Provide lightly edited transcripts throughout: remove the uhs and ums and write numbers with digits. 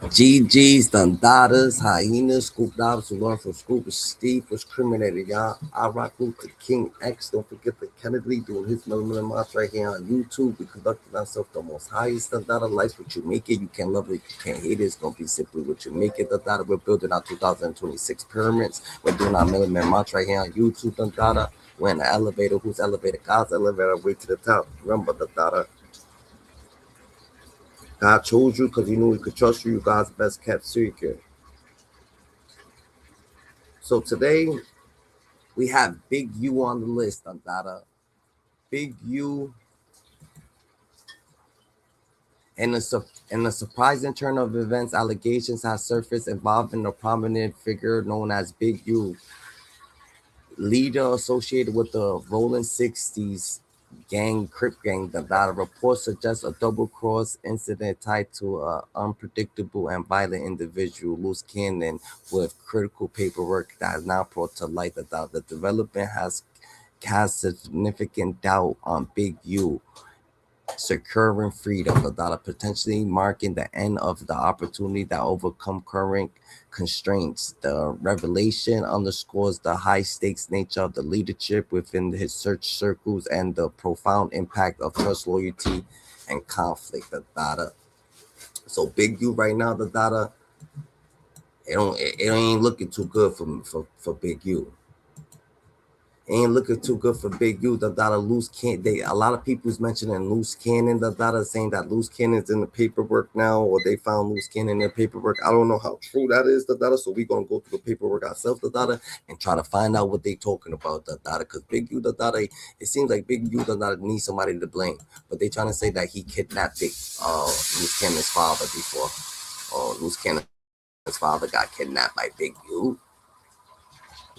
GG's, Dundadas, Hyenas, Scoop Dobbs, who learned from Scoop, Steve was criminated, y'all. I rock Luther King X. Don't forget the Kennedy doing his million march right here on YouTube. We conducted ourselves the most highest Dundada. Life's what you make it. You can't love it, you can't hate it. It's gonna be simply what you make it. Dundada, we're building our 2026 pyramids. We're doing our million march right here on YouTube, Dundada. We're in the elevator. Who's elevator? God's elevator, way to the top. Remember, Dundada. God chose you because he knew he could trust you. You're God's best kept secret. So today we have Big U on the list, Dundada. Big U. In a surprising turn of events, allegations have surfaced involving a prominent figure known as Big U, leader associated with the ROLLIN 60s gang, Crip gang. The report suggests a double-cross incident tied to an unpredictable and violent individual, LUCE Cannon, with critical paperwork that is now brought to light. The development has cast significant doubt on Big U securing freedom, potentially marking the end of the opportunity that overcome current constraints. The revelation underscores the high-stakes nature of the leadership within his search circles and the profound impact of trust, loyalty, and conflict. So Big U right now, it ain't looking too good for Big U. Ain't looking too good for Big U. LUCE can't. A lot of people's mentioning LUCE Cannon. Saying that LUCE Cannon's in the paperwork now, or they found LUCE Cannon in the paperwork. I don't know how true that is. So we gonna go through the paperwork ourselves. And try to find out what they talking about. Because Big U. It seems like Big U. Needs somebody to blame, but they trying to say that he kidnapped LUCE Cannon's father before. LUCE Cannon's father got kidnapped by Big U.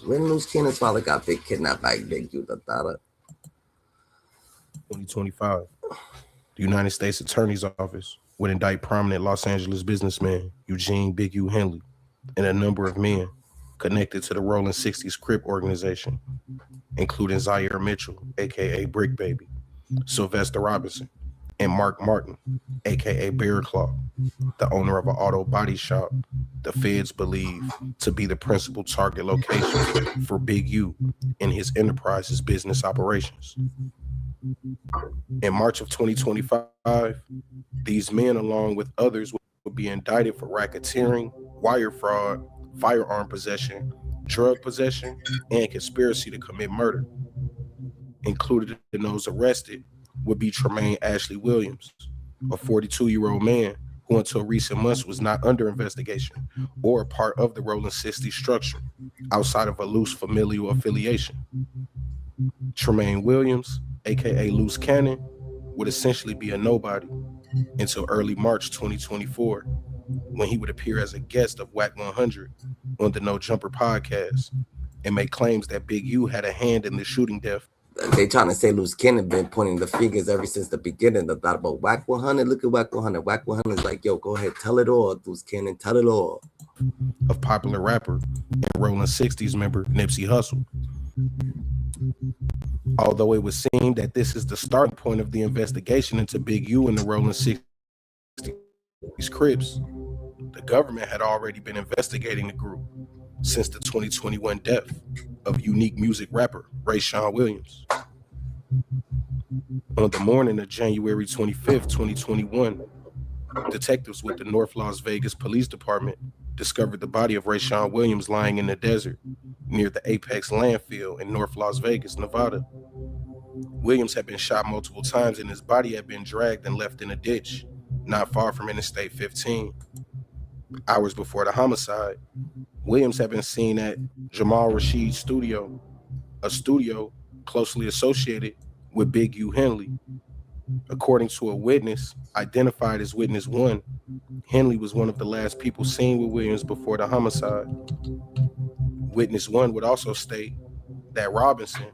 When LUCE Cannon's father got kidnapped by Big U, 2025, the United States Attorney's Office would indict prominent Los Angeles businessman Eugene Big U Henley and a number of men connected to the ROLLIN 60s Crip organization, including Zaire Mitchell, aka Brick Baby, Sylvester Robinson, and Mark Martin, aka Bear Claw, the owner of an auto body shop the feds believe to be the principal target location for Big U in his enterprise's business operations. In March of 2025, these men, along with others, would be indicted for racketeering, wire fraud, firearm possession, drug possession, and conspiracy to commit murder. Included in those arrested would be Tremaine Ashley Williams, a 42-year-old man who until recent months was not under investigation or a part of the ROLLIN 60s structure outside of a loose familial affiliation. Tremaine Williams, aka LUCE Cannon, would essentially be a nobody until early March 2024, when he would appear as a guest of WAC 100 on the No Jumper podcast and make claims that Big U had a hand in the shooting death. They trying to say LUCE Cannon been pointing the fingers ever since the beginning. About WAC 100. Look at WAC 100. WAC 100 is like, yo, go ahead, tell it all, LUCE Cannon, tell it all. Of popular rapper and ROLLIN 60s member Nipsey Hussle. Although it would seem that this is the starting point of the investigation into Big U and the ROLLIN 60s Crips, the government had already been investigating the group since the 2021 death of unique music rapper Rayshawn Williams. On the morning of January 25th, 2021, detectives with the North Las Vegas Police Department discovered the body of Rayshawn Williams lying in the desert near the Apex landfill in North Las Vegas, Nevada. Williams had been shot multiple times and his body had been dragged and left in a ditch not far from Interstate 15. Hours before the homicide, Williams had been seen at Jamal Rashid's studio, a studio closely associated with Big U Henley. According to a witness, identified as Witness 1, Henley was one of the last people seen with Williams before the homicide. Witness 1 would also state that Robinson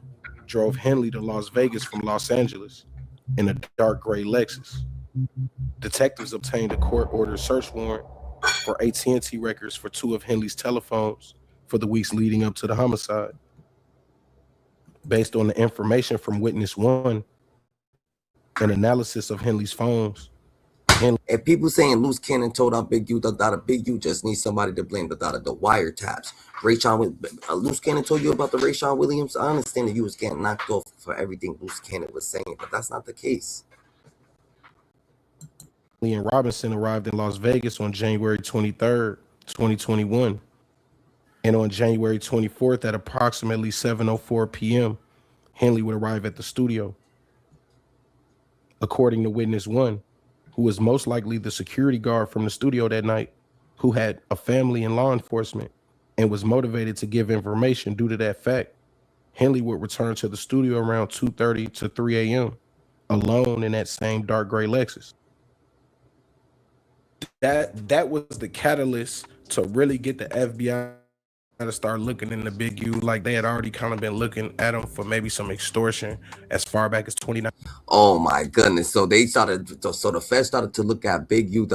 drove Henley to Las Vegas from Los Angeles in a dark gray Lexus. Detectives obtained a court-ordered search warrant for AT&T records for 2 of Henley's telephones for the weeks leading up to the homicide. Based on the information from Witness 1 and analysis of Henley's phones, If people saying Loose Cannon told out Big U, Big U just needs somebody to blame the wiretaps. Loose Cannon told you about the Rayshawn Williams. I understand that you was getting knocked off for everything Loose Cannon was saying, but that's not the case. And Robinson arrived in Las Vegas on January 23rd, 2021. And on January 24th at approximately 7:04 p.m., Henley would arrive at the studio. According to witness one, who was most likely the security guard from the studio that night, who had a family in law enforcement and was motivated to give information due to that fact, Henley would return to the studio around 2:30 to 3 a.m. alone in that same dark gray Lexus. That was the catalyst to really get the FBI to start looking into Big U. Like they had already kind of been looking at him for maybe some extortion as far back as 29. Oh my goodness! So they started. So the Fed started to look at Big U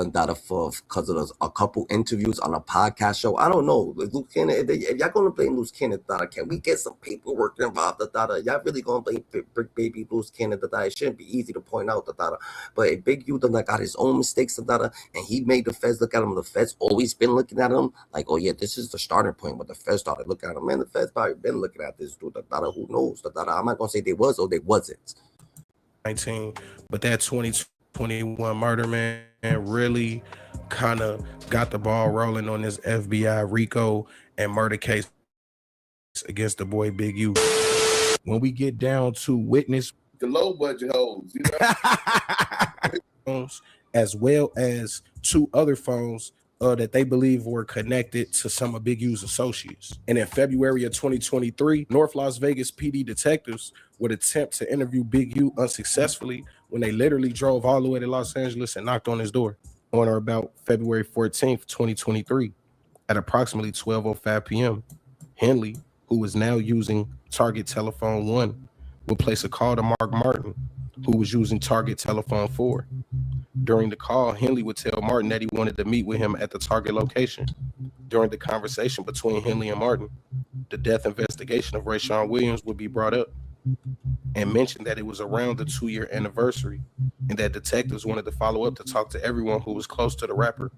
for because of a couple interviews on a podcast show. I don't know. Loose Cannon, if y'all gonna blame Loose Cannon, can we get some paperwork involved? Y'all really gonna blame Brick Baby Loose Cannon? It shouldn't be easy to point out. But if Big U got his own mistakes, and he made the Feds look at him. The Feds always been looking at him like, oh yeah, this is the starting point. But the Feds started looking at him. Man, the Feds probably been looking at this dude. Who knows? I'm not gonna say they was or they wasn't. 19, but that 2021 murder, man, really kind of got the ball rolling on this FBI RICO and murder case against the boy Big U. When we get down to witness the low budget hoes, you know? As well as two other phones that they believe were connected to some of Big U's associates. And in February of 2023, North Las Vegas PD detectives would attempt to interview Big U unsuccessfully when they literally drove all the way to Los Angeles and knocked on his door on or about February 14th, 2023 at approximately 12:05 p.m. Henley, who was now using Target Telephone 1, would place a call to Mark Martin, who was using Target Telephone 4. During the call, Henley would tell Martin that he wanted to meet with him at the Target location. During the conversation between Henley and Martin, the death investigation of Rayshawn Williams would be brought up and mentioned that it was around the 2-year anniversary and that detectives wanted to follow up to talk to everyone who was close to the rapper.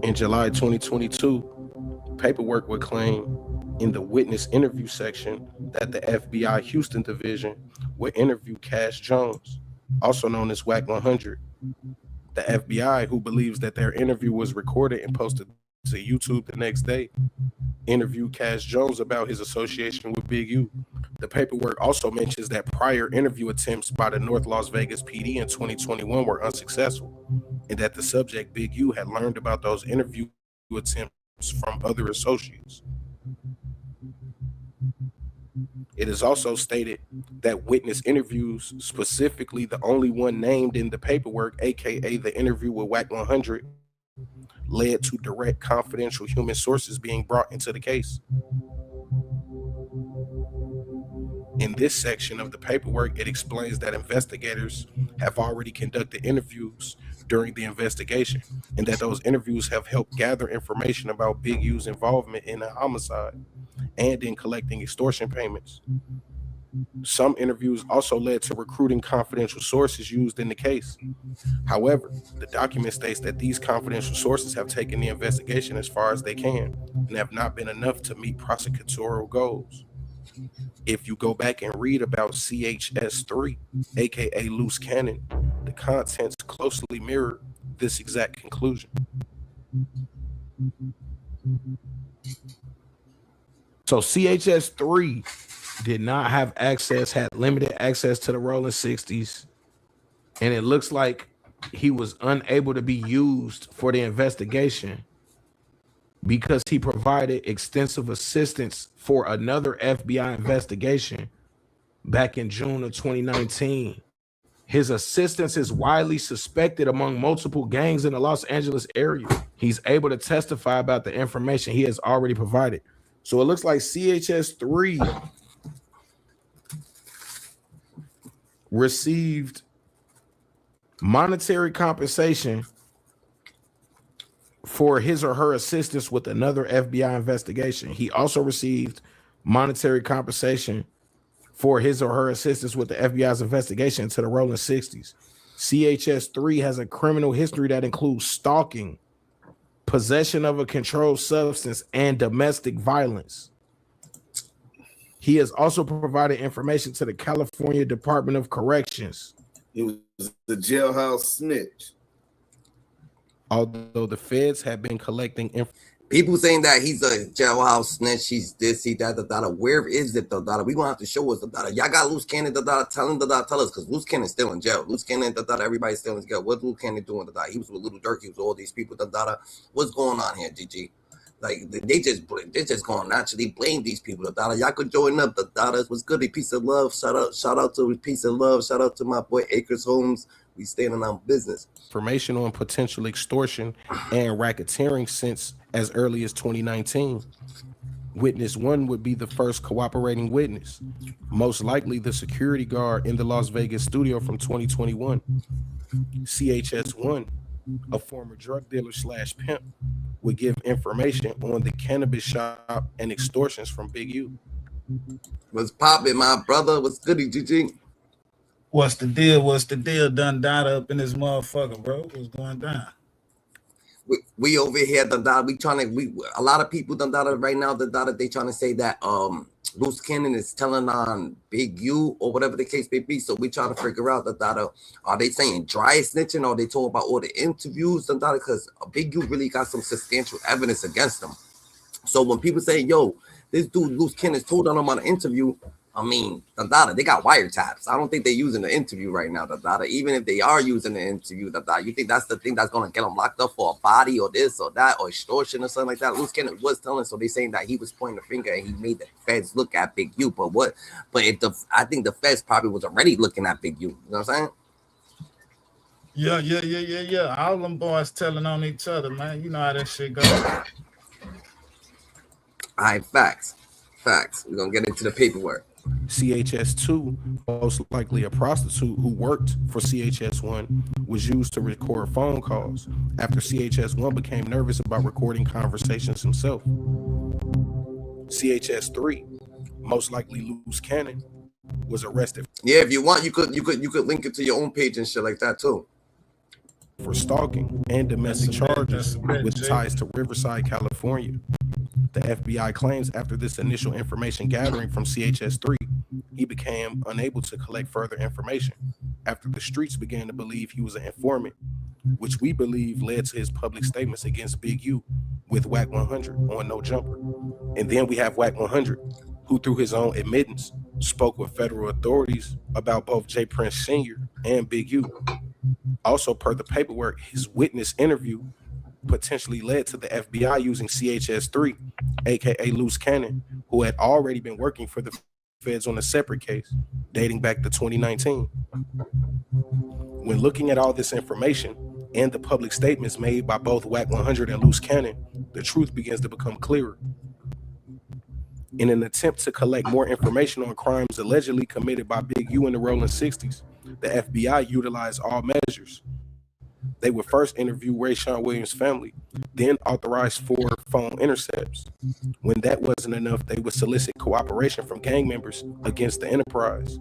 In July 2022, paperwork would claim in the witness interview section that the FBI Houston division would interview Cash Jones, also known as WAC 100. The FBI, who believes that their interview was recorded and posted to YouTube the next day, interviewed Cash Jones about his association with Big U. The paperwork also mentions that prior interview attempts by the North Las Vegas PD in 2021 were unsuccessful, and that the subject, Big U, had learned about those interview attempts from other associates. It is also stated that witness interviews, specifically the only one named in the paperwork, aka the interview with WAC 100, led to direct confidential human sources being brought into the case. In this section of the paperwork, it explains that investigators have already conducted interviews during the investigation and that those interviews have helped gather information about Big U's involvement in a homicide and in collecting extortion payments. Some interviews also led to recruiting confidential sources used in the case. However, the document states that these confidential sources have taken the investigation as far as they can and have not been enough to meet prosecutorial goals. If you go back and read about CHS3, aka Loose Cannon, the contents closely mirror this exact conclusion. So CHS3 did not have access, had limited access to the ROLLIN 60s, and it looks like he was unable to be used for the investigation because he provided extensive assistance for another FBI investigation back in June of 2019. His assistance is widely suspected among multiple gangs in the Los Angeles area. He's able to testify about the information he has already provided. So it looks like CHS3 received monetary compensation for his or her assistance with another FBI investigation. He also received monetary compensation for his or her assistance with the FBI's investigation into the Rolling 60s. CHS-3 has a criminal history that includes stalking, possession of a controlled substance, and domestic violence. He has also provided information to the California Department of Corrections. He was the jailhouse snitch. Although the feds have been collecting people saying that he's a jailhouse snitch, he's this, he that, where is it, we gonna have to show us, y'all got Loose Cannon, tell him, tell us, because Loose Cannon's still in jail. Loose Cannon, everybody's still in jail. What's Loose Cannon doing, he was with Little Dirk, he was with all these people, what's going on here, GG? Like, they just gonna naturally blame these people, y'all could join up, what's good, a piece of love, shout out to Peace of Love, shout out to my boy Acres Homes, we standing on business. Information on potential extortion and racketeering since as early as 2019. Witness 1 would be the first cooperating witness, most likely the security guard in the Las Vegas studio from 2021. CHS-1, a former drug dealer / pimp, would give information on the cannabis shop and extortions from Big U. What's poppin', my brother? What's goody, GG? What's the deal? What's the deal? Done died up in this motherfucker, bro. What's going down? We over here, a lot of people right now, they trying to say that Loose Cannon is telling on Big U or whatever the case may be. So we trying to figure out are they saying dry snitching, or they talking about all the interviews, because Big U really got some substantial evidence against them. So when people say, yo, this dude Loose Cannon told on him on an interview, I mean, they got wiretaps. I don't think they're using the interview right now, even if they are using the interview, you think that's the thing that's going to get them locked up for a body or this or that or extortion or something like that? Loose Cannon was telling, so they saying that he was pointing the finger and he made the feds look at Big U. I think the feds probably was already looking at Big U. You know what I'm saying? Yeah. All them boys telling on each other, man. You know how that shit goes. All right, facts. We're going to get into the paperwork. CHS-2, most likely a prostitute who worked for CHS-1, was used to record phone calls after CHS-1 became nervous about recording conversations himself. CHS-3, most likely Loose Cannon, was arrested. Yeah, if you want, you could link it to your own page and shit like that too. For stalking and domestic charges with ties to Riverside, California. The FBI claims after this initial information gathering from CHS-3, he became unable to collect further information after the streets began to believe he was an informant, which we believe led to his public statements against Big U with Whack 100 on No Jumper. And then we have Whack 100, who through his own admittance spoke with federal authorities about both J. Prince Sr. and Big U. Also, per the paperwork, his witness interview potentially led to the FBI using CHS-3, aka Loose Cannon, who had already been working for the feds on a separate case dating back to 2019. When looking at all this information and the public statements made by both Whack 100 and Loose Cannon, the truth begins to become clearer. In an attempt to collect more information on crimes allegedly committed by Big U in the Rolling 60s, the FBI utilized all measures. They would first interview Rayshawn Williams' family, then authorize 4 phone intercepts. When that wasn't enough, they would solicit cooperation from gang members against the enterprise.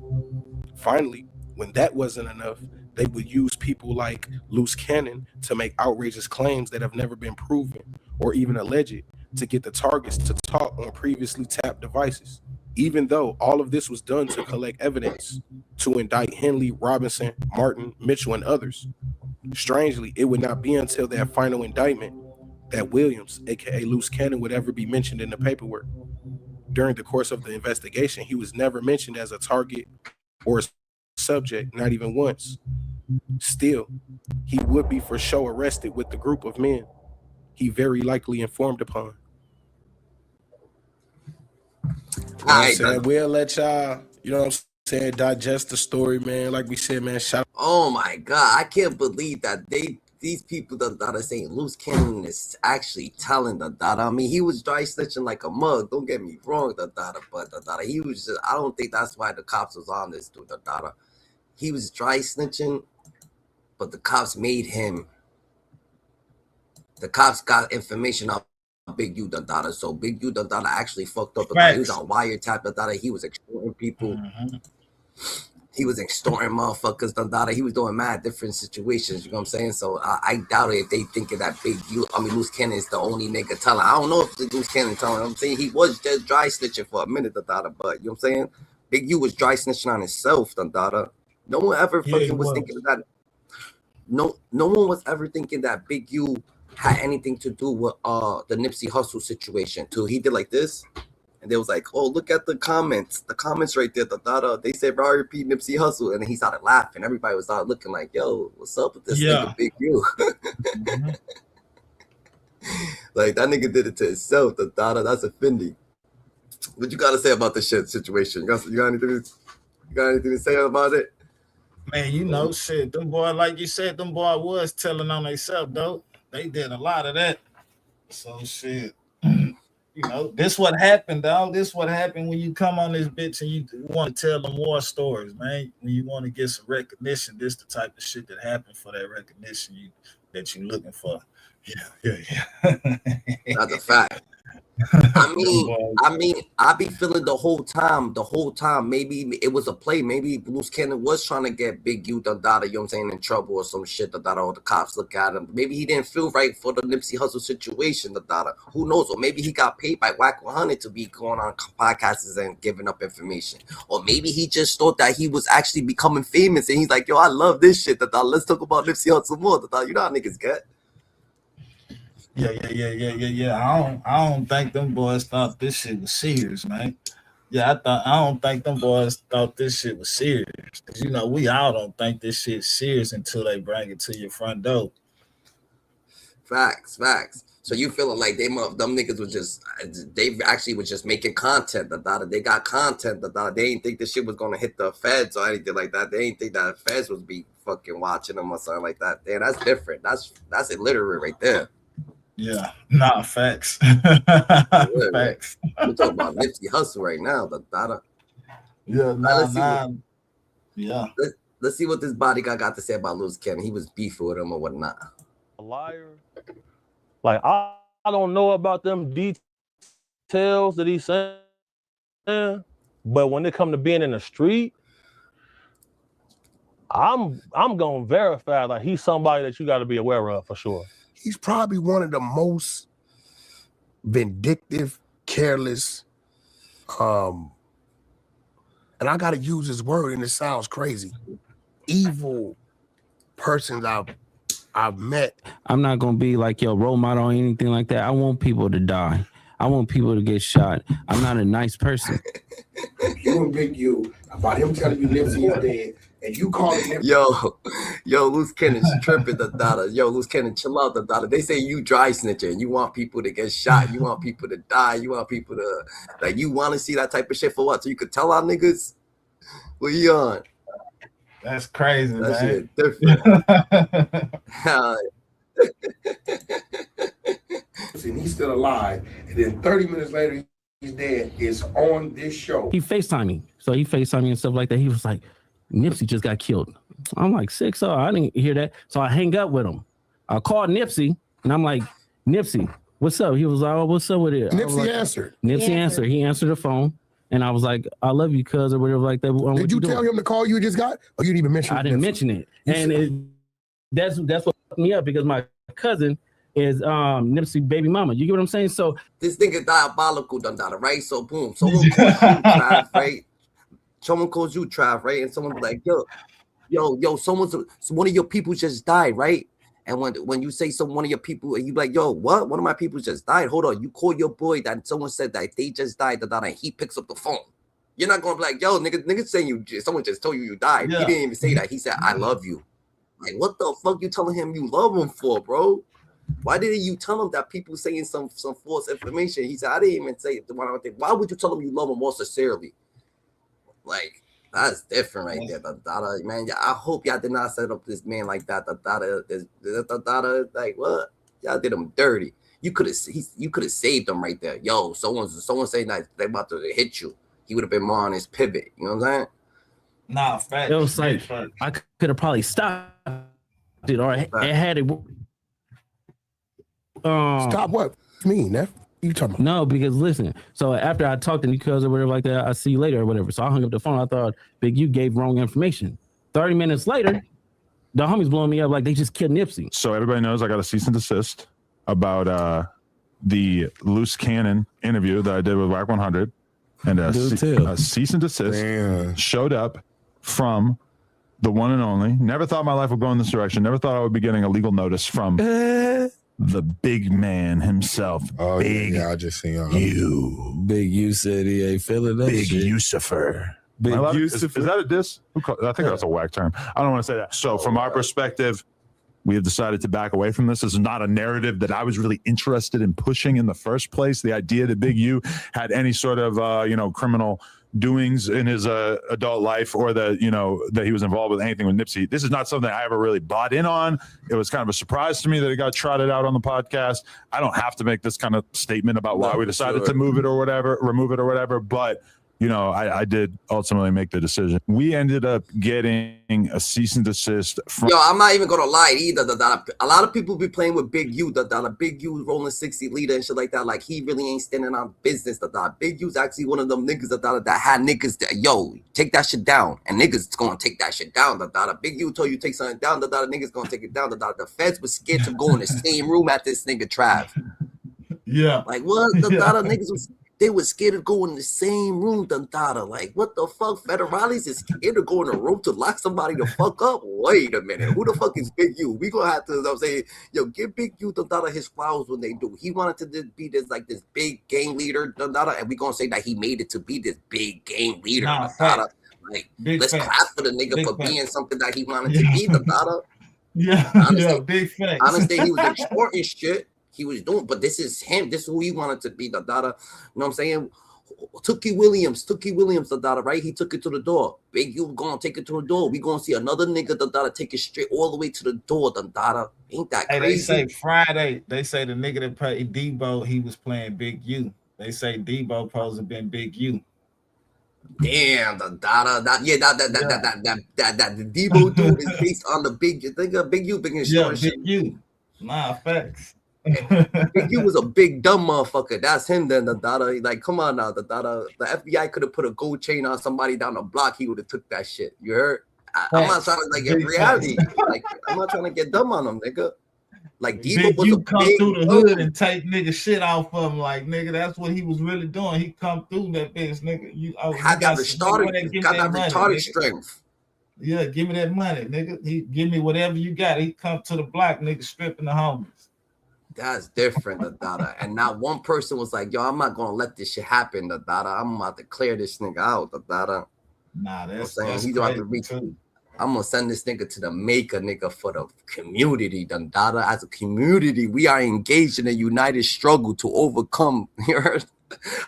Finally, when that wasn't enough, they would use people like Loose Cannon to make outrageous claims that have never been proven or even alleged to get the targets to talk on previously tapped devices. Even though all of this was done to collect evidence to indict Henley, Robinson, Martin, Mitchell, and others. Strangely, it would not be until that final indictment that Williams, aka Loose Cannon, would ever be mentioned in the paperwork. During the course of the investigation, he was never mentioned as a target or a subject, not even once. Still, he would be for sure arrested with the group of men he very likely informed upon. We'll let y'all, you know what I'm saying, digest the story, man. Like we said, man, shout. Oh my God, I can't believe that these people that are saying Loose Cannon is actually telling I mean, he was dry snitching like a mug. Don't get me wrong, but he was just. I don't think that's why the cops was on this dude. He was dry snitching, but the cops made him. The cops got information out Big U Dada. So Big U Dada actually fucked up. He was on wiretap Dada. He was extorting people. Mm-hmm. He was extorting motherfuckers Dada. He was doing mad different situations. You know what I'm saying? So I doubt it if they thinking that Big U. I mean, Loose Cannon is the only nigga telling. I don't know if the Loose Cannon telling. I'm saying he was just dry snitching for a minute Dada. But you know what I'm saying? Big U was dry snitching on himself Dada. No one ever fucking was thinking that. No one was ever thinking that Big U had anything to do with the Nipsey Hussle situation too. He did like this, and they was like, "Oh, look at the comments right there." They said, "Bro, repeat Nipsey Hussle," and then he started laughing. Everybody was out looking like, "Yo, what's up with this nigga Big U?" Mm-hmm. Like that nigga did it to himself. That's offending. What you gotta say about this shit situation? You got anything to say about it? Man, you know, shit, them boy, like you said, them boy was telling on themselves, though. They did a lot of that. So shit, you know, this what happened, dog. This what happened when you come on this bitch and you want to tell them war stories, man. When you want to get some recognition, this the type of shit that happened for that recognition that you looking for. Yeah. That's a fact. I mean, I be feeling the whole time, maybe it was a play. Maybe Loose Cannon was trying to get Big U Dada, you know what I'm saying, in trouble or some shit, Dada, or the cops look at him. Maybe he didn't feel right for the Nipsey Hussle situation, Dada. Who knows? Or maybe he got paid by Whack 100 to be going on podcasts and giving up information. Or maybe he just thought that he was actually becoming famous and he's like, yo, I love this shit, Dada. Let's talk about Nipsey Hussle more, Dada. You know how niggas get. Yeah. I don't think them boys thought this shit was serious, man. Yeah, I don't think them boys thought this shit was serious. Cause you know, we all don't think this shit's serious until they bring it to your front door. Facts. So you feeling like them niggas was just, they actually was just making content, Dada. They got content, Dada. They didn't think this shit was gonna hit the feds or anything like that. They didn't think that the feds would be fucking watching them or something like that. Damn, that's different. That's illiterate right there. Yeah, nah, facts. Facts. We're talking about Nipsey Hussle right now, Dada. Yeah, yeah. Let's see what this bodyguard got to say about Loose Cannon. He was beefing with him or whatnot. A liar. Like I don't know about them details that he's saying, but when it come to being in the street, I'm gonna verify like he's somebody that you got to be aware of for sure. He's probably one of the most vindictive, careless, and I gotta use this word and it sounds crazy, evil persons I've met. I'm not gonna be like your role model or anything like that. I want people to die. I want people to get shot. I'm not a nice person. You and Big U about him telling you Nipsey is dead, and you call him. Yo, Loose Cannon's tripping, Dada. Yo, Loose Cannon, chill out, Dada. They say you dry snitching. You want people to get shot. You want people to die. You want people to like. You want to see that type of shit for what? So you could tell our niggas what you on. That's crazy, that man. Shit different. And he's still alive, and then 30 minutes later he's dead. Is on this show. He FaceTimed me. So he FaceTimed me and stuff like that. He was like, Nipsey just got killed. I'm like, 6 oh, I didn't hear that. So I hang up with him. I called Nipsey and I'm like, Nipsey, what's up? He was like, oh, what's up with it? Nipsey answered. Nipsey answered. He answered the phone. And I was like, I love you, cuz, or whatever like that. Did you tell him the call you just got? Or you didn't even mention it? I didn't mention it. And that's what fucked me up because my cousin is Nipsey baby mama. You get what I'm saying? So this nigga diabolical, Dada, right? So boom, someone calls you Trav, right? Someone calls you Trav, right? And someone be like, yo, one of your people just died, right? And when you say one of your people, and you be like, yo, what? One of my people just died. Hold on, you call your boy that someone said that they just died, and he picks up the phone. You're not gonna be like, yo, nigga saying someone just told you died. Yeah. He didn't even say that. He said, I love you. Like, what the fuck you telling him you love him for, bro? Why didn't you tell him that people saying some false information? He said, I didn't even say it. Why would you tell him you love him more sincerely? Like, that's different right there. Dada, man, I hope y'all did not set up this man like that. Dada, like, what? Y'all did him dirty. You could have saved him right there. Yo, someone saying that they about to hit you. He would have been more on his pivot. You know what I'm saying? Nah, fact. It was like, I could have probably stopped it or it had it. Stop what? mean, that you talking about? No, because listen. So after I talked to Nico's or whatever like that, I see you later or whatever. So I hung up the phone. I thought Big U gave wrong information. 30 minutes later, the homies blowing me up like they just killed Nipsey. So everybody knows I got a cease and desist about the loose cannon interview that I did with Whack 100, and a cease and desist showed up from the one and only. Never thought my life would go in this direction. Never thought I would be getting a legal notice from the big man himself. Oh, Big yeah, I just seen you. Big U said he ain't feeling that Big shit. Lucifer. Big Is that a diss? I think that's a whack term. I don't want to say that. So from our perspective, we have decided to back away from this. This is not a narrative that I was really interested in pushing in the first place. The idea that Big U had any sort of criminal doings in his adult life, or that that he was involved with anything with Nipsey. This is not something I ever really bought in on. It was kind of a surprise to me that it got trotted out on the podcast. I don't have to make this kind of statement about why we decided to remove it or whatever, but I did ultimately make the decision. We ended up getting a cease and desist from. Yo, I'm not even gonna lie either. A lot of people be playing with Big U, the Big U rolling 60 leader and shit like that. Like he really ain't standing on business. Big U's actually one of them niggas that had niggas that, yo, take that shit down, and niggas gonna take that shit down. Big U told you take something down. Niggas gonna take it down. The feds was scared to go in the same room at this nigga Trav. Yeah, like what? Niggas was. They were scared to go in the same room, Like, what the fuck? Federales is scared to go in a room to lock somebody the fuck up? Wait a minute. Who the fuck is Big U? We gonna have to, give Big U, his flowers when they do. He wanted to be this big gang leader, and we gonna say that he made it to be this big gang leader, Like, let's clap for the nigga for being something that he wanted to be, Yeah, big facts. Honestly, he was exporting shit. He was doing, but this is him. This is who he wanted to be. You know what I'm saying? Tookie Williams, right? He took it to the door. Big U gonna take it to the door. We gonna see another nigga take it straight all the way to the door. Ain't that crazy? They say Friday. They say the nigga that played Debo, he was playing Big U. They say Debo supposed to been Big U. Damn, the Debo dude is based on the Big. Think of Big U, Big U. Nah, facts. Big U was a big dumb motherfucker. That's him then. Like, come on now. The FBI could have put a gold chain on somebody down the block. He would have took that shit. You heard? I'm not trying to get reality. Like, I'm not trying to get dumb on him, nigga. Like, Debo was you come through the hood and take nigga shit off of him. Like, nigga, that's what he was really doing. He come through that bitch, nigga. You got that retarded strength. Yeah, give me that money, nigga. He give me whatever you got. He come to the block, nigga, stripping the homies. That's different, and not one person was like, yo, I'm not gonna let this shit happen, I'm about to clear this nigga out, Nah, that's he's about to reach. I'm gonna send this nigga to the maker, nigga, for the community, As a community, we are engaged in a united struggle to overcome. You heard?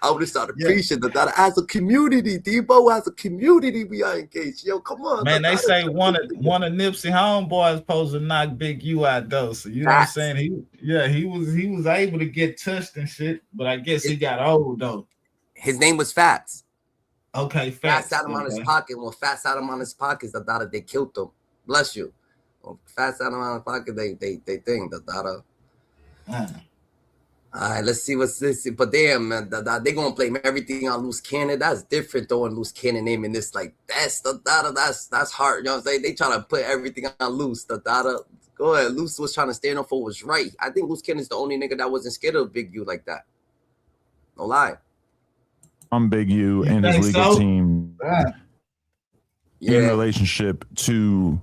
I would have started preaching that as a community, Debo, as a community, we are engaged. Yo, come on, man. They say one of Nipsey homeboys supposed to knock Big U out though. So you know what I'm saying? He was able to get touched and shit, but I guess he got old though. His name was Fats. Okay, Fats had him on his pocket. When Fats had him on his pockets, they killed him. Bless you. When Fats had him on his pocket, they think All right, let's see what's this. But damn, man, they gonna blame everything on Loose Cannon. That's different though, and Loose Cannon naming this like that's hard. You know what I'm saying? They trying to put everything on Loose. Go ahead. Loose was trying to stand up for what was right. I think Loose Cannon's the only nigga that wasn't scared of Big U like that. No lie. I'm Big U and his legal team in relationship to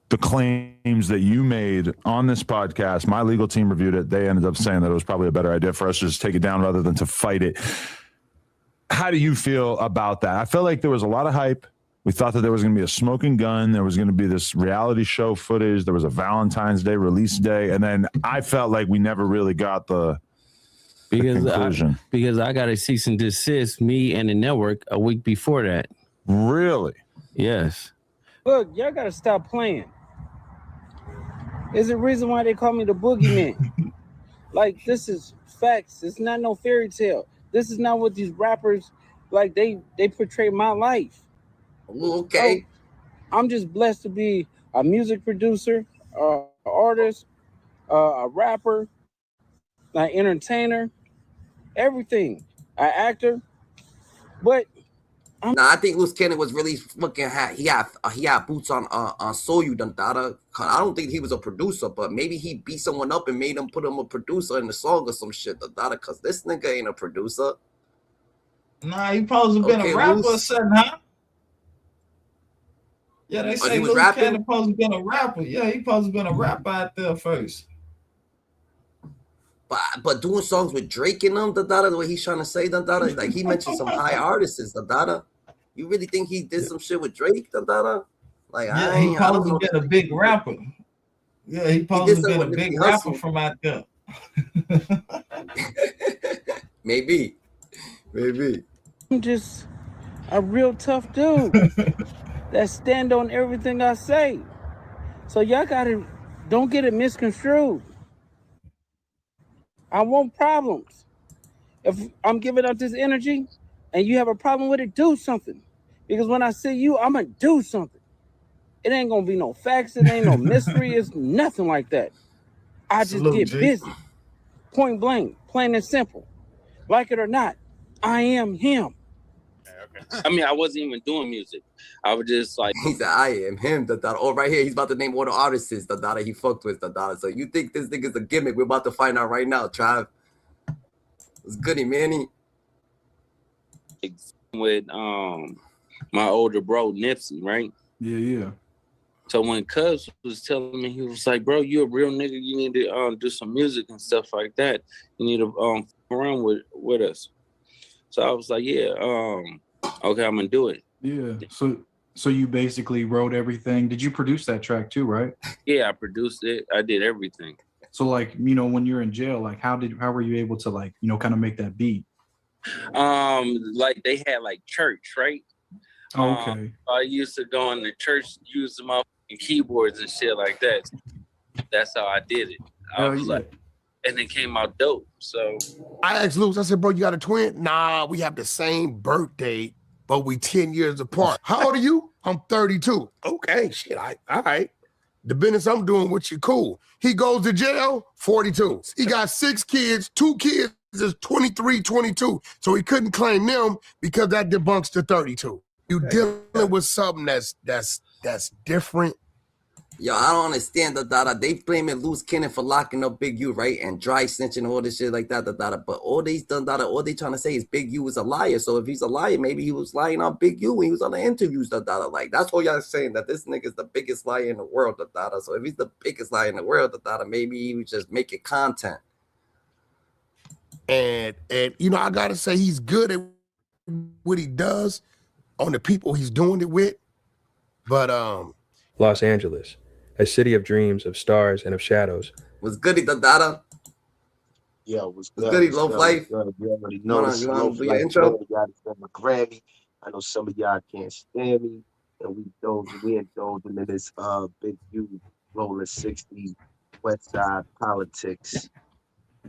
the claims that you made on this podcast. My legal team reviewed it. They ended up saying that it was probably a better idea for us to just take it down rather than to fight it. How do you feel about that? I felt like there was a lot of hype. We thought that there was going to be a smoking gun. There was going to be this reality show footage. There was a Valentine's Day release day. And then I felt like we never really got the conclusion. Because I got a cease and desist, me and the network, a week before that. Really? Yes. Look, y'all got to stop playing. There's a reason why they call me the boogeyman. Like, this is facts. It's not no fairy tale. This is not what these rappers, like, they portray my life. Okay. So, I'm just blessed to be a music producer, artist, a rapper, like entertainer, everything, an actor. But Nah, I think Loose Cannon was really fucking he had boots on Soul You Dada. I don't think he was a producer, but maybe he beat someone up and made him put him a producer in the song or some shit Dada. Cause this nigga ain't a producer. Nah, he supposed to have been a rapper or something, huh? Yeah, they say Loose Cannon supposed to have been a rapper. Yeah, he supposed to have been a rapper out there first. But doing songs with Drake in them, the way he's trying to say, like he mentioned some high artists, the You really think he did some shit with Drake, the Like, yeah, he supposed to have been a big rapper. Yeah, he supposed to have been a big rapper from out there. Maybe. I'm just a real tough dude that stand on everything I say. So y'all don't get it misconstrued. I want problems. If I'm giving out this energy and you have a problem with it, do something. Because when I see you, I'm going to do something. It ain't going to be no facts. It ain't no mystery. It's nothing like that. I just get busy. Point blank, plain and simple. Like it or not, I am him. I mean, I wasn't even doing music. I was just like... He said, I am him, Oh, right here, he's about to name all the artists, he fucked with, So you think this nigga's a gimmick? We're about to find out right now, Trav. It's goody, Manny. With my older bro, Nipsey, right? Yeah. So when Cuz was telling me, he was like, bro, you a real nigga. You need to do some music and stuff like that. You need to around with us. So I was like, yeah, okay, I'm gonna do it. Yeah. So you basically wrote everything. Did you produce that track too, right? Yeah, I produced it. I did everything. So like, when you're in jail, like how were you able to like, kind of make that beat? Like they had like church, right? Oh, okay. I used to go in the church, use them up keyboards and shit like that. That's how I did it. I was like, and it came out dope. So I asked Luce, I said, bro, you got a twin? Nah, we have the same birthday, but we 10 years apart. How old are you? I'm 32. Okay, shit, all right. The business I'm doing with you, cool. He goes to jail, 42. He got 6 kids, 2 kids is 23, 22. So he couldn't claim them because that debunks the 32. You dealing with something that's different. Yo, I don't understand they blaming Loose Cannon for locking up Big U, right? And dry snitching, all this shit like that, But all they trying to say is Big U is a liar. So if he's a liar, maybe he was lying on Big U when he was on the interviews, Like that's all y'all saying, that this nigga's the biggest liar in the world, So if he's the biggest liar in the world, maybe he was just making content. And I gotta say he's good at what he does on the people he's doing it with. But Los Angeles, a city of dreams, of stars, and of shadows. What's goody, Dada? Yo, what's good? Goody, Low Life? You already know you wanna do your intro? Y'all stand my Grammy. I know some of y'all can't stand me, and we indulging in this Big U ROLLIN 60s West Side politics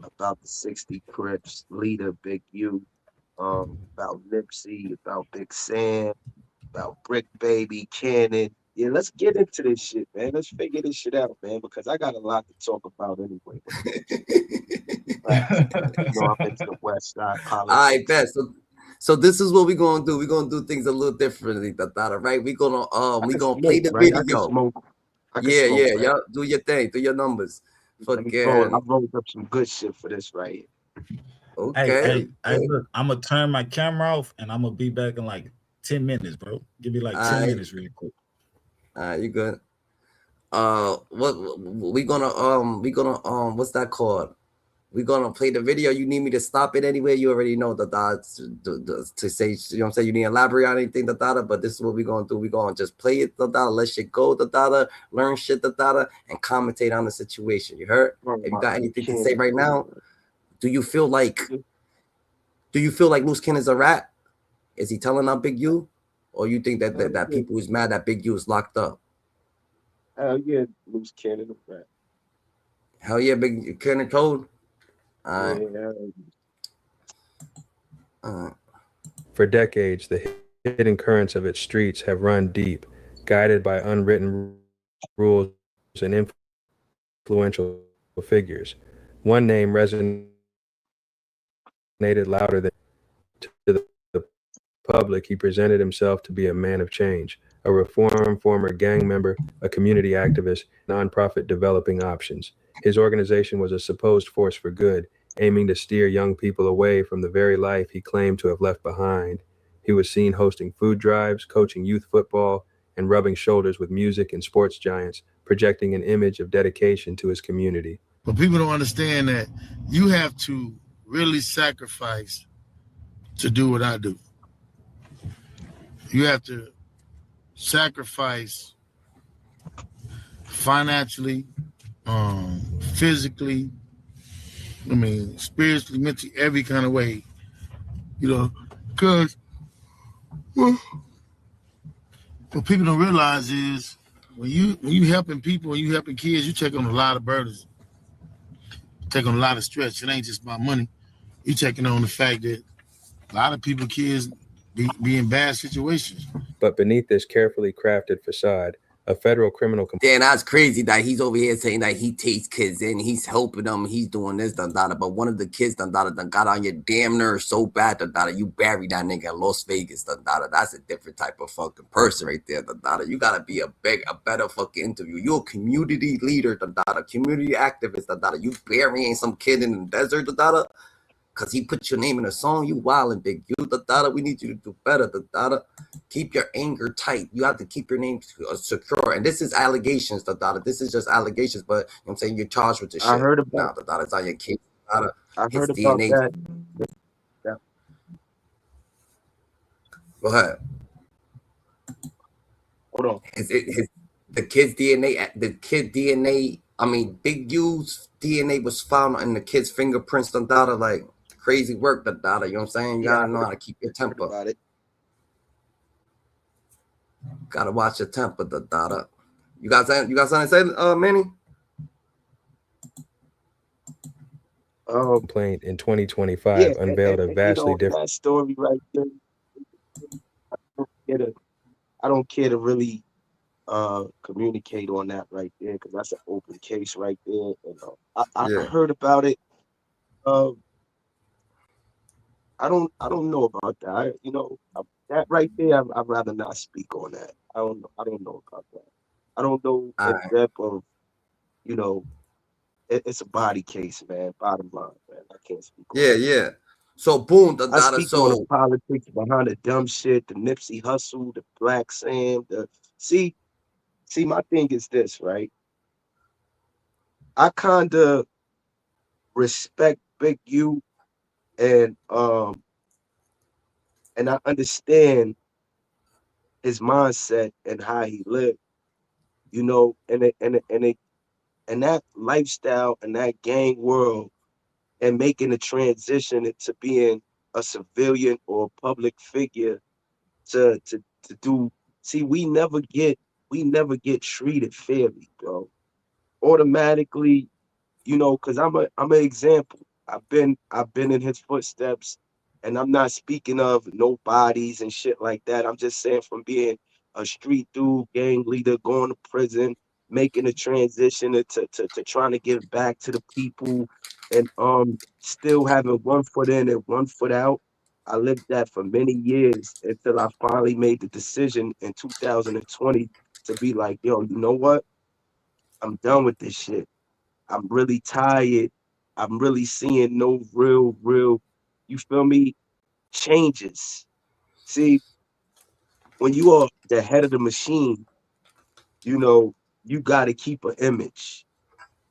about the 60 Crips leader Big U, about Nipsey, about Big Sam, about Brick Baby, Cannon. Yeah, let's get into this shit, man. Let's figure this shit out, man, because I got a lot to talk about anyway. I'm into the West Side politics. All right, bet. So this is what we're gonna do. We're gonna do things a little differently, right? We're gonna play the video. Yeah. Do your thing. Do your numbers. I rolled up some good shit for this right here. Okay. Hey, look, I'm gonna turn my camera off and I'm gonna be back in like 10 minutes, bro. Give me like 10 minutes real quick. All right, you good? What we gonna what's that called? We're gonna play the video. You need me to stop it anyway. You already know to say, you know what I'm saying? You need to elaborate on anything, but this is what we're gonna do. We're gonna just play it, let shit go, learn shit, and commentate on the situation. You heard? If you got anything to say right now, do you feel like Loose Cannon's a rat? Is he telling on Big U? Or you think that people is mad that Big U is locked up? Hell yeah, Loose Cannon a rat. Hell yeah, Big Cannon told. All right. For decades, the hidden currents of its streets have run deep, guided by unwritten rules and influential figures. One name resonated louder than to the public. He presented himself to be a man of change, a reformed former gang member, a community activist, nonprofit developing options. His organization was a supposed force for good, aiming to steer young people away from the very life he claimed to have left behind. He was seen hosting food drives, coaching youth football, and rubbing shoulders with music and sports giants, projecting an image of dedication to his community. But people don't understand that you have to really sacrifice to do what I do. You have to sacrifice financially, physically, I mean, spiritually, mentally, every kind of way, you know, because what people don't realize is when you helping people, when you helping kids, you take on a lot of burdens, you take on a lot of stress. It ain't just about money. You taking on the fact that a lot of people, kids, be in bad situations. But beneath this carefully crafted facade, a federal criminal complaint. Damn, that's crazy that he's over here saying that he takes kids in, he's helping them, he's doing this, but one of the kids done got on your damn nerves so bad, you bury that nigga in Las Vegas, that's a different type of fucking person right there, you gotta be a better fucking interview. You're a community leader, community activist, you burying some kid in the desert, because he put your name in a song, you wildin' big you, we need you to do better, keep your anger tight. You have to keep your name secure. And this is allegations, this is just allegations, but you know what I'm saying, you're charged with this shit. I heard about it's on your case. I heard about DNA. that. Yeah. Go ahead. Hold on. The kid's DNA, I mean, Big U's DNA was found in the kid's fingerprints, like crazy work, you know what I'm saying? You gotta know how to keep your temper. About it. Gotta watch your temper, You got something to say, Manny? Complaint in 2025 unveiled a vastly different. That story right there. I don't care to really communicate on that right there because that's an open case right there. I heard about it. I don't know about that. That right there, I'd rather not speak on that. I don't know about that. I don't know the depth of, it's a body case, man. Bottom line, man. I can't speak on that. Yeah. So boom, I speak on the politics behind the dumb shit, the Nipsey Hussle, the Black Sam, see, my thing is this, right? I kinda respect Big U and I understand his mindset and how he lived, and that lifestyle and that gang world and making the transition into being a civilian or a public figure to do. See, we never get treated fairly, bro. Automatically, because I'm an example. I've been in his footsteps, and I'm not speaking of no bodies and shit like that. I'm just saying from being a street dude, gang leader, going to prison, making a transition to trying to give back to the people, and still having one foot in and one foot out. I lived that for many years until I finally made the decision in 2020 to be like, yo, you know what? I'm done with this shit. I'm really tired. I'm really seeing no real, you feel me, changes. See, when you are the head of the machine, you got to keep an image.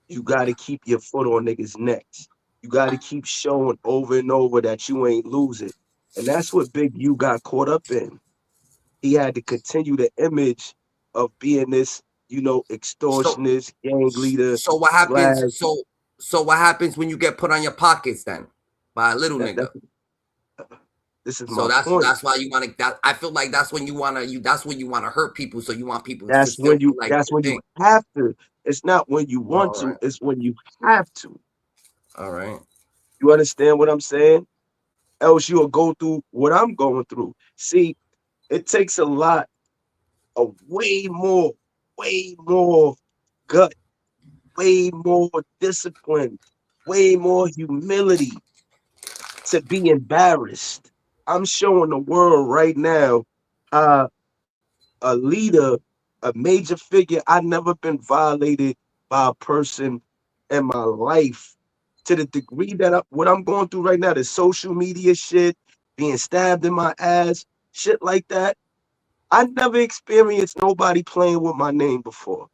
You got to keep your foot on niggas' necks. You got to keep showing over and over that you ain't losing. And that's what Big U got caught up in. He had to continue the image of being this, extortionist, gang leader. So what happens? So what happens when you get put on your pockets then by a little nigga? This is my point. That's why you want to. I feel like that's when you want to. That's when you want to hurt people. So you want people. That's to when you. Like that's when you have to. It's not when you want to. It's when you have to. All right. You understand what I'm saying? Else you'll go through what I'm going through. See, it takes a lot of way more gut, way more discipline way more humility to be embarrassed. I'm showing the world right now a leader, a major figure. I've never been violated by a person in my life to the degree that what I'm going through right now, the social media shit, being stabbed in my ass, shit like that. I never experienced nobody playing with my name before.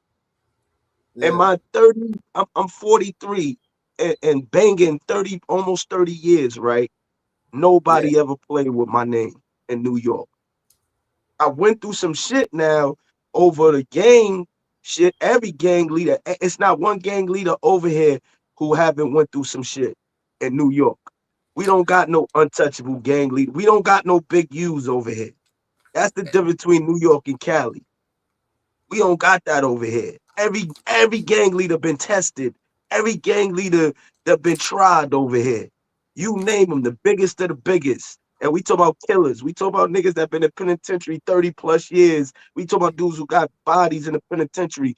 In my 30, I'm 43 and banging 30, almost 30 years, right? Nobody ever played with my name in New York. I went through some shit now over the gang shit. Every gang leader, it's not one gang leader over here who haven't went through some shit in New York. We don't got no untouchable gang leader. We don't got no big U's over here. That's the difference between New York and Cali. We don't got that over here. Every gang leader been tested. Every gang leader that been tried over here. You name them, the biggest of the biggest. And we talk about killers. We talk about niggas that been in penitentiary 30 plus years. We talk about dudes who got bodies in the penitentiary.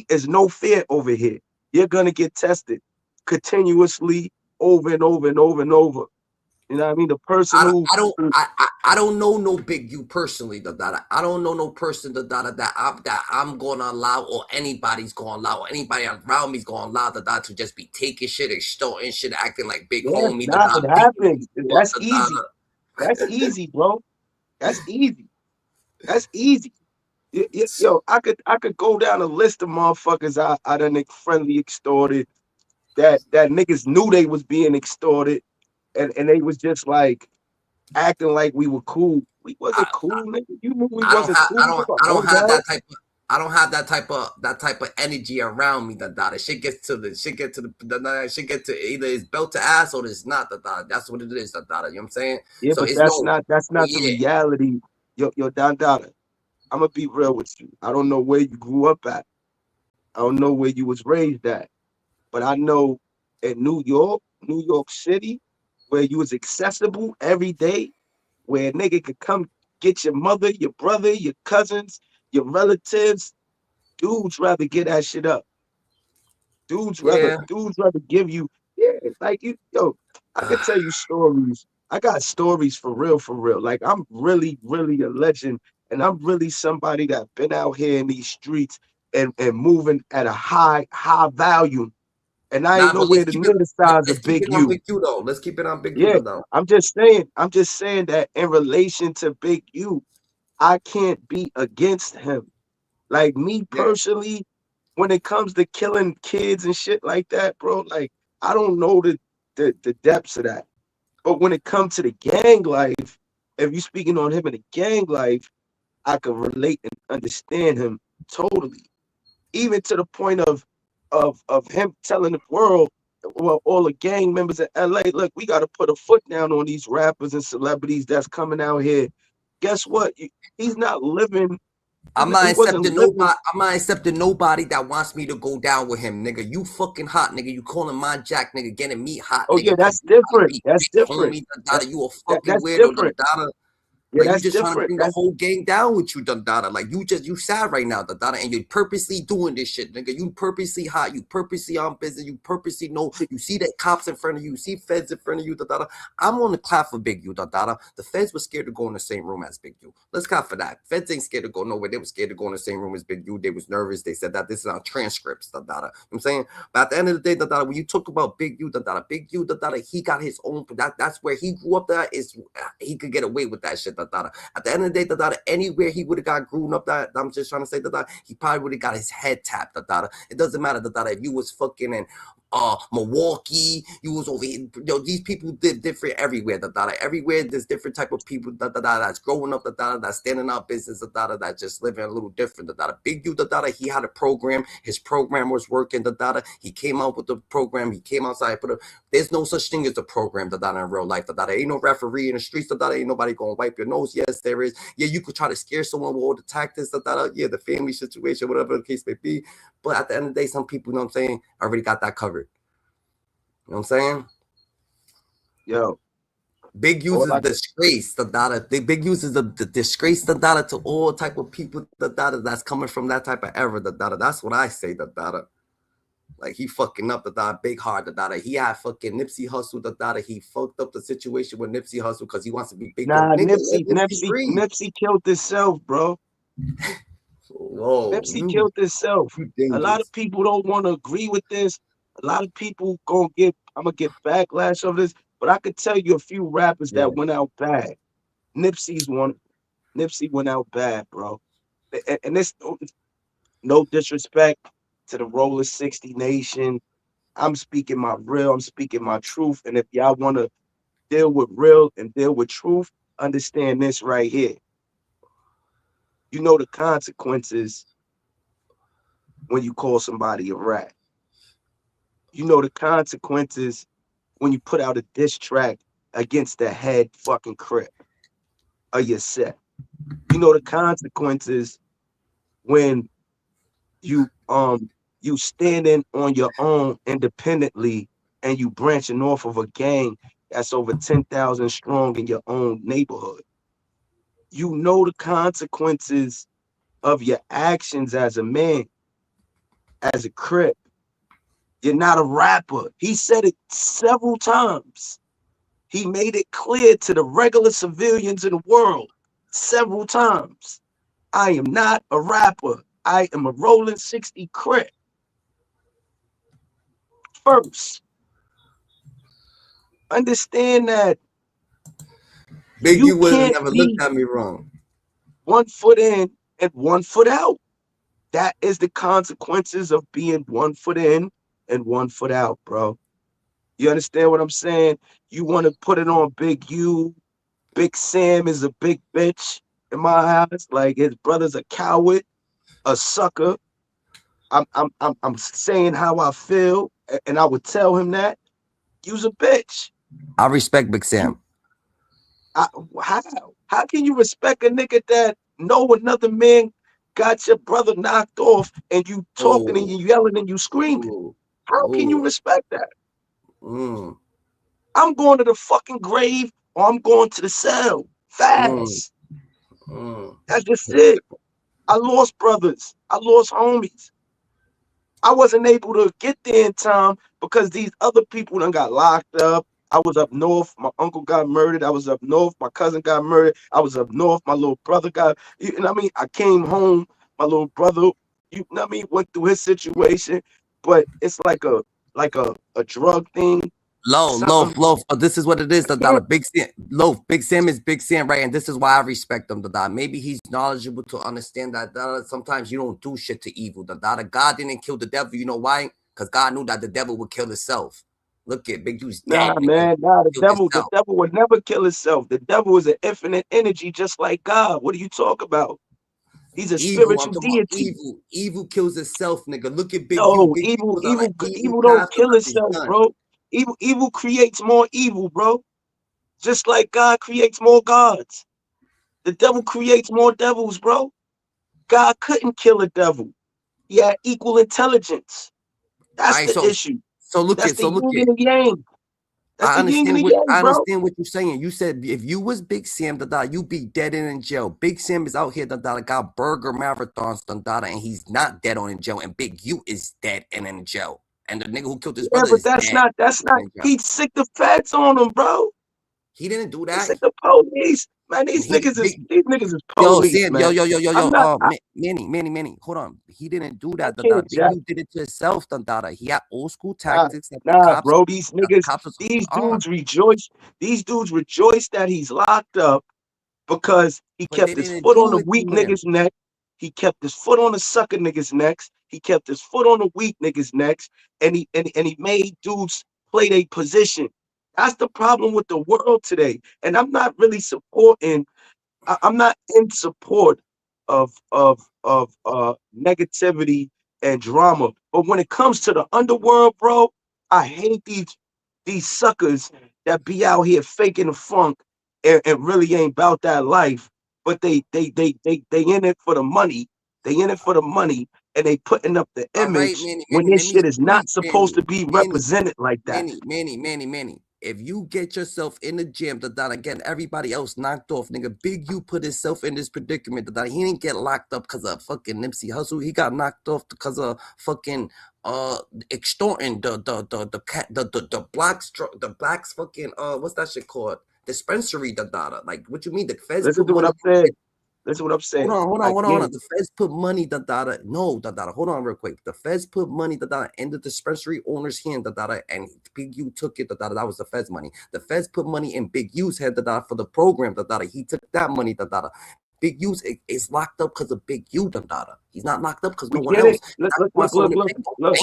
Is no fear over here. You're gonna get tested continuously over and over and over and over. You know what I mean? The person I don't know no big you personally, I don't know no person that I'm gonna allow, or anybody's gonna allow, or anybody around me's gonna allow to just be taking shit, extorting shit, acting like big homie. Nah, it happens. That's easy. That's easy, bro. That's easy. That's easy. Yo, I could go down a list of motherfuckers I done friendly extorted that niggas knew they was being extorted and they was just like acting like we were cool. We wasn't cool, nigga. You knew we wasn't cool. I don't have that type of that type of energy around me. Shit gets to shit get to either it's built to ass or it's not. That's what it is. You know what I'm saying? Yeah, So but it's that's not the reality. Yo, Don Dada, I'm gonna be real with you. I don't know where you grew up at. I don't know where you was raised at. But I know in New York City, where you was accessible every day, where a nigga could come get your mother, your brother, your cousins, your relatives. Dudes rather get that shit up. Dudes rather give you, like I could tell you stories. I got stories for real. Like I'm really, really a legend, and I'm really somebody that been out here in these streets and moving at a high volume. And I ain't nowhere to near the size of Big U. Big U though. Let's keep it on Big Yeah, U though. I'm just saying that in relation to Big U, I can't be against him. Like me personally, when it comes to killing kids and shit like that, bro, like I don't know the depths of that. But when it comes to the gang life, if you speaking on him in the gang life, I can relate and understand him totally. Even to the point of him telling the world, well, all the gang members in LA, look, we got to put a foot down on these rappers and celebrities that's coming out here. Guess what? He's not living. I'm not accepting nobody. I'm not accepting nobody that wants me to go down with him, nigga. You fucking hot, nigga. You calling my jack, nigga, getting me hot. Oh nigga, yeah, that's different. That's different. Homie, you a fucking that's weirdo, different. Yeah, like you just trying to bring the whole gang down with you, Dada. Like you sad right now, Dada, and you're purposely doing this shit, nigga. You purposely hot, you purposely on business, you purposely know. You see that cops in front of you, see feds in front of you, Dada. I'm on the clap for Big U, Dada. The feds were scared to go in the same room as Big U. Let's clap for that. Feds ain't scared to go nowhere. They were scared to go in the same room as Big U. They was nervous. They said that this is on transcripts, Dada. You know what I'm saying? But at the end of the day, Dada, when you talk about Big U, Dada, he got his own. That's where he grew up. That is, he could get away with that shit, Dada. At the end of the day, anywhere he would have got grown up, I'm just trying to say, he probably would have got his head tapped, It doesn't matter, if you was fucking in Milwaukee, you was over here, these people did different everywhere, Everywhere there's different type of people, that's growing up, that's standing out business, that's just living a little different, Big U, he had a program, his program was working, he came out with the program, he came outside, there's no such thing as a program, in real life, ain't no referee in the streets, ain't nobody gonna wipe your nose. Yes, there is. Yeah, you could try to scare someone with all the tactics, yeah, the family situation, whatever the case may be. But at the end of the day, some people, you know what I'm saying, already got that covered. You know what I'm saying? Yo. Big use is disgrace, The big use is the disgrace, to all type of people, that's coming from that type of era, That's what I say, Like he fucking up the big hard the he had fucking Nipsey Hussle the he fucked up the situation with Nipsey Hussle because he wants to be big. Nah, Nigga, Nipsey killed himself, bro. Whoa, Nipsey killed himself. A lot of people don't want to agree with this. A lot of people I'm gonna get backlash of this, but I could tell you a few rappers that went out bad. Nipsey went out bad, bro. And this, no disrespect to the ROLLIN 60 Nation. I'm speaking my real, I'm speaking my truth. And if y'all want to deal with real and deal with truth, understand this right here. You know the consequences when you call somebody a rat. You know the consequences when you put out a diss track against the head fucking Crip of your set. You know the consequences when you standing on your own independently and you branching off of a gang that's over 10,000 strong in your own neighborhood. You know the consequences of your actions as a man, as a Crip. You're not a rapper. He said it several times. He made it clear to the regular civilians in the world several times. I am not a rapper. I am a ROLLIN 60 Crip. First, understand that Big U would have never looked at me wrong. 1 foot in and 1 foot out. That is the consequences of being 1 foot in and 1 foot out, bro. You understand what I'm saying? You want to put it on Big U. Big Sam is a big bitch in my eyes. Like his brother's a coward, a sucker. I'm saying how I feel, and I would tell him that. You's a bitch. I respect Big Sam. How can you respect a nigga that know another man got your brother knocked off and you talking and you yelling and you screaming? How can you respect that? I'm going to the fucking grave or I'm going to the cell fast. That's just it. I lost brothers. I lost homies. I wasn't able to get there in time because these other people done got locked up. I was up north. My uncle got murdered. I was up north. My cousin got murdered. I was up north. My little brother got, you know what I mean? I came home. My little brother, you know what I mean, went through his situation. But it's like a drug thing. Loaf. This is what it is. The Big Sam. Loaf. Big Sam is Big Sam, right? And this is why I respect him. Maybe he's knowledgeable to understand that sometimes you don't do shit to evil. God didn't kill the devil. You know why? Because God knew that the devil would kill himself. Look at Big U's dead. Nah, man. Nah, the devil would never kill himself. The devil is an infinite energy, just like God. What are you talking about? He's a spiritual deity. Evil kills itself, nigga. Look at Big U. Evil don't kill itself, bro. Evil creates more evil, bro. Just like God creates more gods. The devil creates more devils, bro. God couldn't kill a devil. He had equal intelligence. That's the issue. So look That's at the yin and yang. That's I the yin and understand the yang, I bro. understand what you're saying. You said if you was Big Sam, you be dead and in jail. Big Sam is out here, got burger marathons, and he's not dead or in jail. And Big U is dead and in jail. And the nigga who killed his brother but is that's dead. not. He sick the feds on him, bro. He didn't do that. He sick the police, man. These niggas is police, Sam, man. Manny. Hold on. He didn't do that. Big U did it to himself, He had old school tactics. Bro. These niggas, these dudes rejoice. These dudes rejoice that he's locked up because he kept his foot on the weak nigga's neck. He kept his foot on the sucker nigga's necks. He kept his foot on the weak nigga's necks, and he made dudes play their position. That's the problem with the world today. And I'm not really supporting. I'm not in support of negativity and drama. But when it comes to the underworld, bro, I hate these suckers that be out here faking the funk and really ain't about that life. But they in it for the money. They in it for the money, and they putting up the image when this shit is not supposed to be represented like that. Manny. if you get yourself in the gym, again, everybody else knocked off, nigga. Big U put himself in this predicament. He didn't get locked up because of fucking Nipsey Hussle. He got knocked off because of fucking extorting the blacks fucking what's that shit called? Dispensary, Like, what you mean? The feds Listen put to what money. I'm saying. Listen what I'm saying. Hold on. The feds put money, No, hold on real quick. The feds put money, in the dispensary owner's hand, and Big U took it, That was the feds' money. The feds put money in Big U's head, for the program, He took that money, Big U is locked up because of Big U, He's not locked up because no one Get else. it? Look.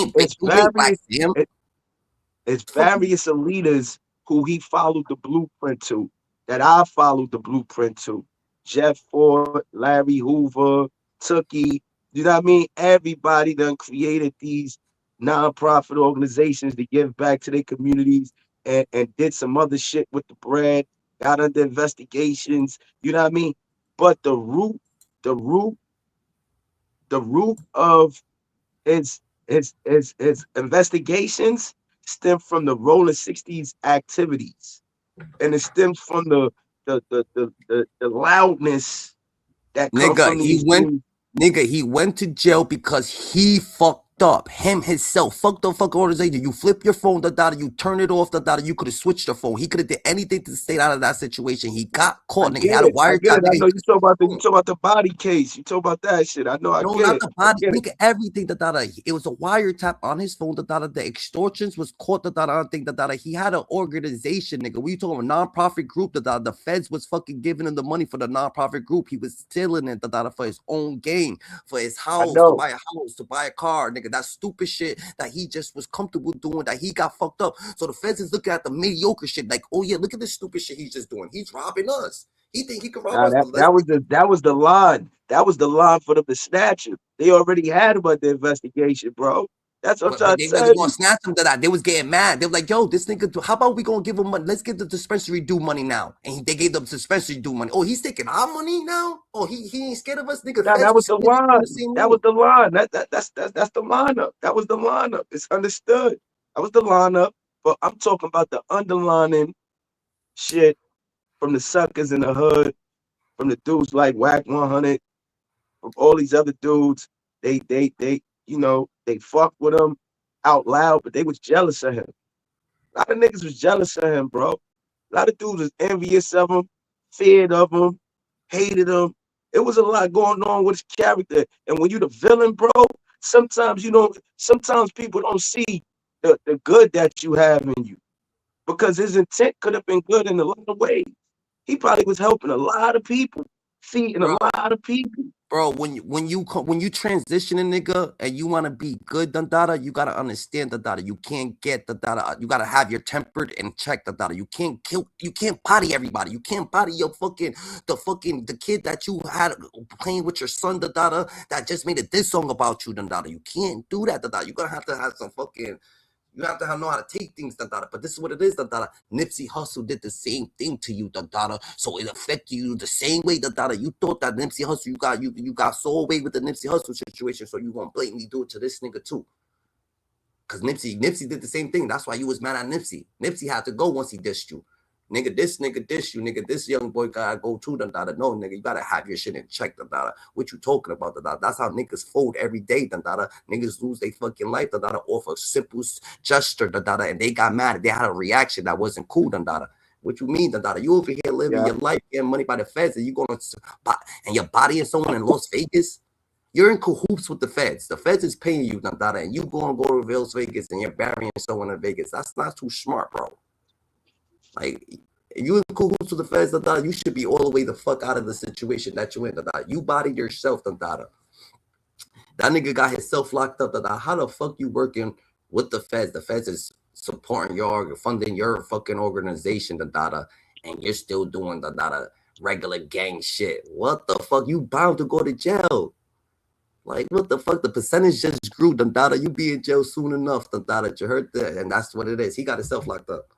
It's various leaders who he followed the blueprint to, that I followed the blueprint to. Jeff Ford, Larry Hoover, Tookie, you know what I mean? Everybody done created these nonprofit organizations to give back to their communities and did some other shit with the bread, got under investigations, you know what I mean? But the root of his investigations stem from the ROLLIN 60s activities. And it stems from the loudness that comes from these dudes. Nigga, he went to jail because he fucked up. Himself. Fuck the fuck organization. You flip your phone, you turn it off, you could have switched the phone. He could have did anything to stay out of that situation. He got caught, nigga. He had a wiretap. I know you talk about the body case. You talk about that shit. I know. I get it. The body, nigga. Everything, It was a wiretap on his phone, The extortions was caught, He had an organization, nigga. We talking about nonprofit group, The feds was fucking giving him the money for the nonprofit group. He was stealing it, for his own gain, for his house, to buy a house, to buy a car, nigga. That stupid shit that he just was comfortable doing, that he got fucked up. So the feds is looking at the mediocre shit, like, oh yeah, look at this stupid shit he's just doing. He's robbing us. He think he can rob us. That was the line. That was the line for them to snatch him. They already had him at the investigation, bro. That's what I'm they saying. wasn't gonna snatch him They was getting mad. They were like, yo, this nigga, how about we gonna give him money? Let's give the dispensary due money now. And they gave the dispensary due money. Oh, he's taking our money now? Oh, he ain't scared of us, nigga. Nah, that was the line. That was the line. That's the lineup. That was the lineup. It's understood. That was the lineup. But I'm talking about the underlining shit from the suckers in the hood, from the dudes like Whack 100, from all these other dudes. They you know, they fucked with him out loud, but they was jealous of him. A lot of niggas was jealous of him, bro. A lot of dudes was envious of him, feared of him, hated him. It was a lot going on with his character. And when you the villain, bro, sometimes people don't see the good that you have in you. Because his intent could have been good in a lot of ways. He probably was helping a lot of people, feeding a lot of people. Bro, when you transition a nigga and you want to be good, you gotta understand you can't get you gotta have your tempered and check you can't body everybody. You can't body your the kid that you had playing with your son, that just made a diss song about you, You can't do that, You gotta have to have some fucking. You have to know how to take things, But this is what it is, Nipsey Hussle did the same thing to you, So it affected you the same way, You thought that Nipsey Hussle, you got so away with the Nipsey Hussle situation, so you gonna blatantly do it to this nigga too. Cause Nipsey did the same thing. That's why you was mad at Nipsey. Nipsey had to go once he dissed you. Nigga diss you, nigga. This young boy gotta go too, No, nigga, you gotta have your shit in check, What you talking about, That's how niggas fold every day, Niggas lose their fucking life, off a simple gesture, And they got mad. They had a reaction that wasn't cool, What you mean, You over here living your life, getting money by the feds, and you gonna and you're bodying someone in Las Vegas? You're in cahoots with the feds. The feds is paying you, and you gonna go to Las Vegas and you're burying someone in Vegas. That's not too smart, bro. Like, if you in cahoots with the feds, you should be all the way the fuck out of the situation that you in, You bodied yourself, That nigga got himself locked up, How the fuck you working with the feds? The feds is supporting funding your fucking organization, and you're still doing the regular gang shit. What the fuck? You bound to go to jail. Like, what the fuck? The percentage just grew, You be in jail soon enough, You heard that, and that's what it is. He got himself locked up.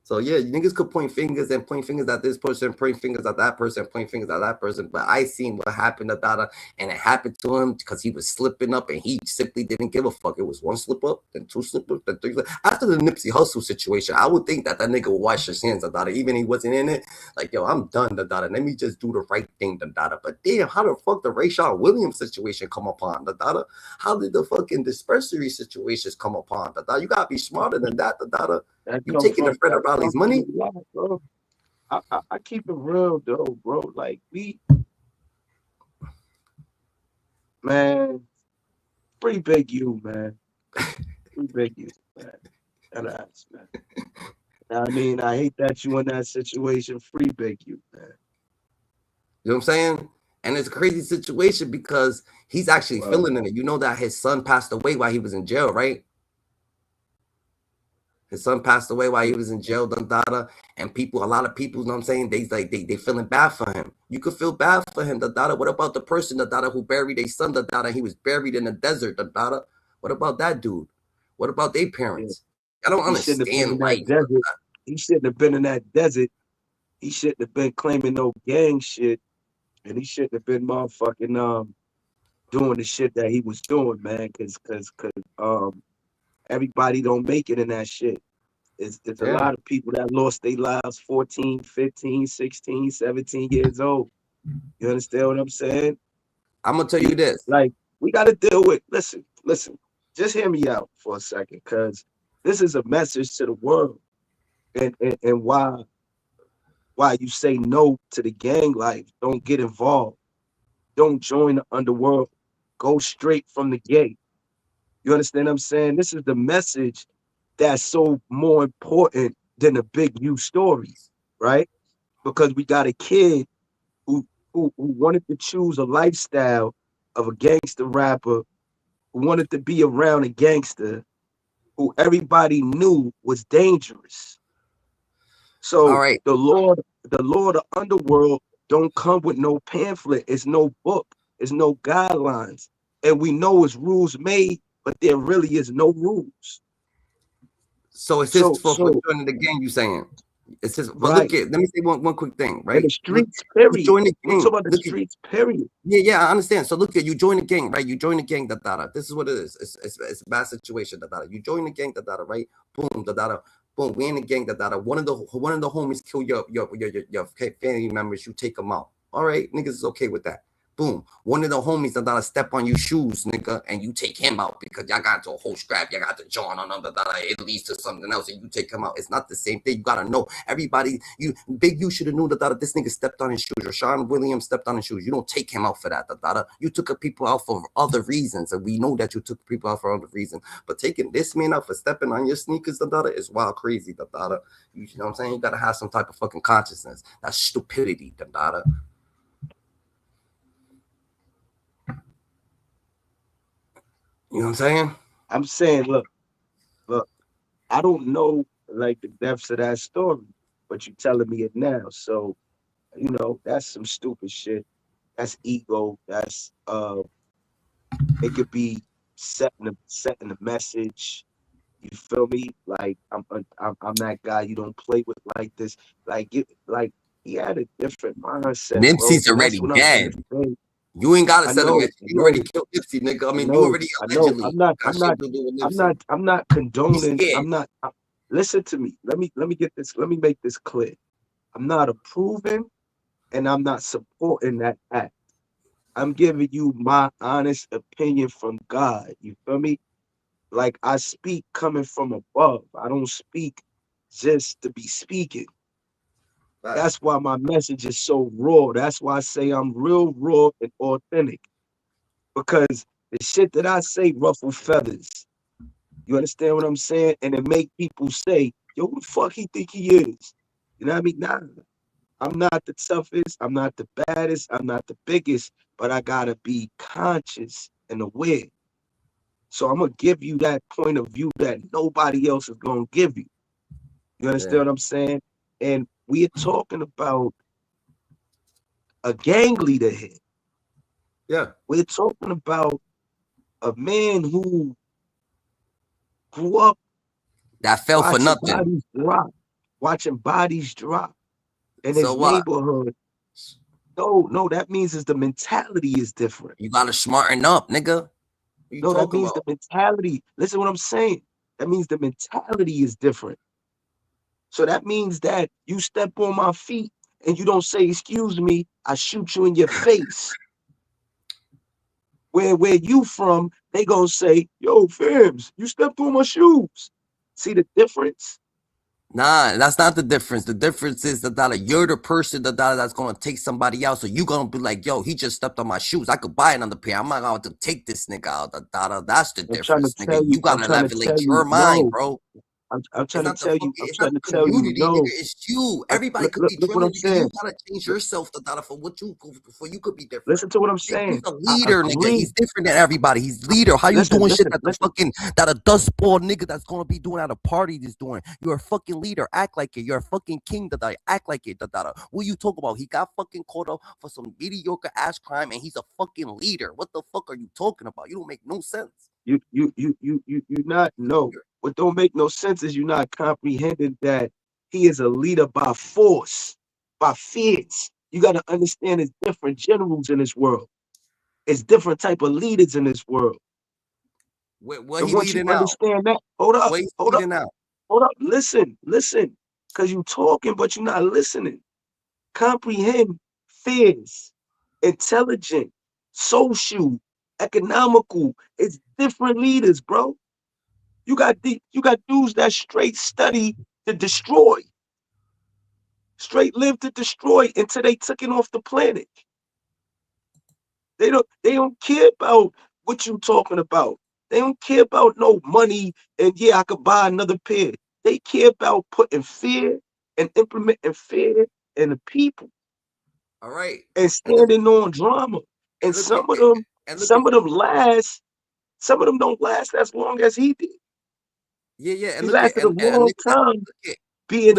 So yeah, niggas could point fingers and point fingers at this person, point fingers at that person, point fingers at that person. But I seen what happened to Dada, and it happened to him because he was slipping up, and he simply didn't give a fuck. It was one slip up, then two slip up, then three. After the Nipsey Hussle situation, I would think that nigga would wash his hands of Dada, even if he wasn't in it. Like, yo, I'm done, Dada. Let me just do the right thing, Dada. But damn, how the fuck the Rayshon Williams situation come upon Dada? How did the fucking dispensary situations come upon Dada? You gotta be smarter than that, Dada. You taking the Fred Raleigh's money? Bro. I keep it real though, bro. Like man, free Big U, man. Free Big U, man. That ass, man. I mean, I hate that you in that situation. Free Big U, man. You know what I'm saying? And it's a crazy situation because he's actually feeling it. You know that his son passed away while he was in jail, right? His son passed away while he was in jail, Dada, and a lot of people, you know what I'm saying, they feeling bad for him. You could feel bad for him, Dada. What about the person, Dada, who buried their son, Dada? He was buried in the desert, Dada. What about that dude? What about their parents? I don't understand life. He shouldn't have been in that desert. He shouldn't have been claiming no gang shit, and he shouldn't have been motherfucking doing the shit that he was doing, man. Cause everybody don't make it in that shit. It's a lot of people that lost their lives 14, 15, 16, 17 years old. You understand what I'm saying? I'm gonna tell you this. Like, we gotta deal with, listen, just hear me out for a second, because this is a message to the world. And why you say no to the gang life. Don't get involved. Don't join the underworld. Go straight from the gate. You understand what I'm saying? This is the message that's so more important than the Big U stories, right? Because we got a kid who wanted to choose a lifestyle of a gangster rapper, who wanted to be around a gangster who everybody knew was dangerous. So the Lord of Underworld don't come with no pamphlet. It's no book. It's no guidelines. And we know it's rules made, but there really is no rules. So it's his fault for joining the gang, you saying? It's his, but look at, let me say one quick thing, right? In the streets, period. Join the gang. Talk about the streets, period. Yeah, I understand. So look at, you join the gang, right? You join the gang, Dada. This is what it is. It's a bad situation, Dada. You join the gang, Dada, right? Boom, Dada. Boom, we in the gang, Dada. One of the homies kill your family members. You take them out. All right, niggas is okay with that. Boom. One of the homies that step on your shoes, nigga, and you take him out because y'all got into a whole scrap. Y'all got the joint on them, it leads to something else, and you take him out. It's not the same thing. You gotta know. Everybody, Big U should have known that this nigga stepped on his shoes, or Sean Williams stepped on his shoes. You don't take him out for that. You took people out for other reasons, and we know that you took people out for other reasons. But taking this man out for stepping on your sneakers, is wild crazy, You know what I'm saying? You gotta have some type of fucking consciousness. That's stupidity, You know what I'm saying? I'm saying, look, I don't know like the depths of that story, but you telling me it now. So, you know, that's some stupid shit. That's ego. That's it could be setting the message. You feel me? Like I'm that guy you don't play with like this. Like he had a different mindset. Nipsey's already dead. You ain't gotta set him. You already killed Nipsey, nigga. I mean, you already allegedly. I'm not condoning. Listen to me. Let me get this. Let me make this clear. I'm not approving, and I'm not supporting that act. I'm giving you my honest opinion from God. You feel me? Like, I speak coming from above. I don't speak just to be speaking. That's why my message is so raw. That's why I say I'm real raw and authentic. Because the shit that I say ruffle feathers. You understand what I'm saying? And it make people say, yo, who the fuck he think he is? You know what I mean? Nah, I'm not the toughest. I'm not the baddest. I'm not the biggest. But I gotta be conscious and aware. So I'm gonna give you that point of view that nobody else is gonna give you. You understand what I'm saying? And we're talking about a gang leader here. Yeah. We're talking about a man who grew up that fell for nothing. Rock. watching bodies drop in So his what? neighborhood. No, that means is the mentality is different. You gotta smarten up, nigga. What you No, that talking means about? the mentality. Listen what I'm saying. That means the mentality is different. So that means that you step on my feet and you don't say, excuse me, I shoot you in your face. Where you from, they gonna say, yo, Fims, you stepped on my shoes. See the difference? Nah, that's not the difference. The difference is that you're the person that's gonna take somebody out. So you gonna be like, yo, he just stepped on my shoes. I could buy another pair. I'm not going to take this nigga out. That's the I'm trying to difference, nigga. tell You you, I'm gotta trying to elevate tell you, your mind, no. bro. I'm trying to tell you, I'm It's not trying to the tell you, community, nigga. no. It's you. Everybody could be Look what drilling, I'm nigga. You saying. gotta change yourself for what you for you could be different. Listen to what I'm Big U's saying. a I leader, nigga. agree. He's different than everybody. He's leader. How you doing shit that that a dust ball nigga that's gonna be doing at a party is doing? You're a fucking leader. Act like it. You're a fucking king. Act like it. What you talk about? He got fucking caught up for some mediocre ass crime, and he's a fucking leader. What the fuck are you talking about? You don't make no sense. You not no. What don't make no sense is you not comprehending that he is a leader by force, by fears. You got to understand it's different generals in this world. It's different type of leaders in this world. What And he once you leading out? understand that, hold up, What he's hold up, leading out? hold up, listen, because you talking, but you're not listening. Comprehend fears, intelligent, social, economical. It's different leaders, bro. You got dudes that straight study to destroy, straight live to destroy until they took it off the planet. They don't care about what you talking about. They don't care about no money and yeah, I could buy another pair. They care about putting fear and implementing fear in the people. All right. And standing on drama. And some of them last, some of them don't last as long as he did. Yeah, and He look at lasted a long time being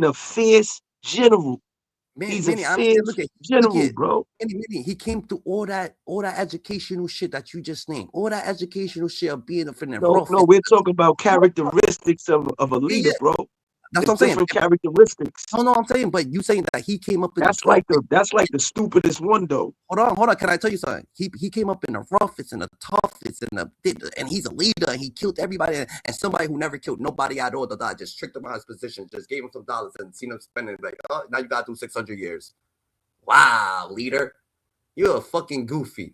a fierce general. He's a Manny, I'm saying, fierce general, bro. Manny, he came through all that educational shit that you just named, all that educational shit of being a friend. No, we're talking about characteristics of a leader, bro. That's It's what I'm saying. different characteristics. No, I'm saying, but you saying that he came up in that's like the stupidest one though. Hold on. Can I tell you something? He came up in the roughest and the toughest and he's a leader and he killed everybody and somebody who never killed nobody at all. Just tricked him out of his position, just gave him some dollars and seen him spending like, oh, now you gotta do 600 years. Wow, leader, you're a fucking goofy.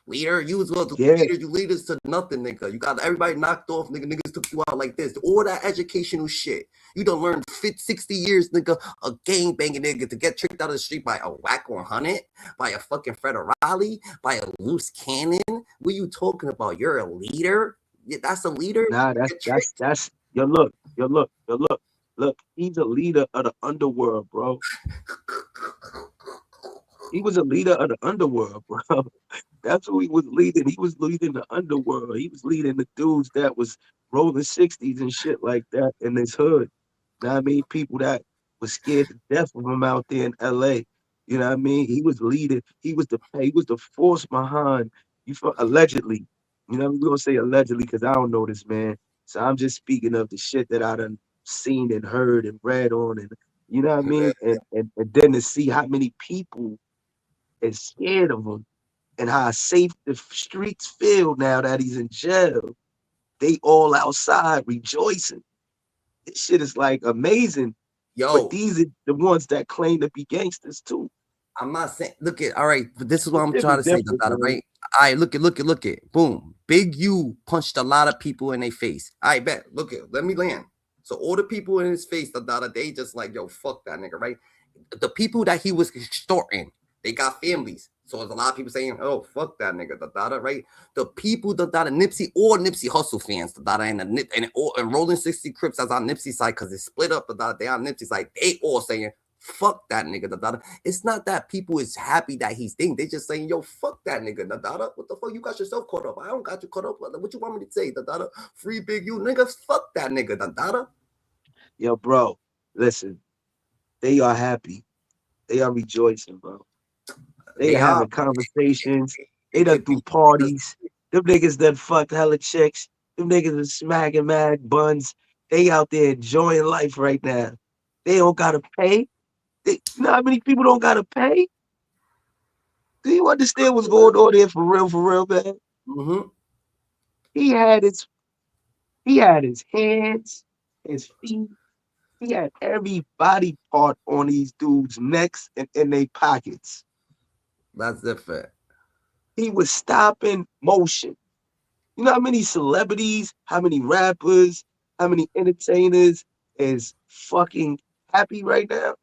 Leader, you was well you lead us to nothing, nigga. You got everybody knocked off, nigga. Niggas took you out like this. All that educational shit. You done learned 60 years, nigga, of gang banging, nigga, to get tricked out of the street by a whack 100, by a fucking Federale, by a loose cannon. What are you talking about? You're a leader? Yeah, that's a leader? Nah, that's look. He's a leader of the underworld, bro. He was a leader of the underworld, bro. That's who he was leading. He was leading the underworld. He was leading the dudes that was rolling 60s and shit like that in his hood. You know what I mean? People that was scared to death of him out there in LA. You know what I mean? He was leading. He was the force behind allegedly. You know, we're gonna say allegedly because I don't know this man. So I'm just speaking of the shit that I done seen and heard and read on, and you know what I mean? And then to see how many people is scared of him and how safe the streets feel now that he's in jail. They all outside rejoicing. This shit is like amazing. Yo, but these are the ones that claim to be gangsters too. I'm not saying. Look at all right, but this is what I'm trying to say, right? All right, look at. Boom, Big U punched a lot of people in their face. I bet. Look at. Let me land. So all the people in his face, they just like, yo, fuck that nigga, right? The people that he was extorting, they got families. So there's a lot of people saying, oh, fuck that nigga, right? The people, Nipsey or Nipsey Hustle fans, and Rolling 60 Crips that's on Nipsey's side, because it's split up, they on Nipsey's side, they all saying, fuck that nigga, It's not that people is happy that he's thinking. They just saying, yo, fuck that nigga, What the fuck? You got yourself caught up. I don't got you caught up. What you want me to say, Free Big U, nigga, fuck that nigga, Yo, bro, listen. They are happy. They are rejoicing, bro. They are having conversations. They done through parties. Them niggas done fucked hella chicks. Them niggas are smacking mad buns. They out there enjoying life right now. They don't gotta pay. You know how many people don't gotta pay? Do you understand what's going on there for real, man? Mm-hmm. He had his hands, his feet. He had every body part on these dudes' necks and in their pockets. That's different. He was stopping motion. You know how many celebrities, how many rappers, how many entertainers is fucking happy right now?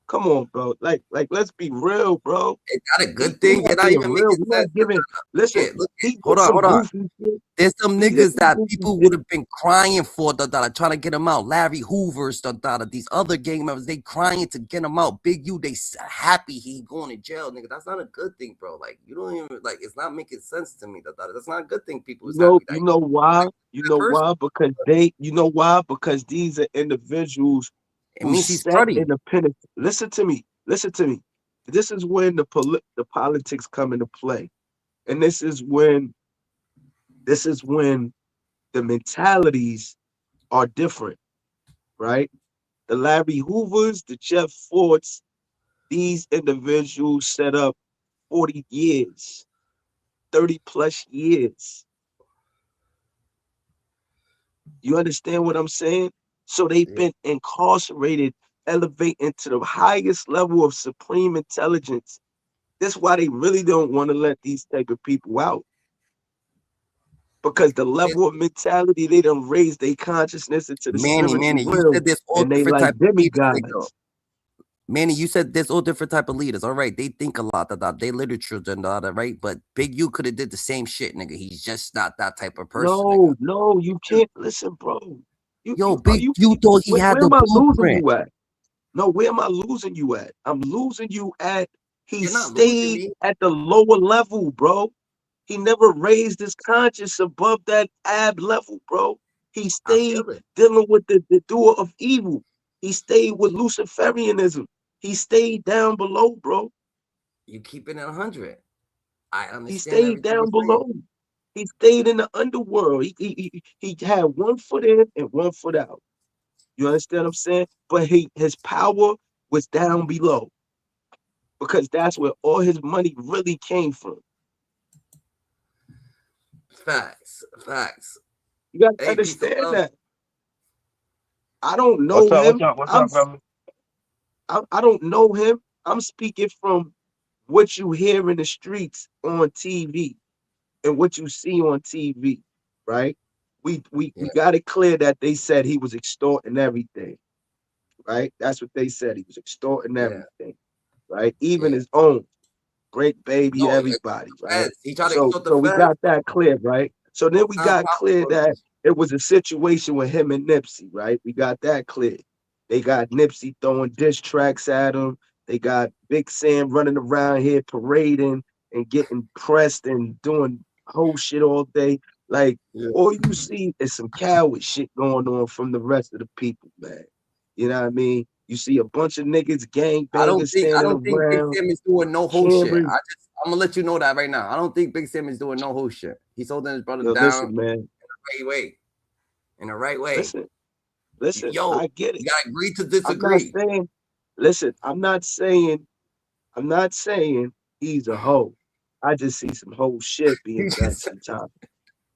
Come on, bro. Like, let's be real, bro. It got a good We thing. You're not not being even real. making We're sense. not giving. Listen, he Hold did on, some hold on. goofy shit. There's some He did niggas some that goofy people shit. would have been crying for trying to get him out. Larry Hoover's these other gang members, they crying to get him out. Big U, they happy he going to jail, nigga. That's not a good thing, bro. Like you don't even like. It's not making sense to me. That's not a good thing. People is happy. You know why? You know why? Because you know why? Because these are individuals It who means he's set cruddy. independent. Listen to me. Listen to me. This is when the politics come into play, and this is when the mentalities are different, right? The Larry Hoovers, the Jeff Fords, these individuals set up 40 years, 30 plus years. You understand what I'm saying? So they've been incarcerated, elevating to the highest level of supreme intelligence. That's why they really don't want to let these type of people out. Because the level of mentality they done raised their consciousness into the spiritual Manny, you realm, said there's all and they different like type of leaders, nigga. demigods. Manny, you said there's all different type of leaders. All right, they think a lot, they literature and all that, right? But Big U could have did the same shit, nigga. He's just not that type of person, nigga. No, you can't listen, bro. Big U thought he had Where the am I losing blueprint. you at? No, where am I losing you at? I'm losing you at he You're not losing stayed me. at the lower level, bro. He never raised his conscience above that ab level, bro. He I stayed feel it. dealing with the doer of evil. He stayed with Luciferianism. He stayed down below, bro. You keeping it 100. I He understand stayed everything you're down saying. below. He stayed in the underworld. He had 1 foot in and 1 foot out. You understand what I'm saying? But his power was down below because that's where all his money really came from. Facts. You got to Hey, peace and understand love. that. I don't know What's up? him. What's up, brother? I don't know him. I'm speaking from what you hear in the streets on TV and what you see on TV, right? We got it clear that they said he was extorting everything, right? That's what they said. He was extorting everything, right? Even his own great baby, everybody, right? He tried to So extort the we feds. got that clear, right? So then we Not got clear possible. that it was a situation with him and Nipsey, right? We got that clear. They got Nipsey throwing diss tracks at him. They got Big Sam running around here parading and getting pressed and doing whole shit all day. Like all you see is some coward shit going on from the rest of the people, man. You know what I mean? You see a bunch of niggas gangbangers I standing don't think Big around. Sam is doing no whole shit. Cameras. I'm gonna let you know that right now. I don't think Big Sam is doing no whole shit. He's holding his brother Yo, down listen, man. in the right way. In the right way. Listen, Yo, I get it. you gotta agree to I'm not disagree. saying, listen, I'm not saying he's a hoe. I just see some whole shit being done sometimes.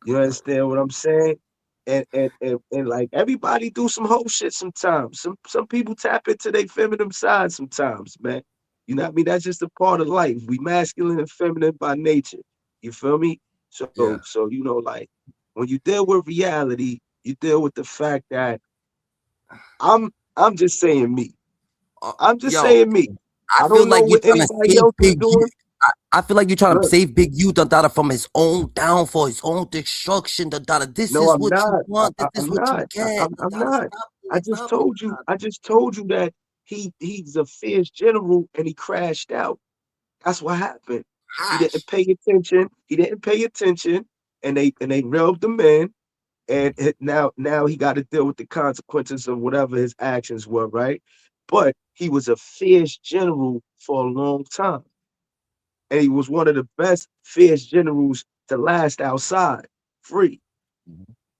You understand what I'm saying? And like everybody do some whole shit sometimes. Some people tap into their feminine side sometimes, man. You know what I mean? That's just a part of life. We masculine and feminine by nature. You feel me? So you know, like when you deal with reality, you deal with the fact that I'm just saying me. I'm just Yo, saying me. I I feel don't know like you're what trying to anybody save else is Big U. doing. I feel like you're trying to Look, save Big U from his own downfall, his own destruction. This no, is I'm what you not. want. This is I'm what you not. get. I'm not. I just Stop it. told you. I just told you that he's a fierce general and he crashed out. That's what happened. He didn't pay attention. And they reeled him in. And now he got to deal with the consequences of whatever his actions were, right? But he was a fierce general for a long time. And he was one of the best fierce generals to last outside, free.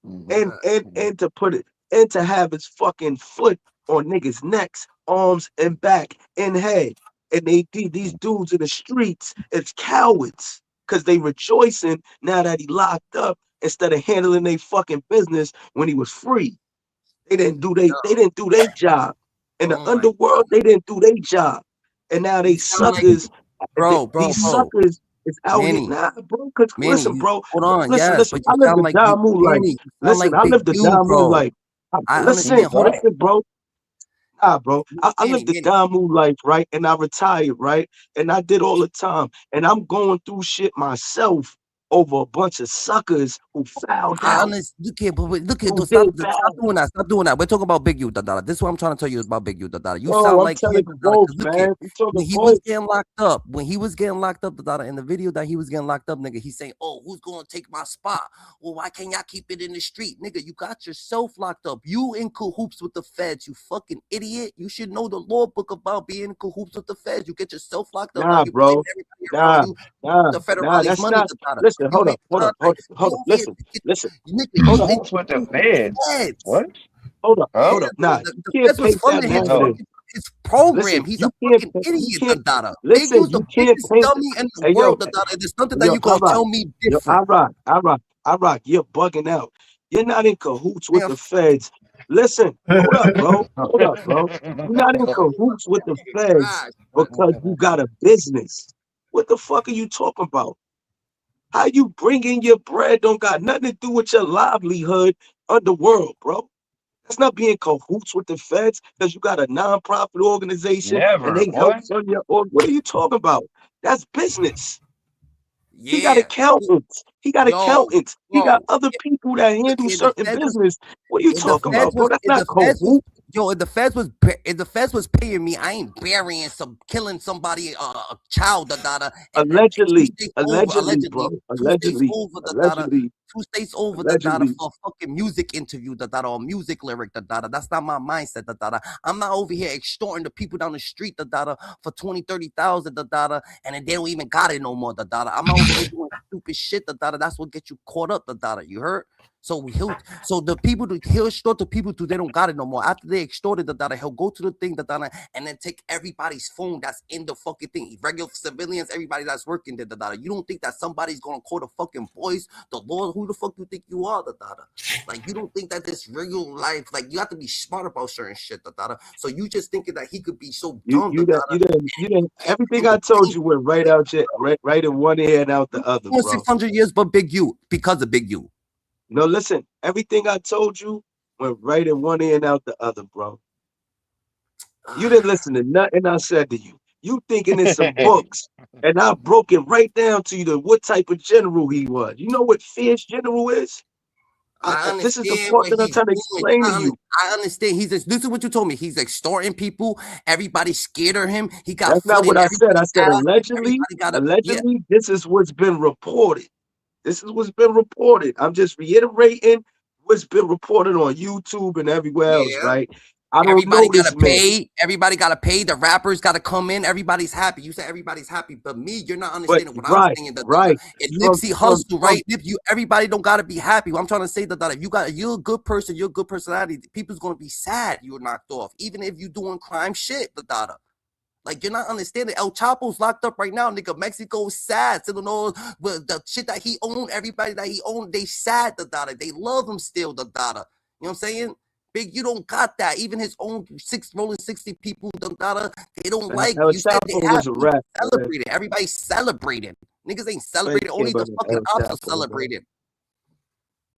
and to put it and to have his fucking foot on niggas' necks, arms, and back and head. And these dudes in the streets, it's cowards because they rejoicing now that he locked up instead of handling their fucking business when he was free. They didn't do their job. In the underworld, they didn't do their job. And now they suckers, these suckers is out here. Manny, Nah, bro, cause Manny, listen, bro. hold on, Listen, yes, but I you live sound the like you, Damu life. Manny, you sound Listen, like I Big live the U, Damu bro. life. I Listen, understand. Hold on. listen, bro. Nah, bro. I Manny, lived the Manny. Damu life, right? And I retired, right? And I did all the time. And I'm going through shit myself over a bunch of suckers who fouled I out. understand. You can't, but look at Who stop did bad. doing that. Stop doing that. We're talking about Big U, This is what I'm trying to tell you about Big U, You Bro, sound I'm like telling him, you both, 'cause look man. at You talking when he both. was getting locked up. When he was getting locked up, in the video that he was getting locked up, nigga, he's saying, "Oh, who's gonna take my spot? Well, why can't y'all keep it in the street, nigga? You got yourself locked up. You in cahoots with the feds, you fucking idiot. You should know the law book about being in cahoots with the feds. You get yourself locked up. Now Nah, you bro. blame everybody around you. The federales That's money, not. Listen, You hold ain't up. Listen. nigga, Hold you up. in cahoots with the feds. What? Hold up. Huh? Hold up. Nah, The you can't feds was paint that funding his narrative. his program. Listen, He's a you can't. fucking You idiot, can't. Big Listen, U's the you can't biggest paint. dummy in the Hey, yo, world, There's something that yo, you gonna I rock. tell me Yo, different. I rock. You're bugging out. You're not in cahoots with the feds. Listen, hold up, bro. Hold up, bro. You're not in cahoots with the feds because you got a business. What the fuck are you talking about? How you bring in your bread don't got nothing to do with your livelihood underworld, bro. That's not being cahoots with the feds because you got a nonprofit organization and Never, they help boy. fund your org. What are you talking about? That's business. He got Yeah. accountants. He got Yo, accountants. He bro. got other people that handle If the certain feds was business. What are you if the talking feds about, bro? was That's if not the feds was cahoot. if the feds was paying me, I ain't burying killing somebody a child and 2 Allegedly, states over allegedly, bro. 2 states Allegedly, over allegedly, 2 states over allegedly. for a fucking music interview or music lyric that's not my mindset I'm not over here extorting the people down the street for 20-30,000 and then they don't even got it no more I'm not over here doing stupid shit that's what gets you caught up you heard. So the people he'll extort the people till they don't got it no more. After they extorted he'll go to the thing and then take everybody's phone that's in the fucking thing. Regular civilians, everybody that's working there You don't think that somebody's gonna call the fucking boys, the Lord? Who the fuck you think you are, Like you don't think that this real life, like you have to be smart about certain shit, So you just thinking that he could be so dumb, You didn't. Everything I told you went right out your right in one ear and out the other, bro. 600 years, but Big U because of Big U. No, listen. Everything I told you went right in one ear and out the other, bro. You didn't listen to nothing I said to you. You thinking it's some books, and I broke it right down to you to what type of general he was. You know what fierce general is? This is the understand part what that I'm he's trying to doing. explain to you. I understand. This is what you told me. He's extorting people. Everybody's scared of him. He got That's not foot in what I said. I everybody's said ass. allegedly. Everybody got a Allegedly, this is what's been reported. This is what's been reported. I'm just reiterating what's been reported on YouTube and everywhere else, right? I don't Everybody know gotta this man. pay. Everybody gotta pay. The rappers gotta come in. Everybody's happy. You say everybody's happy, but me, you're not But understanding what I'm saying. If Nipsey hustle, right? Everybody don't gotta be happy. What I'm trying to say that if you're a good person, you're a good personality. People's gonna be sad you're knocked off, even if you're doing crime shit. Like you're not understanding. El Chapo's locked up right now, nigga. Mexico's sad. So know the shit that he owned, everybody that he owned, they sad. They love him still. You know what I'm saying? Big, you don't got that. Even his own rolling 60 people, they don't like El you. Said they Chapo was happy. a rap. Celebrating. Everybody's celebrating. Niggas ain't celebrating. Only the fucking ops are celebrating.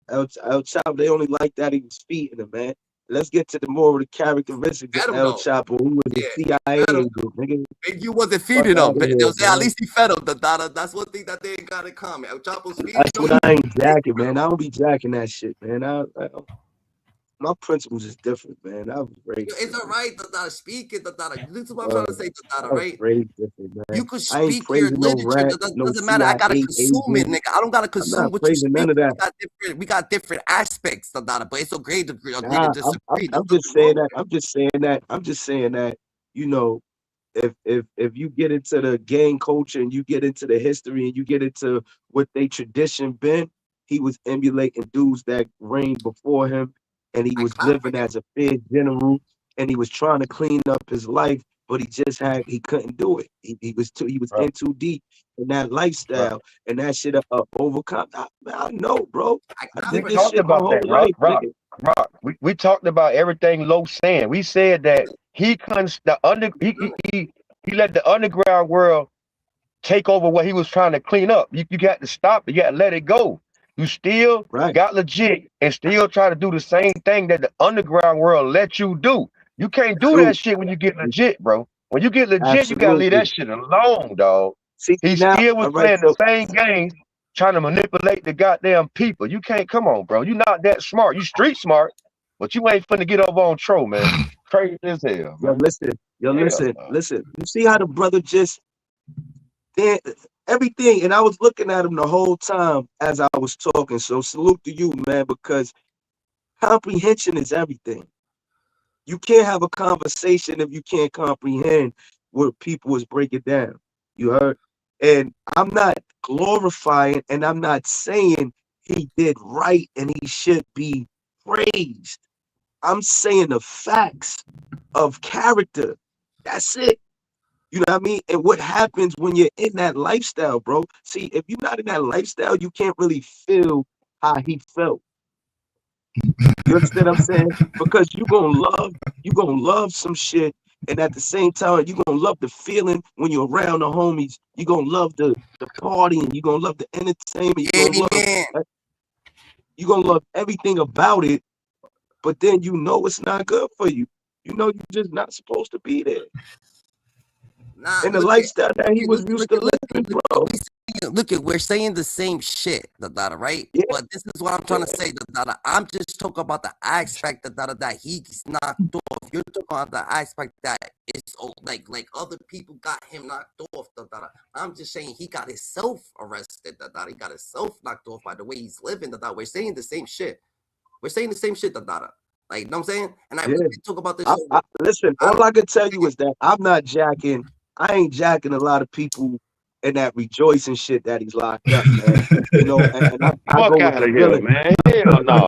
El Chapo, they only like that he was feeding him, man. Let's get to the more of the characteristics of El Chapo, who was a CIA agent, nigga. Big U wasn't feeding him. They'll say at least he fed him. That's one thing that they ain't got in common. El Chapo's feeding That's him. what I ain't jacking, man. I don't be jacking that shit, man. My principles is different, man. I was raised. It's all right, speak it, This is what I'm trying to say, right? You could I ain't speak your praising no literature. rat, That no doesn't matter. I gotta CIA consume it, agent. nigga. I don't gotta I'm consume not what you praising speak. none of that. We got different aspects, but it's okay to agree to Nah, disagree. I'm just saying that. I'm just saying that. You know, if you get into the gang culture and you get into the history and you get into what they tradition been, he was emulating dudes that reigned before him, and he was living as a fed general, and he was trying to clean up his life, but he couldn't do it. He was in too deep in that lifestyle, and that shit overcome. I know, bro. I We did this talked shit my about whole that, life, Rock. nigga. We talked about everything Low saying. We said that he couldn't he let the underground world take over what he was trying to clean up. You got to stop it. You got to let it go. You still got legit and still try to do the same thing that the underground world let you do. You can't do that shit when you get legit, bro. When you get legit, you gotta leave that shit alone, dog. See, he now, still was right, playing the same games, trying to manipulate the goddamn people. You can't, come on, bro. You not that smart. You street smart, but you ain't finna get over on Tro, man. Crazy as hell, man. Listen. You see how the brother just did everything, and I was looking at him the whole time as I was talking. So salute to you, man, because comprehension is everything. You can't have a conversation if you can't comprehend what people is breaking down. You heard? And I'm not glorifying, and I'm not saying he did right and he should be praised. I'm saying the facts of character. That's it. You know what I mean? And what happens when you're in that lifestyle, bro? See, if you're not in that lifestyle, you can't really feel how he felt. You understand what I'm saying? Because you're gonna love some shit, and at the same time, you're gonna love the feeling when you're around the homies. You're gonna love the partying, you're gonna love the entertainment, you're gonna love everything about it, but then you know it's not good for you. You know you're just not supposed to be there. And the lifestyle that he was used to living, bro. Look, we're saying the same shit, right? Yeah. But this is what I'm trying to say, I'm just talking about the aspect that he's knocked off. You're talking about the aspect that it's like other people got him knocked off. I'm just saying he got himself arrested. He got himself knocked off by the way he's living. We're saying the same shit. We're saying the same shit, Like, you know what I'm saying? And we talk about this. Listen, all I can tell you is that I'm not jacking. I ain't jacking a lot of people in that rejoicing shit that he's locked up, man. You know, and I go with the villain. Man. Hell no.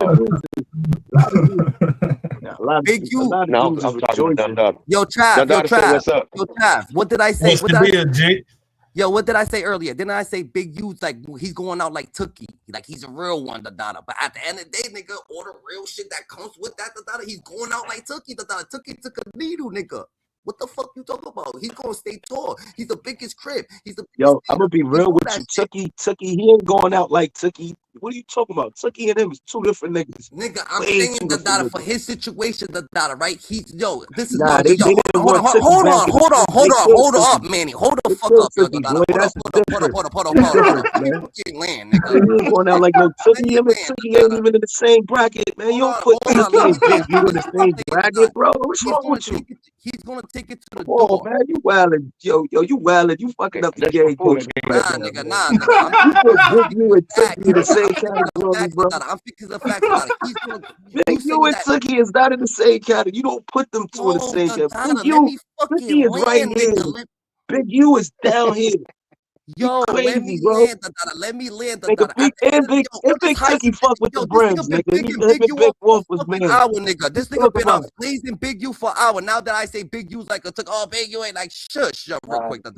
A lot of dudes is rejoicing. Yo, Trav, what did I say? What's the deal, Jake? Yo, what did I say earlier? Didn't I say Big U's like he's going out like Tookie? Like he's a real one, But at the end of the day, nigga, all the real shit that comes with that, he's going out like Tookie, Tookie took a needle, nigga. What the fuck you talking about? He's gonna stay tall. He's the biggest crib. He's the Yo, I'm gonna be real with you. Tookie, he ain't going out like Tookie. What are you talking about? Tookie and him is two different niggas. Nigga, I'm saying for his situation, right? He's this is hold on, Manny. Hold the fuck up, yo, hold up. Land, nigga. He ain't going out like no Tookie. Him and Tookie ain't even in the same bracket, man. You don't put Tookie and Big U in the same bracket, bro. What's wrong with you? He's gonna take it to the door. Man, you wildin', yo, you wildin'. You fucking up the game, coach. Nigga. You put Big U and Tookie in the same category, bro. I'm thinking the fact about it. Big U and Tookie is not in the same category. You don't put them two in the same category. Big U, Tookie is right here. Big U is down here. Yo, crazy, let me land, Big Tookie fuck with the brims, nigga. Big Wolf was man. Nigga. This nigga been out blazing Big U for an hour. Now that I say Big U's like Big U ain't like shush, yo, real quick, calm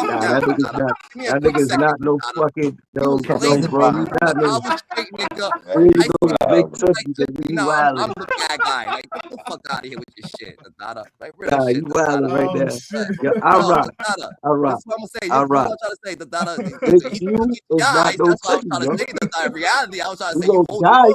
down. That nigga's not no fucking no, bro. You not no. There you go, Big Tookie. No, I'm the bad guy. Like, get the fuck out of here with your shit, Like, real shit. You wildin' right now. Yo, I rock. That's what I'm gonna say. I rock. Say the Big U is not no Tookie, in reality, I was trying to say he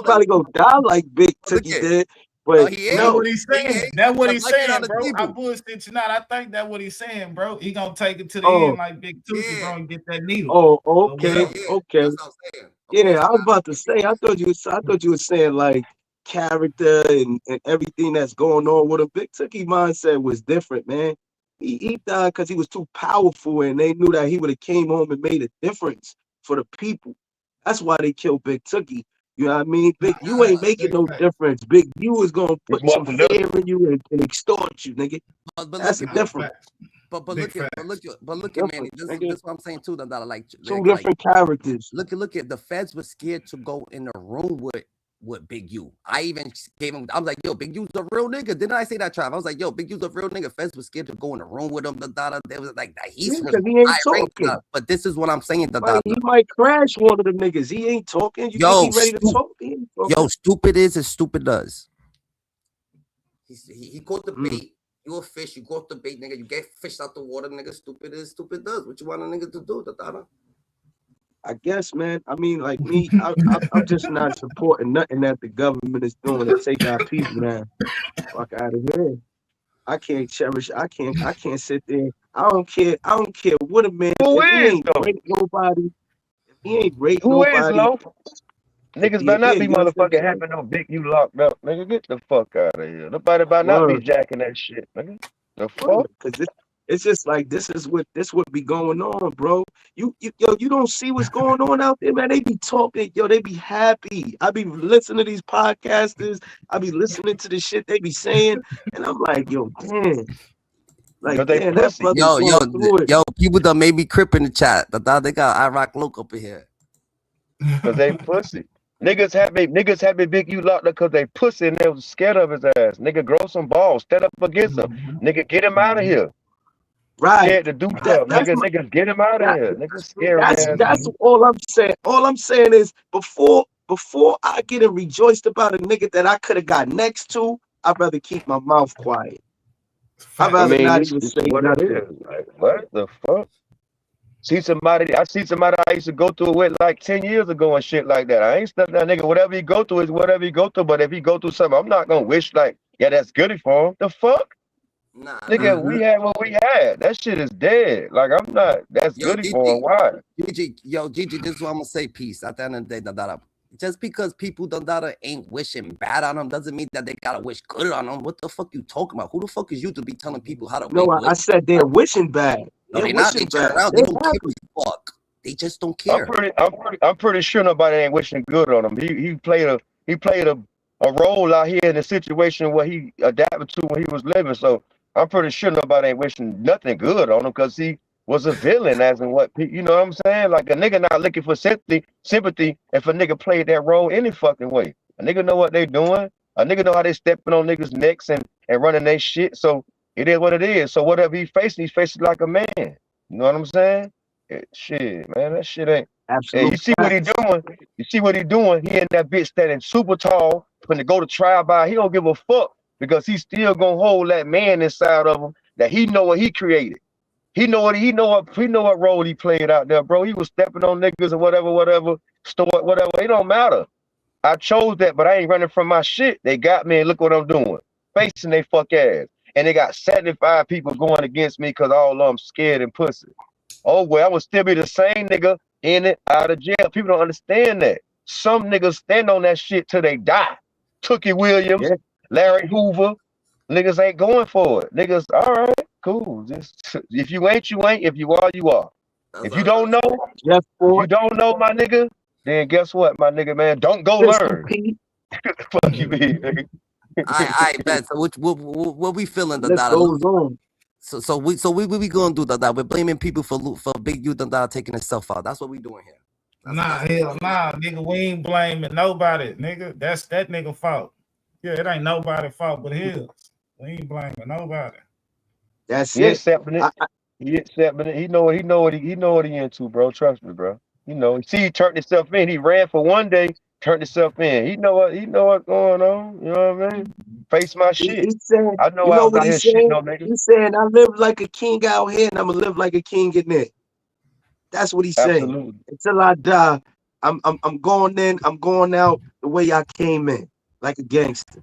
probably gonna die like Big Tookie did. But that's what he's saying. That's what he's saying, bro. I bullshit you not. I think that's what he's saying, bro. He gonna take it to the end like Big Tookie, bro, and get that needle. Okay. Yeah, I was about to say. I thought you were saying like character and everything that's going on with him. Big Tookie mindset was different, man. He died because he was too powerful, and they knew that he would have came home and made a difference for the people. That's why they killed Big Tookie. You know what I mean? Big U ain't making no difference. Big U is gonna put some fear in you and extort you, nigga. That's the difference. But Big look at Manny. Different, This nigga. is what I'm saying too. That like Two different characters. look at the feds were scared to go in the room with Big U. I even gave him. I was like, yo, Big U's a real nigga. Didn't I say that, Trav? I was like, yo, Big U's a real nigga. Feds was scared to go in the room with him. They was like, he's Yeah, because he ain't talking. But this is what I'm saying. Right, he might crash one of the niggas. He ain't talking. You think he ready to talk? He ain't talking. Yo, stupid is as stupid does. He caught the bait. You a fish. You caught the bait, nigga. You get fished out the water, nigga. Stupid is stupid does. What you want a nigga to do, Dada? I guess, man. I mean, like me, I'm just not supporting nothing that the government is doing to take our people down. Fuck out of here. I can't cherish. I can't sit there. I don't care what a man. Who If he is ain't though? rape nobody, if he ain't rape Who is nobody, low? Niggas better not be you know what I'm motherfucking saying? having no Big U locked up, nigga. Get the fuck out of here. Nobody better not be Word. jacking that shit, nigga. The fuck? Word. Cause it's just like this what be going on, bro. You don't see what's going on out there, man. They be talking, they be happy. I be listening to these podcasters. I be listening to the shit they be saying, and I'm like, yo, damn. Like, they damn, that pussy. brother's going through it. Yo, people done made me crip in the chat. They got Iraq Luke up in here. Cause they pussy. Niggas had me Big U locked up because they pussy and they was scared of his ass. Nigga, grow some balls. Stand up against him. Nigga, get him out of here. Right. Scared to do stuff. Niggas, get him out of here. Niggas scary ass. That's all I'm saying. All I'm saying is before I get rejoiced about a nigga that I could have got next to, I'd rather keep my mouth quiet. I'd rather not even say nothing. Like, what the fuck? I see somebody I used to go through with like 10 years ago and shit like that. I ain't stuck that nigga. Whatever he go through is whatever he go through. But if he go through something, I'm not gonna wish like, yeah, that's goody for him. The fuck? Nigga, we had what we had. That shit is dead. Like, I'm not, that's goody for him. Why? Gigi, this is what I'm gonna say. Peace. At the end of the day, just because people ain't wishing bad on them doesn't mean that they gotta wish good on them. What the fuck you talking about? Who the fuck is you to be telling people how to? No, I said they're wishing bad. No, they're not. They turn around. They don't give a fuck. They just don't care. I'm pretty sure nobody ain't wishing good on him. He played a role out here in the situation where he adapted to when he was living. So I'm pretty sure nobody ain't wishing nothing good on him because he was a villain, as in what you know what I'm saying? Like a nigga not looking for sympathy if a nigga played that role any fucking way. A nigga know what they doing. A nigga know how they stepping on niggas' necks and running their shit. So it is what it is. So whatever he's facing like a man. You know what I'm saying? Shit, man, that shit ain't. Absolutely. Hey, you see what he doing? You see what he doing? He in that bitch standing super tall, when to go to trial by. He don't give a fuck because he's still gonna hold that man inside of him that he know what he created. He know what role he played out there, bro. He was stepping on niggas or whatever, store whatever. It don't matter. I chose that, but I ain't running from my shit. They got me, and look what I'm doing, facing they fuck ass. And they got 75 people going against me because all of them scared and pussy. Oh, well, I would still be the same nigga in it, out of jail. People don't understand that. Some niggas stand on that shit till they die. Tookie Williams, Larry Hoover, niggas ain't going for it. Niggas, all right, cool. Just if you ain't, you ain't. If you are, you are. If you don't know, my nigga, then guess what, my nigga, man? Don't go learn. Fuck you, nigga. I bet. So what we feeling that So we gonna do that? We're blaming people for Big U taking himself out. That's what we doing here. Hell nah, nigga. We ain't blaming nobody, nigga. That's that nigga fault. Yeah, it ain't nobody's fault but his. We ain't blaming nobody. That's it. Accepting it. He accepting it. He know what he into, bro. Trust me, bro. You know, he turned himself in. He ran for one day, turned himself in. He know what's going on. You know what I mean? Face my shit. He saying, I know you know I was what out here he's saying? shitting on niggas. He's saying, I live like a king out here, and I'm gonna live like a king in there. That's what he's saying. Until I die, I'm going in, I'm going out the way I came in, like a gangster.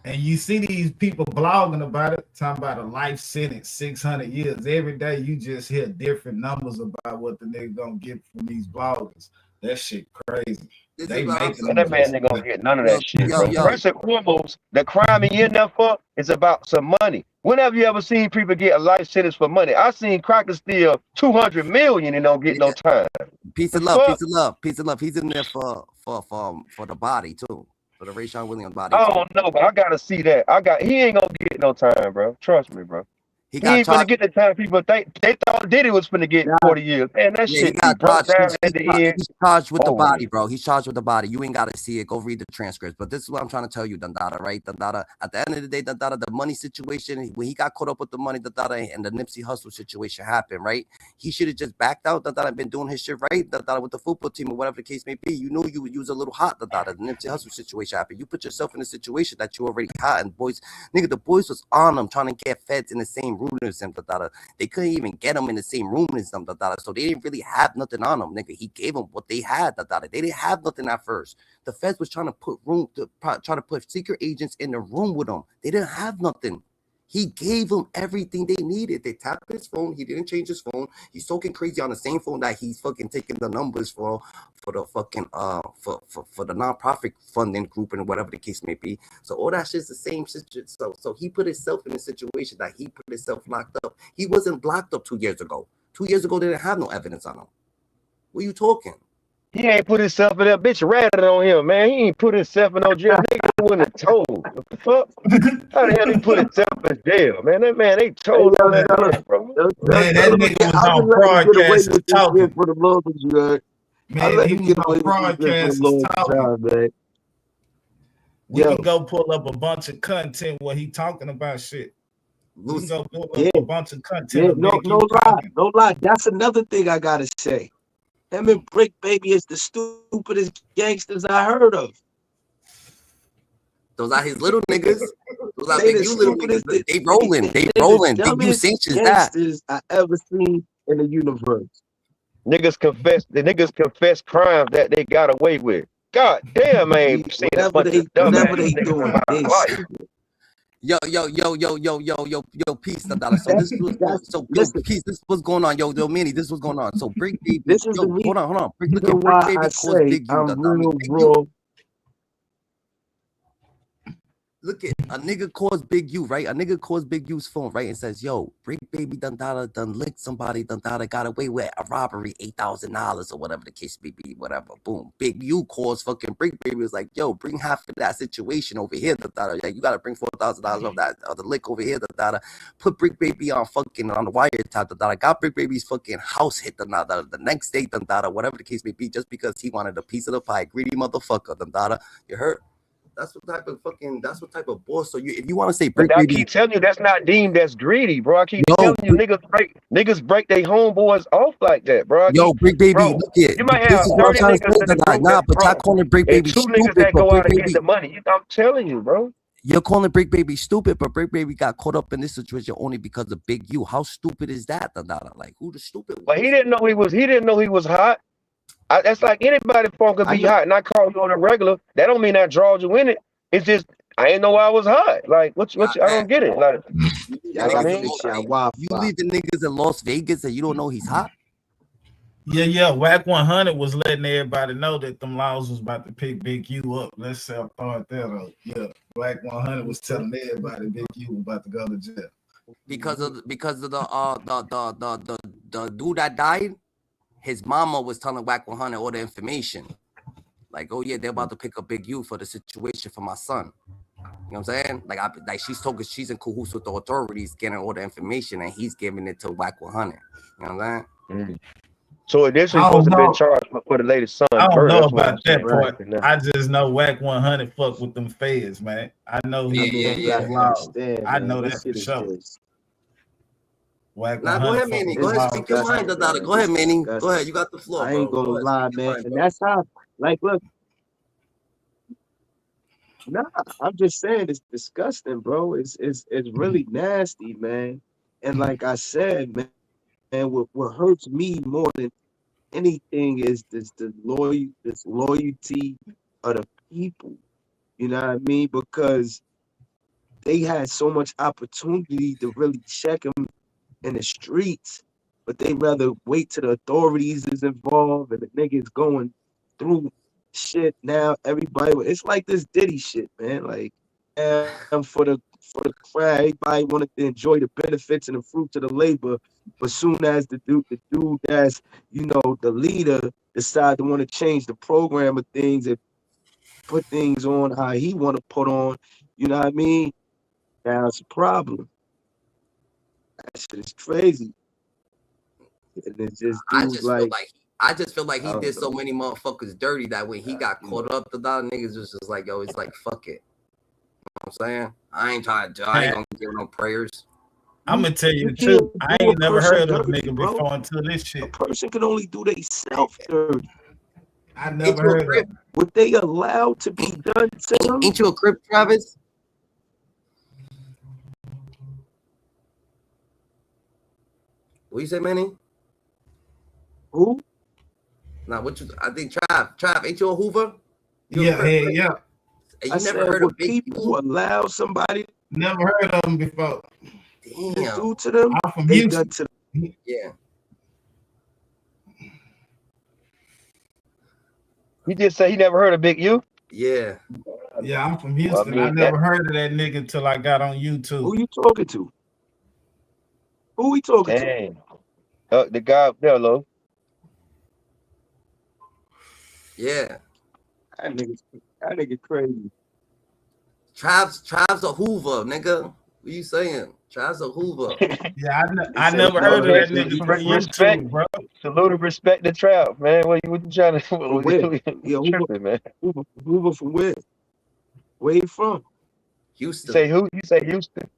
And you see these people blogging about it, talking about a life sentence, 600 years. Every day you just hear different numbers about what the nigga gonna get from these bloggers. That shit crazy. They making them. That man ain't gonna get none of that shit, bro. First and foremost, the crime he in there for is about some money. When have you ever seen people get a life sentence for money? I seen crackers steal 200 million and don't get no time. Peace of love, peace of love, peace of love. He's in there for the body too. For the Rayshawn Williams body. I don't know, but I gotta see that. He ain't gonna get no time, bro. Trust me, bro. He He got ain't finna charged. get the time people think. They thought Diddy was finna get 40 years. Man, that Yeah, he shit be got broke charged. down at the end. He's charged with the Over body, with. bro. He's charged with the body. You ain't got to see it. Go read the transcripts. But this is what I'm trying to tell you, Dandada, right? Dandada, at the end of the day, Dandada, the money situation, when he got caught up with the money, Dandada, and the Nipsey Hussle situation happened, right? He should have just backed out, Dandada, been doing his shit right, Dandada, with the football team or whatever the case may be. You knew you was a little hot, Dandada. The Nipsey Hussle situation happened. You put yourself in a situation that you already hot, and boys, nigga, the boys was on him trying to get feds in the same room as him, Dandada. They couldn't even get him in the same room as them, so they didn't really have nothing on him, nigga. He gave them what they had, they didn't have nothing at first. The feds was trying to put secret agents in the room with them. They didn't have nothing. He gave them everything they needed. They tapped his phone. He didn't change his phone. He's talking crazy on the same phone that he's fucking taking the numbers for the fucking for the nonprofit funding group and whatever the case may be. So all that shit's the same situation. So he put himself in a situation that he put himself locked up. He wasn't locked up 2 years ago. 2 years ago, they didn't have no evidence on him. What are you talking? He ain't put himself in that bitch ratted on him, man. He ain't put himself in no jail. Nigga wouldn't have told. What the fuck? How the hell he put himself in jail, man? That man, they told on that man, bro. Man, that nigga was I on just let him get away broadcast with this talking. shit for the longest, you heard? I Man, let he him was get away on with this shit for broadcast the longest talking. time, man. We Yo. can go pull up a bunch of content where he talking about shit. We can go pull up a bunch of content. Yeah, of no Big U lie, talking. no lie. That's another thing I gotta say. Him and Brick Baby is the stupidest gangsters I heard of. Those are his little niggas. Those are They Big the U little niggas. stupidest. They rolling. They the rolling. Big U dumbest sanctions that. gangsters I ever seen in the universe. Niggas confess crimes that they got away with. God damn, I ain't seen a bunch of dumbass niggas in my life. Yo, peace, Dandada. So this was peace. This was going on, yo, Manny. This was going on. So Brick Baby, This is the hold on. Brick, look reason at Brick why Baby I calls say Big U. I'm real Big raw. U. Look at a nigga calls Big U, right? A nigga calls Big U's phone, right, and says, "Yo, Brick Baby Dandada done licked somebody. Dandada got away with a robbery, $8,000 or whatever the case may be. Whatever. Boom. Big U calls fucking Brick Baby. Was like, yo, bring half of that situation over here, Dandada. Like, you gotta bring $4,000 of that of the lick over here, Dandada. Put Brick Baby on fucking on the wiretap, Dandada. Got Brick Baby's fucking house hit, Dandada. The next day, Dandada, whatever the case may be, just because he wanted a piece of the pie, greedy motherfucker, Dandada. You heard?" That's what type of boss. So if you want to say Brick I Baby, keep telling you that's not deemed as greedy, bro. I keep telling you niggas break their homeboys off like that, bro. Brick Baby, bro, look at you might this have is what I'm 30 trying to niggas say. in the group Nah, that's but y'all broke, calling Brick and Baby 2 niggas stupid, that but go Brick out and get Baby, the money. I'm telling you, bro. you're calling Brick Baby stupid, but Brick Baby got caught up in this situation only because of Big U. How stupid is that, Dandada? Like, who the stupid? But he didn't know he was hot. That's like anybody phone could be hot, and I call you on a regular. That don't mean I drawed you in it. It's just I didn't know I was hot. Like what I don't get it. Like you know what I mean? You leaving niggas in Las Vegas and you don't know he's hot? Yeah. Whack 100 was letting everybody know that them laws was about to pick Big U up. Let's say I thought that up. Yeah, Whack 100 was telling everybody Big U was about to go to jail because of the dude that died. His mama was telling Whack 100 all the information. Like, oh yeah, they're about to pick up Big U for the situation for my son. You know what I'm saying? Like she's talking, she's in cahoots with the authorities, getting all the information, and he's giving it to Whack 100. You know what I'm saying? So initially supposed to been charged for the latest son. I don't know That's what about that part. right. I just know Whack 100 fuck with them feds, man. I know he laws. I know that for sure. Whack 100. Go ahead, Manny. Go ahead, speak your mind, Dandada. Go ahead, Manny. Go ahead. You got the floor, I ain't gonna lie, man. And that's how, like, look. Nah, I'm just saying it's disgusting, bro. It's really nasty, man. And like I said, man, what hurts me more than anything is this loyalty of the people. You know what I mean? Because they had so much opportunity to really check them in the streets, but they rather wait till the authorities is involved and the niggas going through shit. Now everybody, it's like this Diddy shit, man. Like, for the crowd, everybody wanted to enjoy the benefits and the fruits of the labor, but soon as the dude that's the leader decide to want to change the program of things and put things on how he want to put on, you know what I mean? Now it's a problem. That shit is crazy. And it's just dudes I just feel like he I don't did so know. many motherfuckers dirty that when he got caught up, the niggas was just like, yo, it's like fuck it. You know what I'm saying? I ain't gonna give no prayers. I'm gonna tell you the can't truth. I do a ain't never person heard of a dirty, nigga bro. before until this shit. A person can only do they self dirty. I never heard of it. What they allowed to be done to them? Ain't you a Crip, Travis? What you say, Manny? Who? Nah, what you? I think Trav, ain't you a Hoover? You Yeah, yeah. And I you never said heard what of Big people who allow somebody Never heard of them before. to Damn. do to them. I'm from They Houston. done to them. Yeah. He just said he never heard of Big U. Yeah. Yeah, I'm from Well, Houston. I I mean, never heard of that nigga until I got on YouTube. Who you talking to? Who we talking to? Dang. The guy there, Lo. Yeah. That nigga crazy. Trav's a Hoover, nigga. What you saying? Trav's a Hoover. Yeah, I never heard of that nigga from Respect, YouTube, bro. Salute and respect the trap, man. What you trying to? From where? Yeah, tripping, man. Hoover from where? Where you from? Houston. You say who? You say Houston?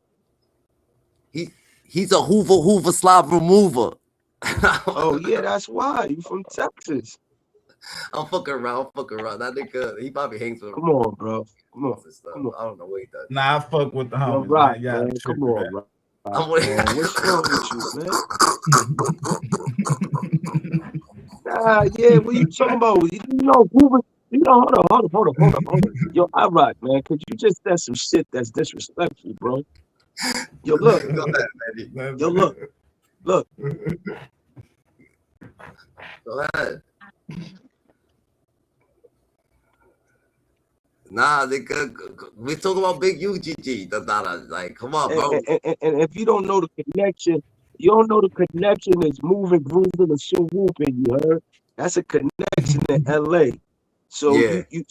He's a Hoover slob remover. Oh yeah, that's why. You from Texas. I'm fucking around. That nigga, he probably hangs with. Come on, bro. Come on. I don't know what he does. Nah, I fuck with the Yo, homies, Rock, man. Y'all man. Come on, Rock. Man. What's wrong with you, man? Nah, yeah, what you talking about? You know, Hoover, hold on. Yo, I rock, man. Could you just said some shit that's disrespectful, bro? Yo, look. Go ahead, man. Yo, look. Go ahead. Nah, nigga, we talking about Big UGG. Like, come on, bro. And if you don't know the connection, you don't know the connection is moving, grooving, and shit whooping. You heard? That's a connection in LA. So Yeah. you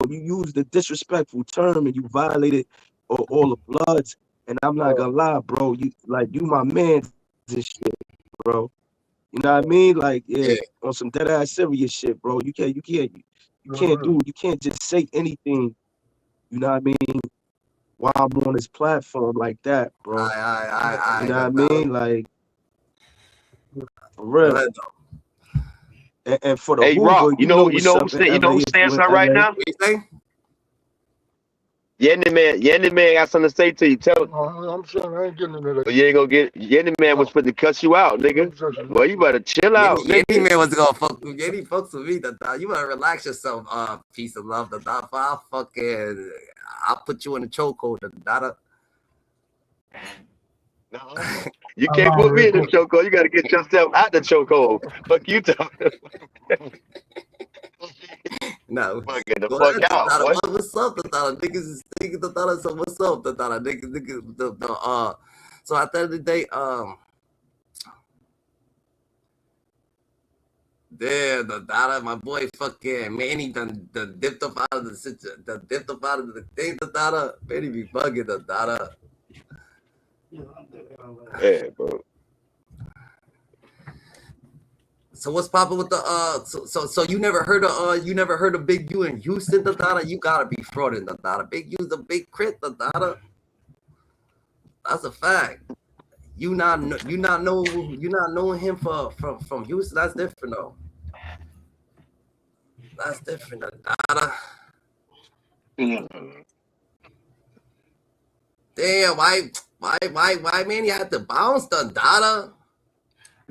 use the disrespectful term and you violated all the bloods. And I'm not gonna lie, bro. You my man and shit, bro. You know what I mean? Like, yeah, on some dead ass serious shit, bro. You can't just say anything, you know what I mean, while I'm on this platform like that, bro. You know what I mean? Like, for real. And for the Hey, Hoover, Rock, you know who what's up in LA, stands if you out in right LA. now? What you say? Yenny man got something to say to you. Tell him. I'm saying I ain't getting into that. Well, you ain't gonna get Yenny man was supposed to cut you out, nigga. Well, you better chill out. Yenny man was gonna fuck with Yenny fucks with me. You better relax yourself, piece of love. I'll put you in the chokehold. You can't put me in the chokehold. You gotta get yourself out the chokehold. Fuck you talking. No, get the fuck out. What's up, niggas is thinking so what's up, niggas, so at the end of the day, there, my boy fucking Manny done dipped up out of the thing, Manny be bugging the. Yeah, bro. So what's popping with the so you never heard of Big U in Houston, you gotta be frauding the Big U's a big crit, the that's a fact. You not knowing him from Houston, that's different though. That's different, Damn, why man you had to bounce the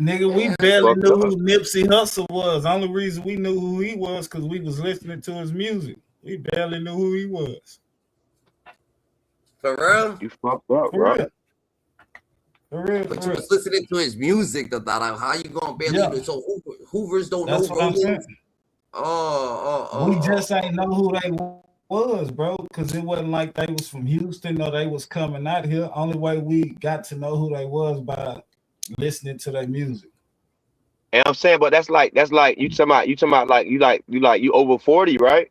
Nigga, we barely knew who Nipsey Hussle was. The only reason we knew who he was because we was listening to his music. We barely knew who he was. For real? You fucked up, For real. For real. But you was listening to his music, how you gonna barely know? So Hoovers don't know Rollins? We just ain't know who they was, bro, because it wasn't like they was from Houston or they was coming out here. Only way we got to know who they was by listening to their music. And I'm saying, but that's like you talking about like you over 40, right?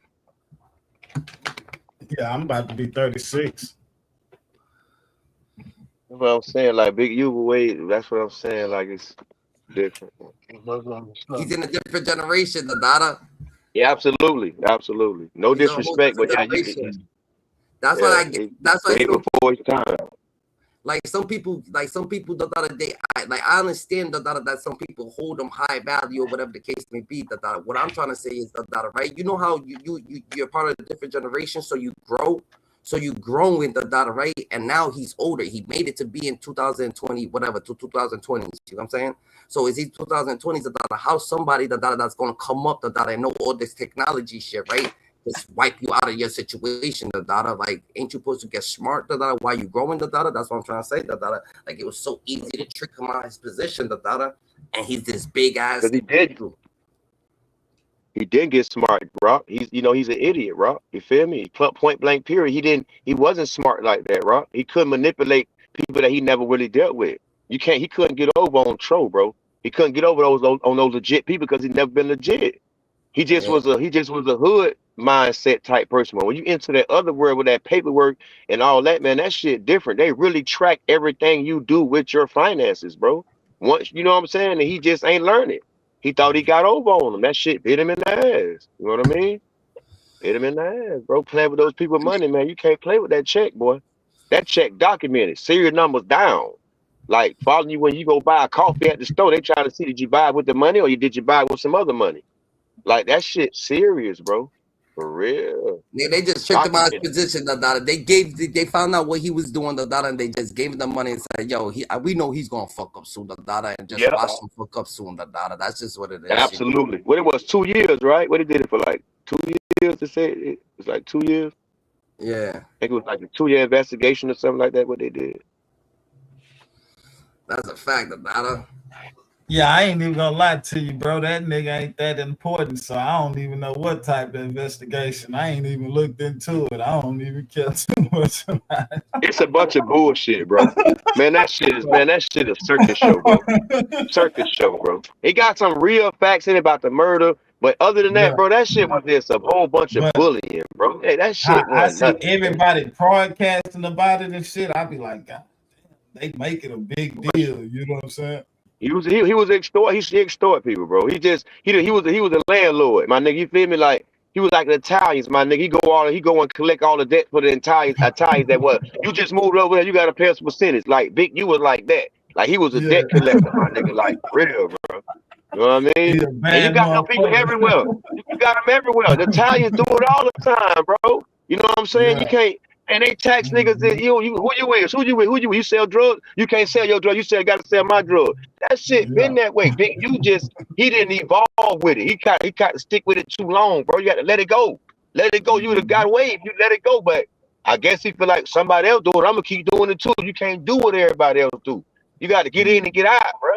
Yeah, I'm about to be 36. That's what I'm saying. Like Big U way. That's what I'm saying. Like it's different. He's in a different generation, the Dada. Yeah, absolutely, absolutely. No He's a whole disrespect, but different yeah, generation. That's what yeah, I get. That's why way some before his time. like some people the Dada, I understand the Dada that some people hold them high value or whatever the case may be. The Dada. What I'm trying to say is the Dada, right? You know how you're part of a different generation, so you grow. So you grow in the Dada, right? And now he's older. He made it to be in 2020, whatever, to 2020s. You know what I'm saying? So is he 2020s the Dada? How somebody the Dada that's gonna come up the Dada and know all this technology shit, right? Just wipe you out of your situation, the Dada. Like, ain't you supposed to get smart, the Dada, while you growing, the Dada? That's what I'm trying to say, the Dada. Like, it was so easy to trick him out of his position, the Dada. And he's this big ass. Because he did get smart, Rock. He's he's an idiot, Rock. You feel me? Point blank period. He wasn't smart like that, Rock. He couldn't manipulate people that he never really dealt with. He couldn't get over on Tro, bro. He couldn't get over those legit people because he never been legit. He just was a hood mindset type person. When you enter that other world with that paperwork and all that, man, that shit different. They really track everything you do with your finances, bro. Once you know what I'm saying, and he just ain't learned it. He thought he got over on him. That shit bit him in the ass. You know what I mean? Bit him in the ass, bro. Playing with those people money, man. You can't play with that check, boy. That check documented. Serial numbers down. Like following you when you go buy a coffee at the store, they try to see did you buy it with the money or did you buy it with some other money? Like that shit serious, bro. For real. They just tricked him out of his position, the Dada. They found out what he was doing, the Dada, and they just gave him the money and said, yo, we know he's gonna fuck up soon, the Dada, and just watch him fuck up soon, the Dada. That's just what it is. Absolutely. What it was, 2 years, right? What he did it for, like 2 years to say it was like 2 years. Yeah. I think it was like a 2-year investigation or something like that, what they did. That's a fact, the Dada. Yeah, I ain't even gonna lie to you, bro. That nigga ain't that important, so I don't even know what type of investigation. I ain't even looked into it. I don't even care too much about it. It's a bunch of bullshit, bro. Man, that shit is a circus show, bro. Circus show, bro. It got some real facts in it about the murder, but other than that, bro, that shit was just a whole bunch of bullying, bro. Hey, that shit I see nothing. everybody broadcasting about it and shit. I be like, God damn, they make it a big deal. You know what I'm saying? He was extort. He extort people, bro. He was a landlord, my nigga. You feel me? Like he was like the Italians, my nigga. He go and collect all the debt for the Italians that was. You just moved over there. You got to pay us a percentage. Like Big, you was like that. Like he was a debt collector, my nigga. Like real, bro. You know what I mean? And you got them people everywhere. You got them everywhere. The Italians do it all the time, bro. You know what I'm saying? You can't. And they tax niggas that who you with? Who you with? You sell drugs? You can't sell your drugs. You gotta sell my drug. That shit been that way. Big, he didn't evolve with it. He got to stick with it too long, bro. You got to let it go. Let it go. You would have got away if you let it go. But I guess he feel like somebody else do it. I'm gonna keep doing it too. You can't do what everybody else do. You got to get in and get out, bro.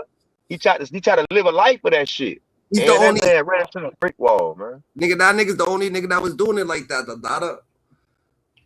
He tried to live a life for that shit. He's the only man ran into the brick wall, man. Nigga, that nigga's the only nigga that was doing it like that, the Dada.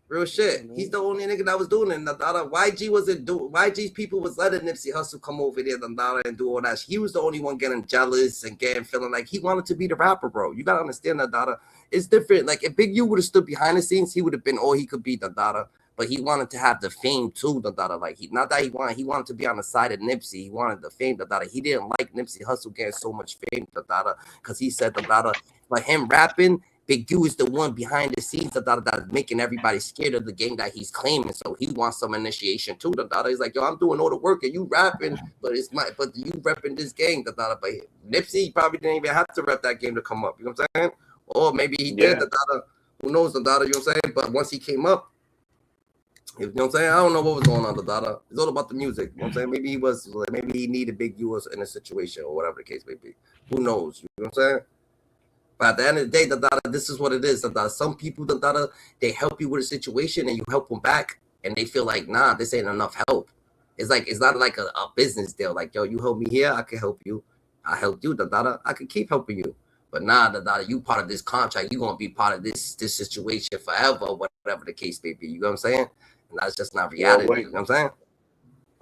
Real shit. He's the only nigga that was doing it. The Dada. YG's people was letting Nipsey Hussle come over there, the Dada, and do all that. He was the only one getting jealous and feeling like he wanted to be the rapper, bro. You gotta understand that, Dada. It's different. Like if Big U would have stood behind the scenes, he would have been all he could be, the Dada. But he wanted to have the fame too, the Dada. Like he wanted to be on the side of Nipsey. He wanted the fame, the Dada. He didn't like Nipsey Hussle getting so much fame, the Dada, because he said the Dada, for him rapping, Big U is the one behind the scenes that making everybody scared of the game that he's claiming. So he wants some initiation too. The Dada. He's like, yo, I'm doing all the work and you rapping, but you repping this game. The Dada. But Nipsey probably didn't even have to rep that game to come up. You know what I'm saying? Or maybe he did. The Dada. Who knows, the Dada? You know what I'm saying? But once he came up, you know what I'm saying? I don't know what was going on, the Dada. It's all about the music. You know what I'm saying? Maybe he needed Big U in a situation or whatever the case may be. Who knows? You know what I'm saying? But at the end of the day, the Dada, this is what it is. The Dada, some people, the Dada, they help you with a situation and you help them back and they feel like, nah, this ain't enough help. It's not like a business deal. Like, yo, you help me here, I can help you. I helped you, the Dada, I can keep helping you. But nah, the Dada, you part of this contract, you gonna be part of this situation forever, whatever the case may be. You know what I'm saying? And that's just not reality. You know what I'm saying?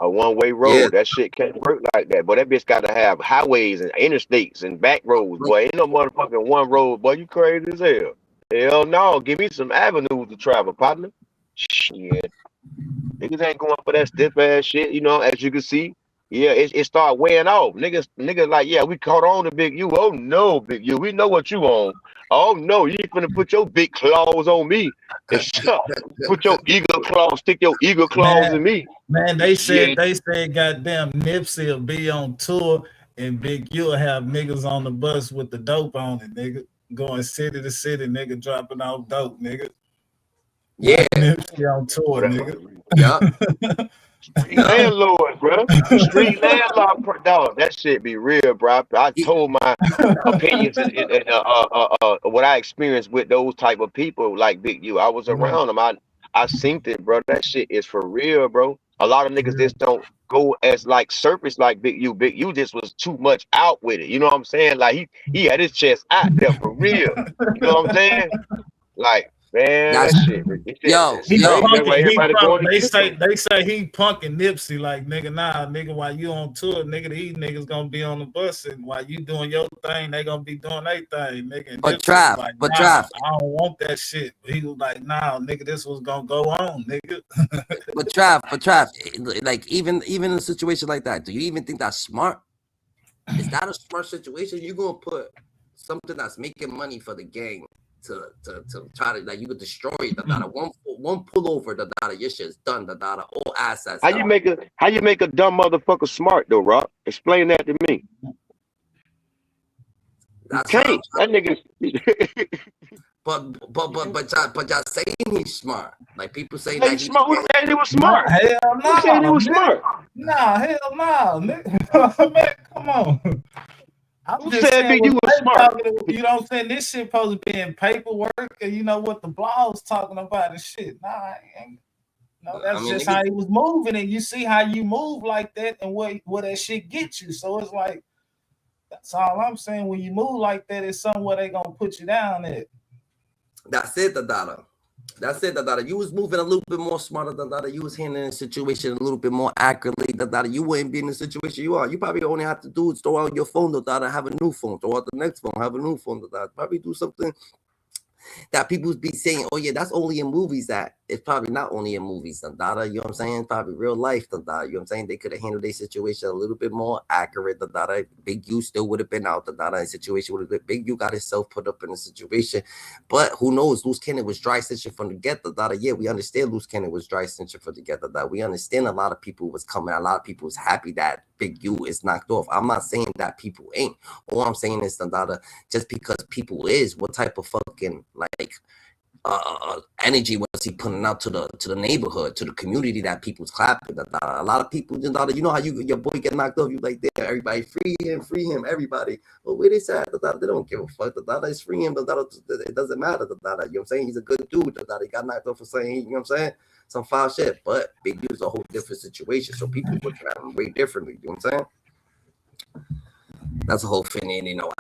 A one-way road. That shit can't work like that. But that bitch got to have highways and interstates and back roads, boy. Ain't no motherfucking one road, boy. You crazy as hell. Hell no. Give me some avenues to travel, partner. Shit. Niggas ain't going for that stiff ass shit, you know, as you can see. Yeah, it start weighing off. Niggas like, yeah, we caught on to Big U. Oh no, Big U, we know what you on. Oh no, you ain't finna put your big claws on me. And put your eagle claws, stick your eagle claws in me. Man, they said goddamn Nipsey will be on tour and Big U will have niggas on the bus with the dope on it, nigga. Going city to city, nigga, dropping off dope, nigga. Yeah. Like Nipsey on tour, nigga. Yeah. Street landlord, bro. Street landlord, dog. That shit be real, bro. I told my opinions and what I experienced with those type of people like Big U. I was around them. I seen it, bro. That shit is for real, bro. A lot of niggas just don't go as like surface like Big U. Big U just was too much out with it. You know what I'm saying? Like he had his chest out there for real. You know what I'm saying? Like, man, that shit. They say he punking Nipsey like, nigga, nah, nigga, while you on tour, nigga, these niggas gonna be on the bus, and while you doing your thing, they gonna be doing their thing, nigga. And But Nipsey Trav, was like, I don't want that shit. He was like, nah, nigga, this was gonna go on, nigga. But Trav, like even in a situation like that, do you even think that's smart? Is that a smart situation? You gonna put something that's making money for the gang to try to, like, you could destroy the data. One pullover, the data, your shit's done, the data, all assets. How you make a dumb motherfucker smart though, Rob? Explain that to me. That's you can't. That nigga. but y'all saying he's smart. Like people say that he's smart. Who said he was smart? Hell no. Who said he was smart? Nah, hell no, nigga. Man, come on. I'm just saying, you was smart. You know what I'm saying? This shit supposed to be in paperwork, and you know what the blog's talking about and shit. Nah, I ain't. No, that's just how he was moving, and you see how you move like that, and what that shit gets you. So it's like, that's all I'm saying. When you move like that, it's somewhere they gonna put you down at. That's it, the data. That's it, the data. You was moving a little bit more smarter, the data. You was handling the situation a little bit more accurately, the data. You wouldn't be in the situation you are. You probably only have to do is throw out your phone, the data, have a new phone, throw out the next phone, have a new phone, the data. Probably do something that people be saying, oh yeah, that's only in movies. That it's probably not only in movies, the data, you know what I'm saying? Probably real life, the data, you know what I'm saying? They could have handled their situation a little bit more accurate, the data. Big U still would have been out, the data, situation would have been. Big U got himself put up in a situation, but who knows? Loose Cannon was dry stitching from the get, the data. Yeah, we understand Loose Cannon was dry stitching from the get, the data. We understand a lot of people was coming, a lot of people was happy that Big U is knocked off. I'm not saying that people ain't. All I'm saying is, the data, just because people is, what type of fucking like energy was he putting out to the neighborhood, to the community that people's clapping? A lot of people, you know how your boy get knocked off, you like, there, everybody free him, everybody. But where they say they don't give a fuck. Is free him. It doesn't matter. You know what I'm saying? He's a good dude. He got knocked off for saying, you know what I'm saying, some foul shit. But Big U's a whole different situation, so people looking at him way differently. You know what I'm saying? That's a whole thing, you know.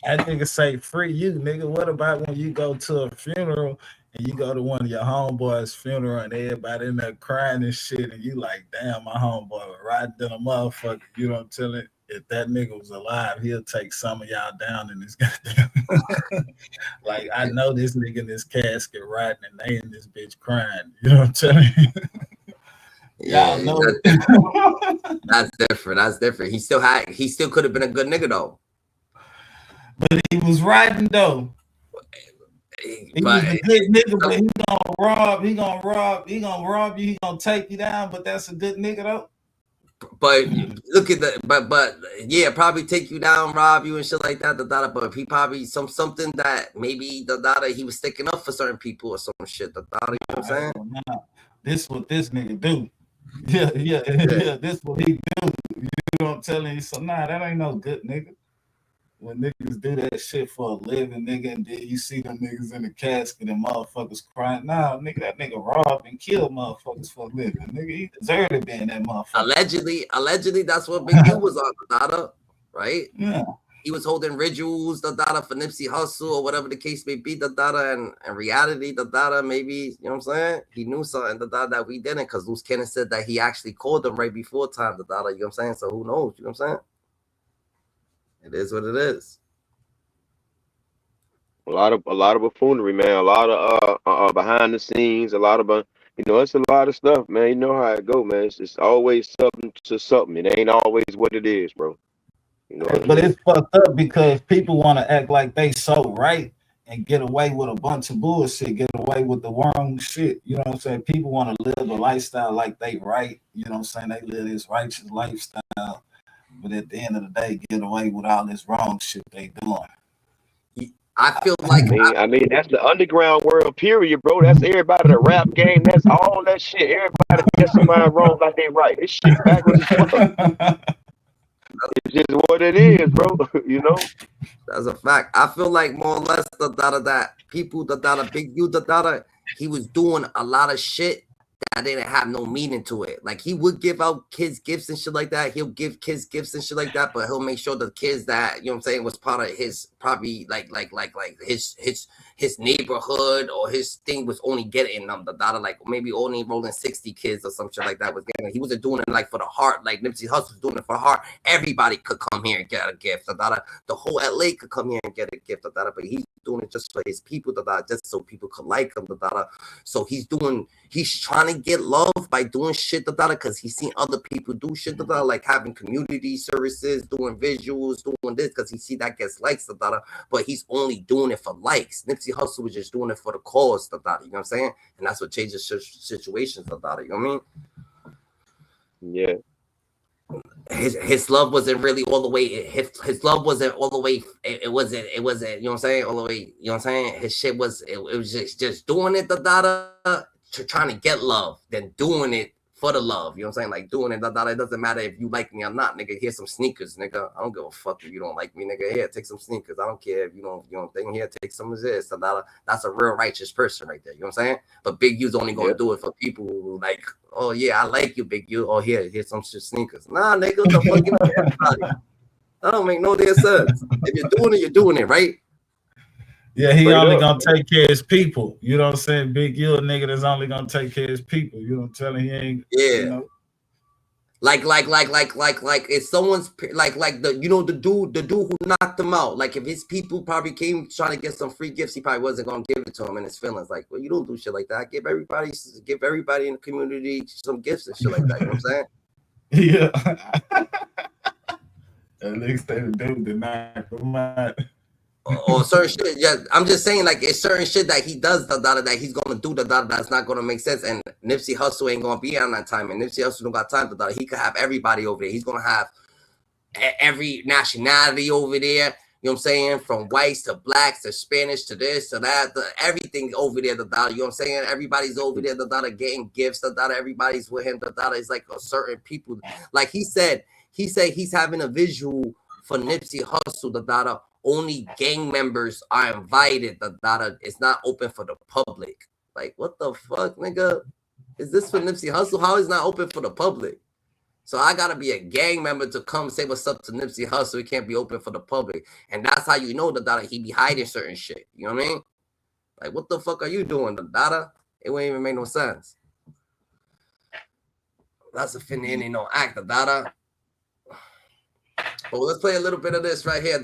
That nigga say free you, nigga. What about when you go to a funeral and you go to one of your homeboys' funeral and everybody in there crying and shit, and you like, damn, my homeboy was riding than a motherfucker. You know what I'm telling you? If that nigga was alive, he'll take some of y'all down in this goddamn. Like, I know this nigga in this casket riding and they in this bitch crying. You know what I'm telling you? Yeah, know. That's different. That's different. He still could have been a good nigga though. But he was riding though. He was a good nigga, but he gonna rob you, he gonna take you down, but that's a good nigga though. But look at that, but yeah, probably take you down, rob you and shit like that, but he probably something that maybe he was sticking up for certain people or some shit, you know what I'm saying? This what this nigga do. Yeah, this what he do. You know what I'm telling you? So nah, that ain't no good nigga. When niggas do that shit for a living, nigga, and then you see them niggas in the casket and motherfuckers crying. Nah, nigga, that nigga robbed and killed motherfuckers for a living. Nigga, he deserved to be in that motherfucker. Allegedly, that's what Big U was on, the data, right? Yeah. He was holding rituals, the data, for Nipsey Hussle or whatever the case may be, the data, and in reality, the data, maybe, you know what I'm saying? He knew something, the data, that we didn't, because Loose Cannon said that he actually called them right before time, the data, you know what I'm saying? So who knows, you know what I'm saying? It is what it is. A lot of buffoonery, man. A lot of behind the scenes. A lot of You know, it's a lot of stuff, man. You know how it go, man. It's always something to something. It ain't always what it is, bro. You know what I But mean? it's fucked up because people want to act like they so right and get away with a bunch of bullshit, get away with the wrong shit. You know what I'm saying? People want to live a lifestyle like they right. You know what I'm saying? They live this righteous lifestyle, but at the end of the day, get away with all this wrong shit they doing. I feel like I mean, that's the underground world, period, bro. That's everybody, the rap game, that's all that shit. Everybody gets somebody wrong like they right. This shit backwards as fuck. It's just what it is, bro. You know? That's a fact. I feel like more or less that people Big U he was doing a lot of shit that didn't have no meaning to it. Like he would give out kids gifts and shit like that. He'll give kids gifts and shit like that, but he'll make sure the kids that, you know what I'm saying, was part of his probably like his neighborhood or his thing was only getting them like maybe only rolling 60 kids or some shit like that was getting. He wasn't doing it like for the heart, like Nipsey Hussle was doing it for the heart. Everybody could come here and get a gift. The whole LA could come here and get a gift. But he's doing it just for his people, just so people could like him. So he's trying to get love by doing shit because he's seen other people do shit like having community services, doing visuals, doing this because he see that gets likes, but he's only doing it for likes. Nipsey Hussle was just doing it for the cause, you know what I'm saying? And that's what changes situations, you know what I mean? Yeah. His love wasn't really all the way. His love wasn't all the way. It wasn't. You know what I'm saying? All the way. You know what I'm saying? His shit was. It was just doing it. Trying to get love, then doing it for the love. You know what I'm saying? Like doing it. It doesn't matter if you like me or not, nigga. Here's some sneakers, nigga. I don't give a fuck if you don't like me, nigga. Here, take some sneakers. I don't care if you don't think. Here, take some of this. That's a real righteous person right there. You know what I'm saying? But Big U's only gonna do it for people who like, oh yeah, I like you, Big U. Oh here's some shit sneakers. Nah, nigga, what the fuck you make everybody? That don't make no damn sense. If you're doing it, right? Yeah, he only gonna take care of his people. You know what I'm saying? Big U, a nigga that's only gonna take care of his people. You know what I'm telling? He ain't. Yeah. You know? Like if someone's like the dude who knocked him out. Like if his people probably came trying to get some free gifts, he probably wasn't gonna give it to him in his feelings. Like, well, you don't do shit like that. Give everybody in the community some gifts and shit like that. You know what I'm saying? Yeah. At least they the dude that knocked him out. Or certain shit, yeah. I'm just saying, like, it's certain shit that he does that he's gonna do that's not gonna make sense. And Nipsey Hussle ain't gonna be on that time. And Nipsey Hussle don't got time he could have everybody over there. He's gonna have every nationality over there. You know what I'm saying? From whites to blacks to Spanish to this to that, everything over there. You know what I'm saying? Everybody's over there. Getting gifts. Everybody's with him. It's like a certain people. Like he said he's having a visual for Nipsey Hussle. Only gang members are invited. It's not open for the public. Like, what the fuck, nigga? Is this for Nipsey Hussle? How is it not open for the public? So I gotta be a gang member to come say what's up to Nipsey Hussle. It can't be open for the public. And that's how you know he be hiding certain shit. You know what I mean? Like, what the fuck are you doing, It wouldn't even make no sense. That's a finna ain't no act, But let's play a little bit of this right here,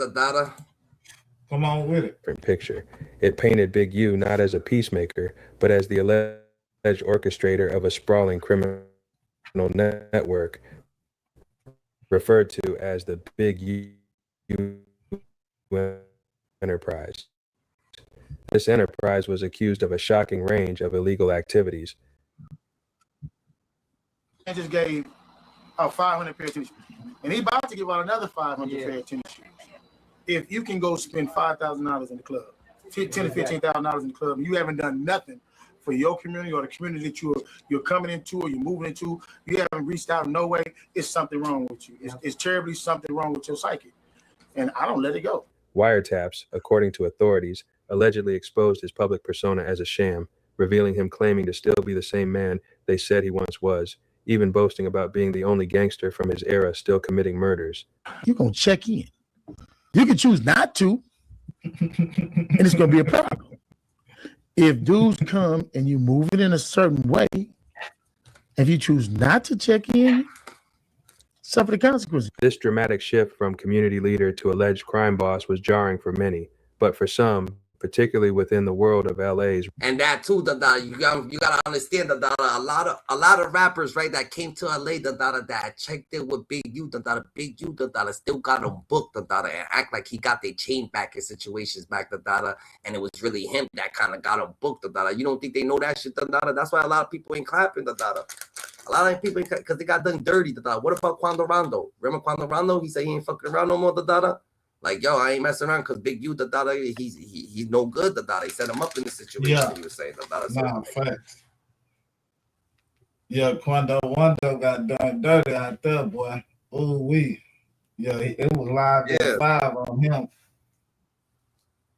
Come on with it. Picture. It painted Big U not as a peacemaker, but as the alleged orchestrator of a sprawling criminal network, referred to as the Big U enterprise. This enterprise was accused of a shocking range of illegal activities. I just gave out 500 pair of tennis shoes, and he about to give out another 500 pair of tennis shoes. If you can go spend $5,000 in the club, $10,000 to $15,000 in the club, and you haven't done nothing for your community or the community that you're coming into or you're moving into, you haven't reached out in no way, it's something wrong with you. It's terribly something wrong with your psyche. And I don't let it go. Wiretaps, according to authorities, allegedly exposed his public persona as a sham, revealing him claiming to still be the same man they said he once was, even boasting about being the only gangster from his era still committing murders. You're going to check in. You can choose not to, and it's going to be a problem. If dudes come and you move it in a certain way, if you choose not to check in, suffer the consequences. This dramatic shift from community leader to alleged crime boss was jarring for many, but for some, particularly within the world of LA's. And that too, you gotta understand a lot of rappers, right, that came to LA, that checked in with Big U, Big U, still got them booked, and act like he got their chain back in situations back, and it was really him that kind of got him booked, You don't think they know that shit, That's why a lot of people ain't clapping, A lot of people, because they got done dirty, What about Quando Rondo? Remember Quando Rondo? He said he ain't fucking around no more, Like, yo, I ain't messing around because Big U, he's no good, He set him up in the situation. Yeah. He was saying, Nah, facts. Yeah, Quando Rondo got done dirty out there, boy. Ooh wee. Yeah, it was live at 5 on him.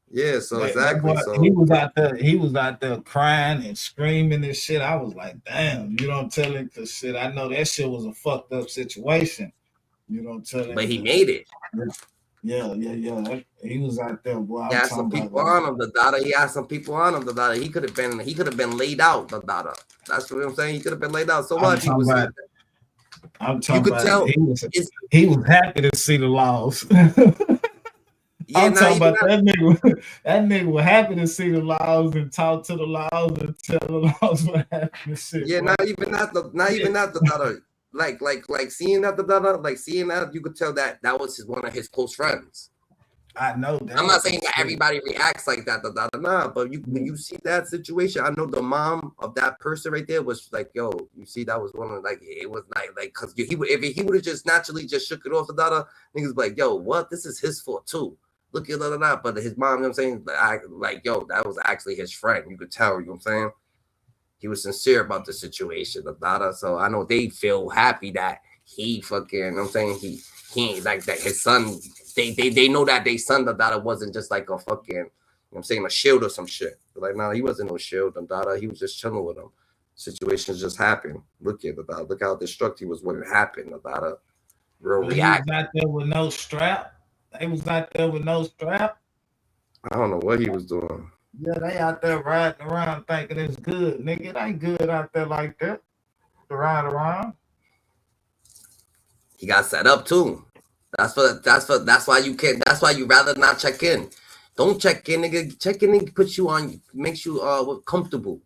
Yeah, so exactly. Boy, So he was out there crying and screaming and shit. I was like, damn, you don't tell him, because shit, I know that shit was a fucked up situation. You don't tell him. But he made it. Yeah. He was out there, boy. He had some people on him, He had some people on him, He could have been laid out, That's what I'm saying. He could have been laid out. So what? I'm talking about he was happy to see the laws. I'm talking about that nigga. That nigga was happy to see the laws and talk to the laws and tell the laws what happened. Shit, yeah, not even that. Like seeing that, like seeing that, you could tell that was one of his close friends. I know that. I'm not saying that everybody reacts like that, nah. But when you see that situation, I know the mom of that person right there was like, "Yo, you see, that was one of it was like because if he would have just naturally just shook it off, niggas be like, yo, what? This is his fault too. Look at that, but his mom, you know what I'm saying, like, yo, that was actually his friend. You could tell, you know what I'm saying." He was sincere about the situation, So I know they feel happy that he fucking, you know what I'm saying, he ain't like that. His son, they know that their son, wasn't just like a fucking, you know what I'm saying, a shield or some shit. But like, no, he wasn't no shield, He was just chilling with him. Situations just happened. Look at look how destructive he was when it happened, real react. He was out there with no strap. They was out there with no strap. I don't know what he was doing. Yeah, they out there riding around thinking it's good. Nigga, it ain't good out there like that to ride around. He got set up too. That's why you can't. That's why you rather not check in. Don't check in, nigga. Check in and puts you on, makes you comfortable.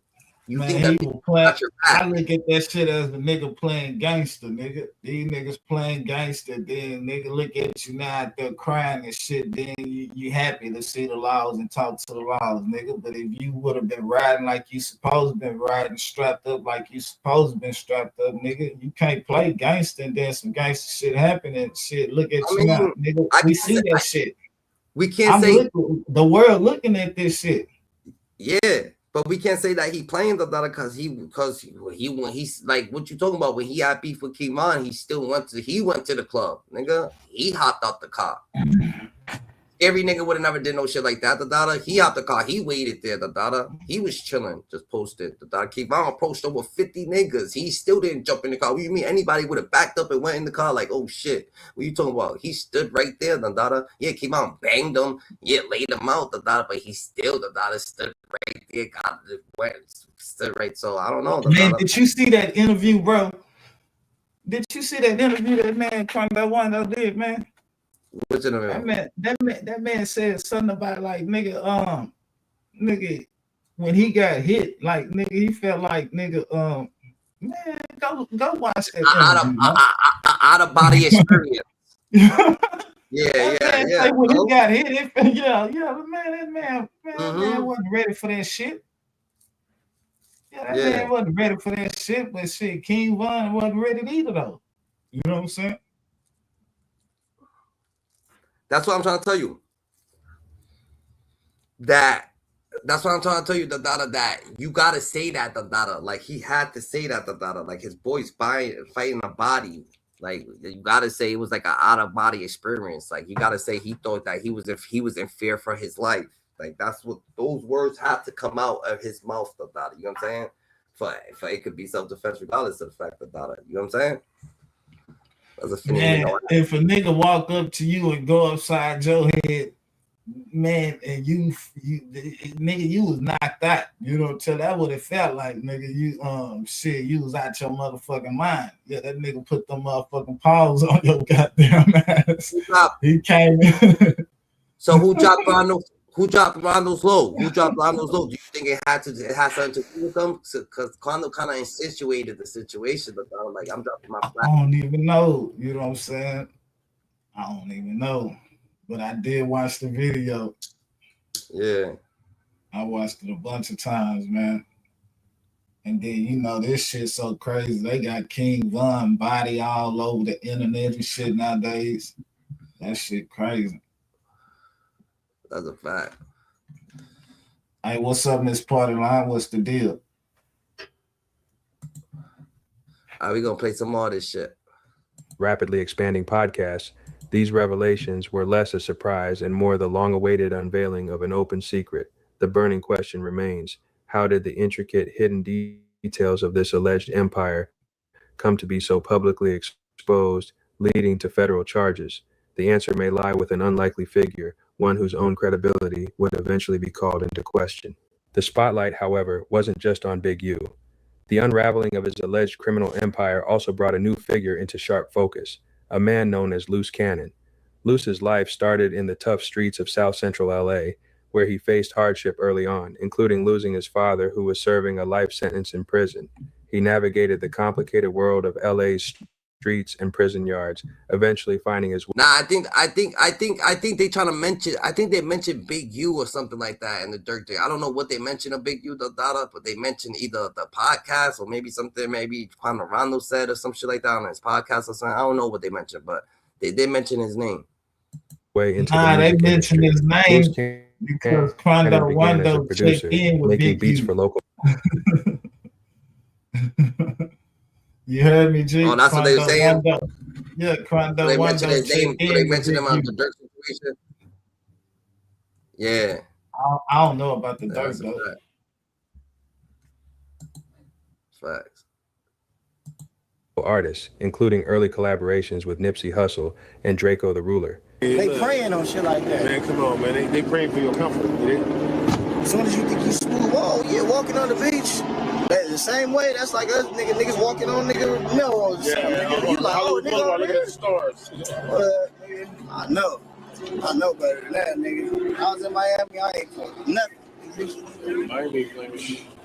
You think that people play, I look at that shit as a nigga playing gangster, nigga. These niggas playing gangster, then nigga look at you now out there crying and shit, then you happy to see the laws and talk to the laws, nigga. But if you would have been riding like you supposed to been riding, strapped up like you supposed to been strapped up, nigga, you can't play gangster and then some gangster shit happen and shit. Look at you now, nigga. We see that shit. We can't say the world looking at this shit. Yeah. But we can't say that he playing because when he's like what you talking about when he had beef with Kimon, he went to the club, nigga. He hopped out the car. Every nigga would have never did no shit like that. He hopped the car. He waited there. He was chilling. Just posted. Kimon approached over 50 niggas. He still didn't jump in the car. What do you mean? Anybody would have backed up and went in the car like, oh shit. What you talking about? He stood right there. Yeah, Kimon banged him. Yeah, laid him out. But he still stood right there. Stood right. So I don't know. Man, did you see that interview, bro? Did you see that interview that man Quando did, man? What's in the that man said something about like nigga, when he got hit, like nigga, he felt like nigga, man, go watch that out of body experience. Yeah. Like when he got hit, man, man wasn't ready for that shit. Yeah, that man wasn't ready for that shit, but shit, King Von wasn't ready either though. You know what I'm saying? That's what I'm trying to tell you. That's what I'm trying to tell you, that you gotta say that, like he had to say that, like his boys fighting a body, like you gotta say it was like an out of body experience, like you gotta say he thought that he was in fear for his life, like that's what those words have to come out of his mouth, you know what I'm saying? For it could be self-defense regardless of the fact that, you know what I'm saying? Man, if a nigga walk up to you and go upside your head, man, and you nigga, you was knocked out. You know, tell that what it felt like, nigga. You you was out your motherfucking mind. Yeah, that nigga put them motherfucking paws on your goddamn ass. He came in. So who dropped Rondo? Who dropped Rondo's low? Who dropped Rondo's low? Do you think it had something to do with them? Because Kondo kind of insinuated the situation about like I'm dropping my flag. I don't even know. You know what I'm saying? I don't even know. But I did watch the video. Yeah. I watched it a bunch of times, man. And then, this shit's so crazy. They got King Von body all over the internet and shit nowadays. That shit crazy. That's a fact. Hey, what's up in this party line? What's the deal? All right, we gonna play some more of this shit. Rapidly expanding podcasts, these revelations were less a surprise and more the long-awaited unveiling of an open secret. The burning question remains, how did the intricate hidden details of this alleged empire come to be so publicly exposed, leading to federal charges? The answer may lie with an unlikely figure, one whose own credibility would eventually be called into question. The spotlight, however, wasn't just on Big U. The unraveling of his alleged criminal empire also brought a new figure into sharp focus, a man known as LUCE Cannon. LUCE's life started in the tough streets of South Central LA, where he faced hardship early on, including losing his father, who was serving a life sentence in prison. He navigated the complicated world of LA's streets and prison yards, eventually finding his way. Nah, I think they trying to mention. I think they mentioned Big U or something like that in the Dirt thing. I don't know what they mentioned of Big U, but they mentioned either the podcast or maybe something. Maybe Juan Rondo said or some shit like that on his podcast or something. I don't know what they mentioned, but they did mention his name. Way into they mentioned his name because Quando Wando checked in with making Big beats U. for local. You heard me, G? Oh, that's what they were saying? Wando. Yeah, Quando They mentioned Wando his name. checked So they in with mentioned him Big on U. the Dirt situation. Yeah. I don't know about the Dirt, That's though. Facts. Artists, including early collaborations with Nipsey Hussle and Draco the Ruler. They praying on shit like that. Man, come on, man. They praying for your comfort. As soon as you think you smooth, oh yeah, walking on the beach. That's the same way. That's like us niggas walking on Melrose. Yeah, You like, oh, nigga, look at the stars. Nigga, I know better than that, nigga. I was in Miami, I ain't fucking nothing. Miami playing.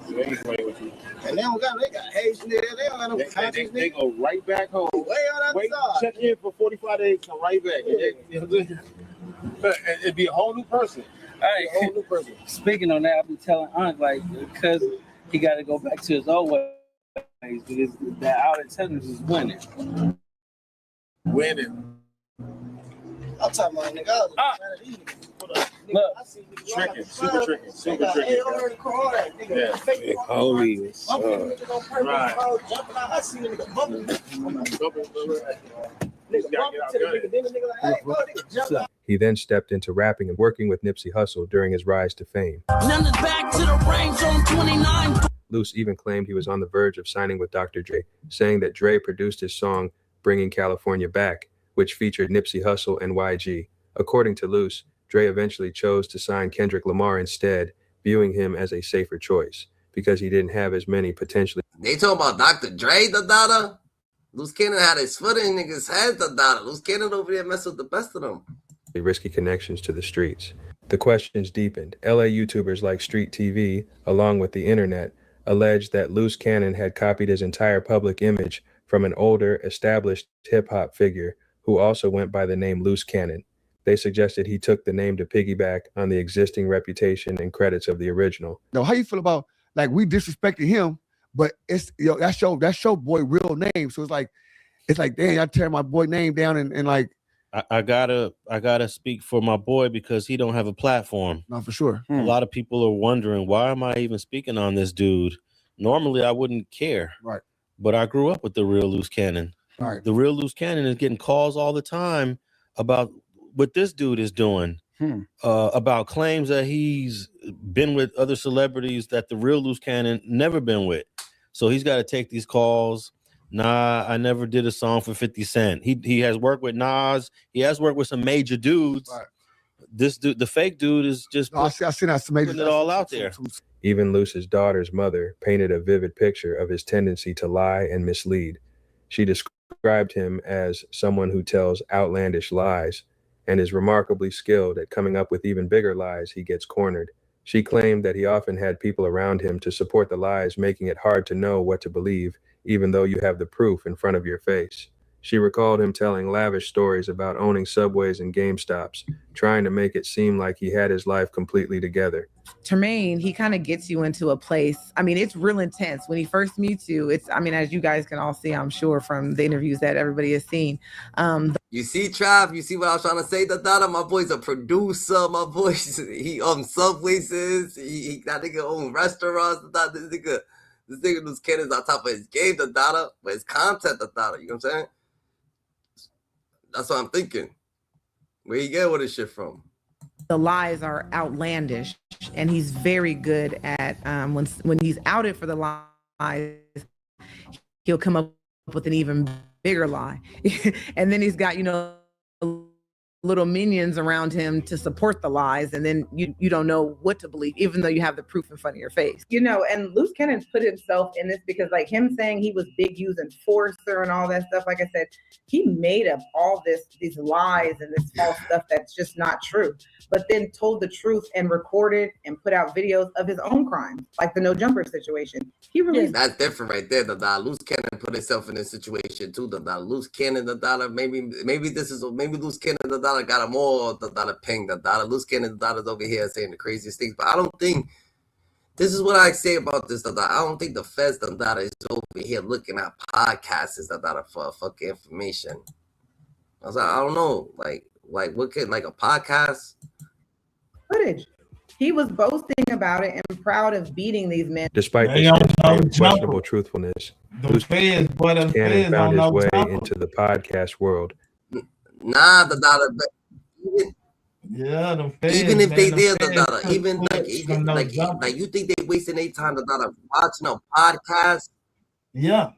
They ain't playing with you. And they got Haitian there. They don't got no conscience. They go right back home. Way on that side. Check in for 45 days, come right back. It'd be a whole new person. Hey, a whole new person. Speaking on that, I be telling Aunt like because he got to go back to his old ways because that out of Texas is winning. Winning. I'm talking about nigga. Look, tricking, super tricking. Yeah. Big holy. Right. He then stepped into rapping and working with Nipsey Hussle during his rise to fame. Back to the range on 29. LUCE even claimed he was on the verge of signing with Dr. Dre, saying that Dre produced his song Bringing California Back, which featured Nipsey Hussle and YG. According to LUCE, Dre eventually chose to sign Kendrick Lamar instead, viewing him as a safer choice because he didn't have as many potentially. They talking about Dr. Dre, the daughter. LUCE Cannon had his foot in niggas' head, the daughter. LUCE Cannon over there mess with the best of them. Risky connections to the streets. The questions deepened. LA YouTubers like Street TV, along with the internet, alleged that LUCE Cannon had copied his entire public image from an older, established hip-hop figure who also went by the name LUCE Cannon. They suggested he took the name to piggyback on the existing reputation and credits of the original. Now, how you feel about like we disrespected him, but it's that's your boy real name. So it's like dang, I tear my boy name down and like I gotta speak for my boy because he don't have a platform. No, for sure. A lot of people are wondering why am I even speaking on this dude? Normally I wouldn't care. Right. But I grew up with the real LUCE Cannon. Right. The real LUCE Cannon is getting calls all the time about what this dude is doing. About claims that he's been with other celebrities that the real LUCE Cannon never been with. So he's got to take these calls. Nah, I never did a song for 50 Cent. He has worked with Nas. He has worked with some major dudes. Right. This dude, the fake dude, is just putting it all out there. Even LUCE's daughter's mother painted a vivid picture of his tendency to lie and mislead. She described him as someone who tells outlandish lies and is remarkably skilled at coming up with even bigger lies, he gets cornered. She claimed that he often had people around him to support the lies, making it hard to know what to believe, even though you have the proof in front of your face. She recalled him telling lavish stories about owning Subways and GameStops, trying to make it seem like he had his life completely together. Tremaine, he kind of gets you into a place. I mean, it's real intense when he first meets you. It's, I mean, as you guys can all see, I'm sure from the interviews that everybody has seen. You see, Trav, you see what I was trying to say, Dada? My boy's a producer, my boy's, he Subways, he that nigga own restaurants, Dada. This nigga Loose Cannon's on top of his game, Dada, but his content, Dada, you know what I'm saying? That's what I'm thinking. Where you get with this shit from? The lies are outlandish, and he's very good at when he's outed for the lies, he'll come up with an even bigger lie. And then he's got, you know, little minions around him to support the lies, and then you don't know what to believe, even though you have the proof in front of your face. You know, and Loose Cannon put himself in this because, like, him saying he was Big U's enforcer and all that stuff, like I said, he made up all these lies and this false stuff that's just not true, but then told the truth and recorded and put out videos of his own crimes, like the No Jumper situation. He released. That's different right there, Dada. Loose Cannon put himself in this situation too, Dada. Loose Cannon, Dada. Maybe Loose Cannon, Dada got a more Dada ping, Dada. Loose Cannon, Dada's over here saying the craziest things, but I don't think. This is what I say about this, Dada. I don't think the feds, Dada, is over here looking at podcasts, Dada, for fucking information. I was like, I don't know, like what could, like a podcast? Footage. He was boasting about it and proud of beating these men. Despite this questionable truthfulness, Loose Cannon found his way into the podcast world. Nah, Dada, but even if they did, Dada, even like you think they wasting their time, Dada, watching a podcast? Yeah,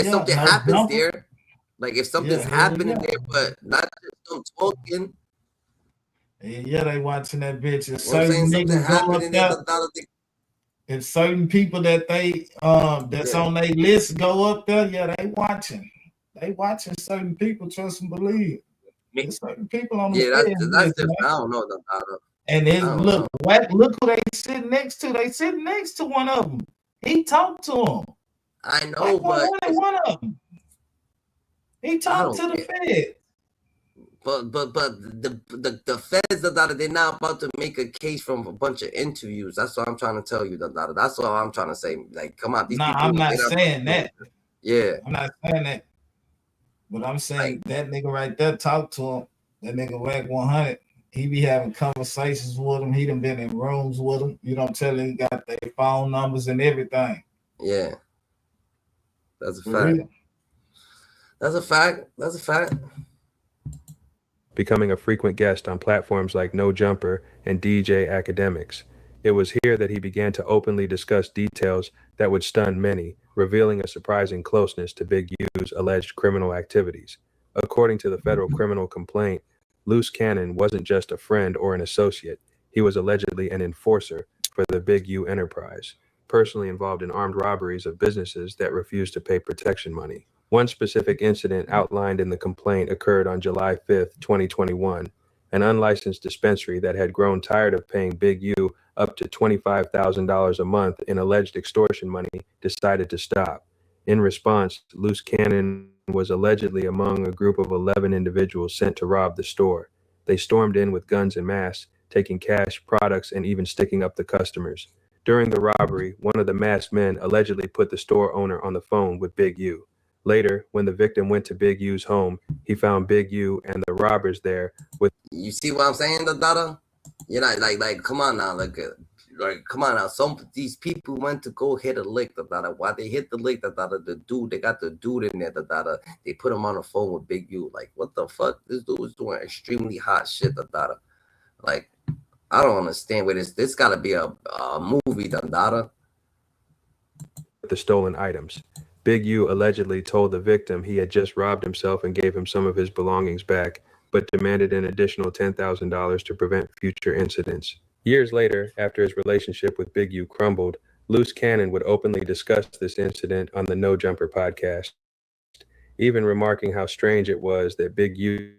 something happens there. Like if something's happening there, but not just them talking. Yeah, they watching that bitch. If certain niggas go up there, if certain people that they that's on their list go up there, yeah, they watching. They watching certain people, trust and believe. There's certain people on the that's different. I don't know about it. And it's look who they sitting next to. They sitting next to one of them. He talked to him. I know, but one of them. He talked to the Fed. But the feds, they're not about to make a case from a bunch of interviews. That's what I'm trying to tell you, That's what I'm trying to say. Like, come on, these people. I'm not saying that. Yeah, I'm not saying that. But I'm saying that nigga right there talked to him. That nigga Wack 100. He be having conversations with him. He done been in rooms with him. You don't tell him he got their phone numbers and everything. Yeah, that's a fact. That's a fact. That's a fact. Becoming a frequent guest on platforms like No Jumper and DJ Academics. It was here that he began to openly discuss details that would stun many, revealing a surprising closeness to Big U's alleged criminal activities. According to the federal criminal complaint, Loose Cannon wasn't just a friend or an associate. He was allegedly an enforcer for the Big U enterprise, personally involved in armed robberies of businesses that refused to pay protection money. One specific incident outlined in the complaint occurred on July 5th, 2021. An unlicensed dispensary that had grown tired of paying Big U up to $25,000 a month in alleged extortion money decided to stop. In response, Loose Cannon was allegedly among a group of 11 individuals sent to rob the store. They stormed in with guns and masks, taking cash, products, and even sticking up the customers. During the robbery, one of the masked men allegedly put the store owner on the phone with Big U. Later, when the victim went to Big U's home, he found Big U and the robbers there with. You see what I'm saying, Dada? You're not like, come on now, like, come on now. Some of these people went to go hit a lick, Dada. While they hit the lick, Dada, the dude, they got the dude in there, Dada. They put him on the phone with Big U. Like, what the fuck? This dude was doing extremely hot shit, Dada. Like, I don't understand where this got to be a movie, Dada. The stolen items. Big U allegedly told the victim he had just robbed himself and gave him some of his belongings back, but demanded an additional $10,000 to prevent future incidents. Years later, after his relationship with Big U crumbled, Loose Cannon would openly discuss this incident on the No Jumper podcast, even remarking how strange it was that Big U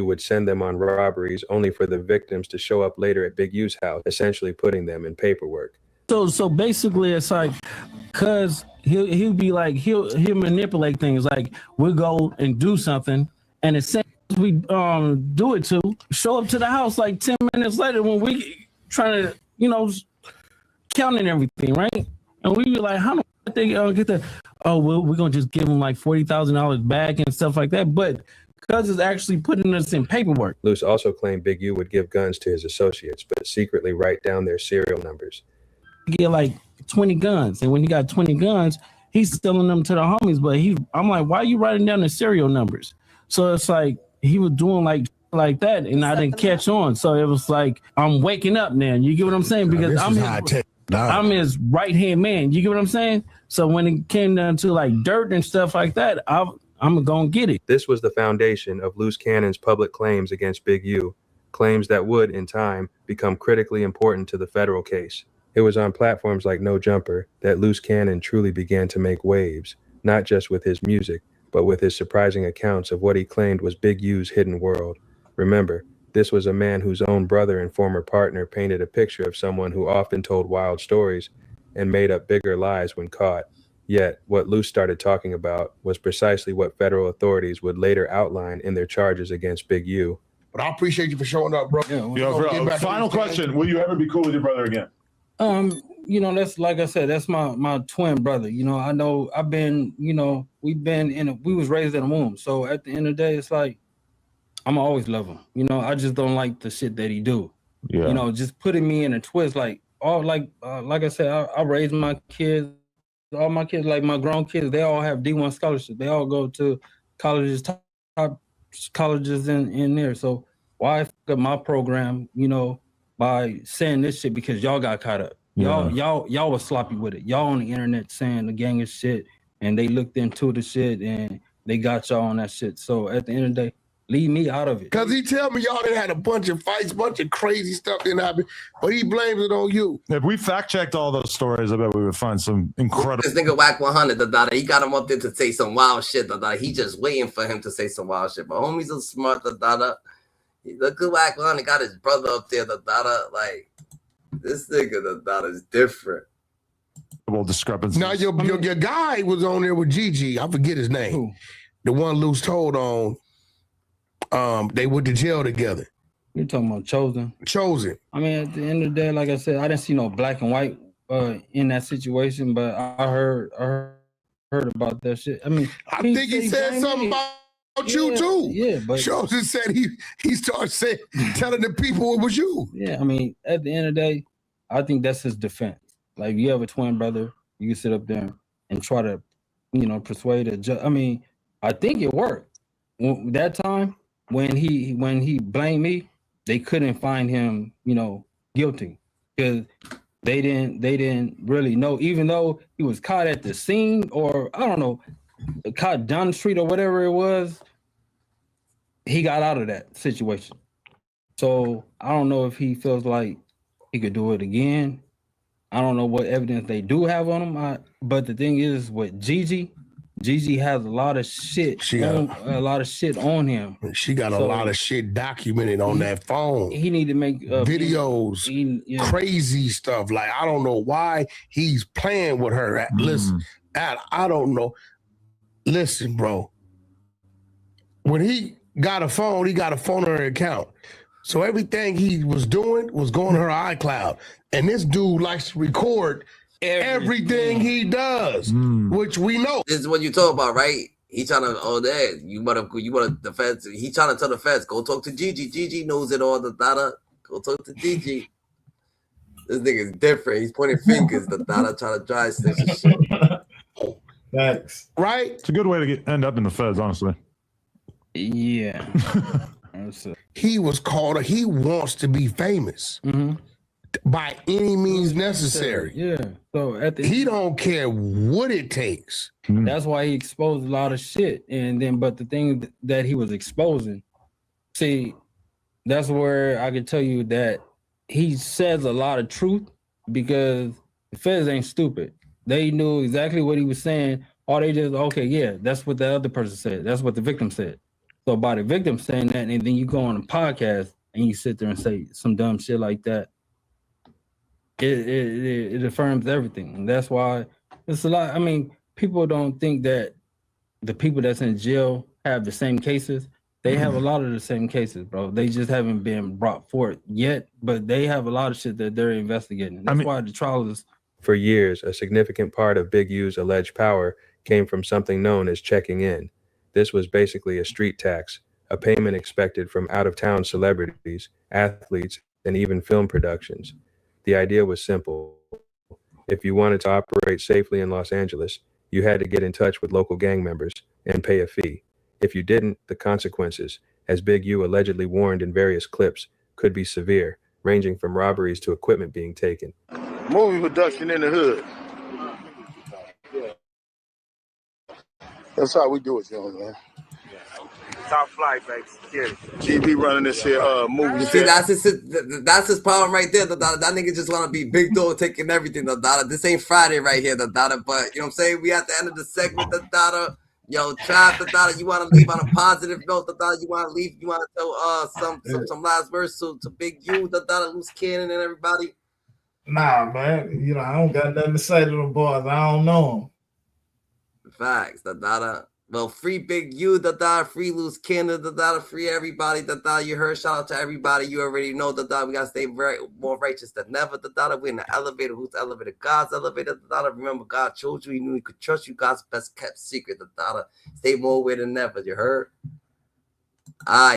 would send them on robberies only for the victims to show up later at Big U's house, essentially putting them in paperwork. So basically, it's like, cause he'll be like he'll manipulate things. Like we'll go and do something, and as soon as we do it to show up to the house like 10 minutes later when we trying to counting everything, right? And we be like, how do they get that? Oh well, we're gonna just give them like $40,000 back and stuff like that, but. Because it's actually putting us in paperwork. Luce also claimed Big U would give guns to his associates, but secretly write down their serial numbers. He get like 20 guns, and when he got 20 guns, he's selling them to the homies. But I'm like, why are you writing down the serial numbers? So it's like he was doing like that, and I didn't catch on. So it was like I'm waking up now. You get what I'm saying? Because I'm his right hand man. You get what I'm saying? So when it came down to like dirt and stuff like that, I'm gonna get it. This was the foundation of Loose Cannon's public claims against Big U, claims that would, in time, become critically important to the federal case. It was on platforms like No Jumper that Loose Cannon truly began to make waves, not just with his music, but with his surprising accounts of what he claimed was Big U's hidden world. Remember, this was a man whose own brother and former partner painted a picture of someone who often told wild stories and made up bigger lies when caught. Yet, what Luce started talking about was precisely what federal authorities would later outline in their charges against Big U. But I appreciate you for showing up, bro. Final question. Will you ever be cool with your brother again? That's like I said, that's my twin brother. I know I've been, we was raised in a womb. So at the end of the day, it's like, I'm always love him. I just don't like the shit that he do. Yeah. Just putting me in a twist, like I said, I raised my kids. All my kids, like my grown kids, they all have D1 scholarships. They all go to colleges, top colleges in there. So why fuck up my program, by saying this shit because y'all got caught up. Y'all was sloppy with it. Y'all on the internet saying the gang is shit, and they looked into the shit and they got y'all on that shit. So at the end of the day, leave me out of it. Cause he tell me y'all done had a bunch of fights, bunch of crazy stuff didn't happen, but he blames it on you. If we fact checked all those stories, I bet we would find some incredible. This nigga Whack 100, he got him up there to say some wild shit, he just waiting for him to say some wild shit. But homie's so smart, Look at Whack 100 got his brother up there, like this nigga, is different. Discrepancies. Now your guy was on there with Gigi. I forget his name. Who? The one Luce told on. They went to jail together. You're talking about Chosen. I mean, at the end of the day, like I said, I didn't see no black and white in that situation, but I heard about that shit. I mean, I think he said something about you too. Yeah, but Chosen said he started telling the people it was you. Yeah, I mean, at the end of the day, I think that's his defense. Like, you have a twin brother, you can sit up there and try to, persuade a judge. I mean, I think it worked. That time, when he blamed me, they couldn't find him, guilty because they didn't really know, even though he was caught at the scene or I don't know, caught down the street or whatever it was, he got out of that situation. So I don't know if he feels like he could do it again. I don't know what evidence they do have on him. But the thing is with Gigi has a lot of shit. A lot of shit on him. She got a lot of shit documented on that phone. He need to make videos, crazy stuff. Like I don't know why he's playing with her. Listen, I don't know. Listen, bro. When he got a phone on her account. So everything he was doing was going to her iCloud. And this dude likes to record everything he does, which we know. This is what you talk about, right? He trying to, you want the feds. He trying to tell the feds, go talk to Gigi. Gigi knows it all, Go talk to Gigi. This nigga's different. He's pointing fingers, trying to dry snitch and shit. Thanks. Right? It's a good way to end up in the feds, honestly. Yeah. He was called, he wants to be famous by any means necessary. Yeah. So he don't care what it takes. That's why he exposed a lot of shit. But the thing that he was exposing, see, that's where I can tell you that he says a lot of truth because the feds ain't stupid. They knew exactly what he was saying. Or they just, okay, yeah, that's what the other person said. That's what the victim said. So by the victim saying that, and then you go on a podcast and you sit there and say some dumb shit like that, it affirms everything. And that's why it's a lot. I mean, people don't think that the people that's in jail have the same cases. They have a lot of the same cases, bro. They just haven't been brought forth yet, but they have a lot of shit that they're investigating. That's why the trial is. For years, a significant part of Big U's alleged power came from something known as checking in. This was basically a street tax, a payment expected from out-of-town celebrities, athletes, and even film productions. The idea was simple. If you wanted to operate safely in Los Angeles, you had to get in touch with local gang members and pay a fee. If you didn't, the consequences, as Big U allegedly warned in various clips, could be severe, ranging from robberies to equipment being taken. Movie production in the hood. That's how we do it, young man. Top flight, baby. GB running this here movie. You see, that's his problem right there. That nigga just want to be big dog taking everything. This ain't Friday right here. But you know what I'm saying? We at the end of the segment. Yo, Trav, you want to leave on a positive note. You want to leave. You want to tell some last words to Big U, Loose Cannon, and everybody. Nah, man. You know, I don't got nothing to say to them boys. I don't know them. Facts. Well, free Big U, free Loose Cannon, free everybody. You heard. Shout out to everybody. You already know we gotta stay more righteous than never. We're in the elevator. Who's the elevator? God's elevator. Remember, God chose you. He knew He could trust you. God's best kept secret. Stay more aware than ever. You heard. All right.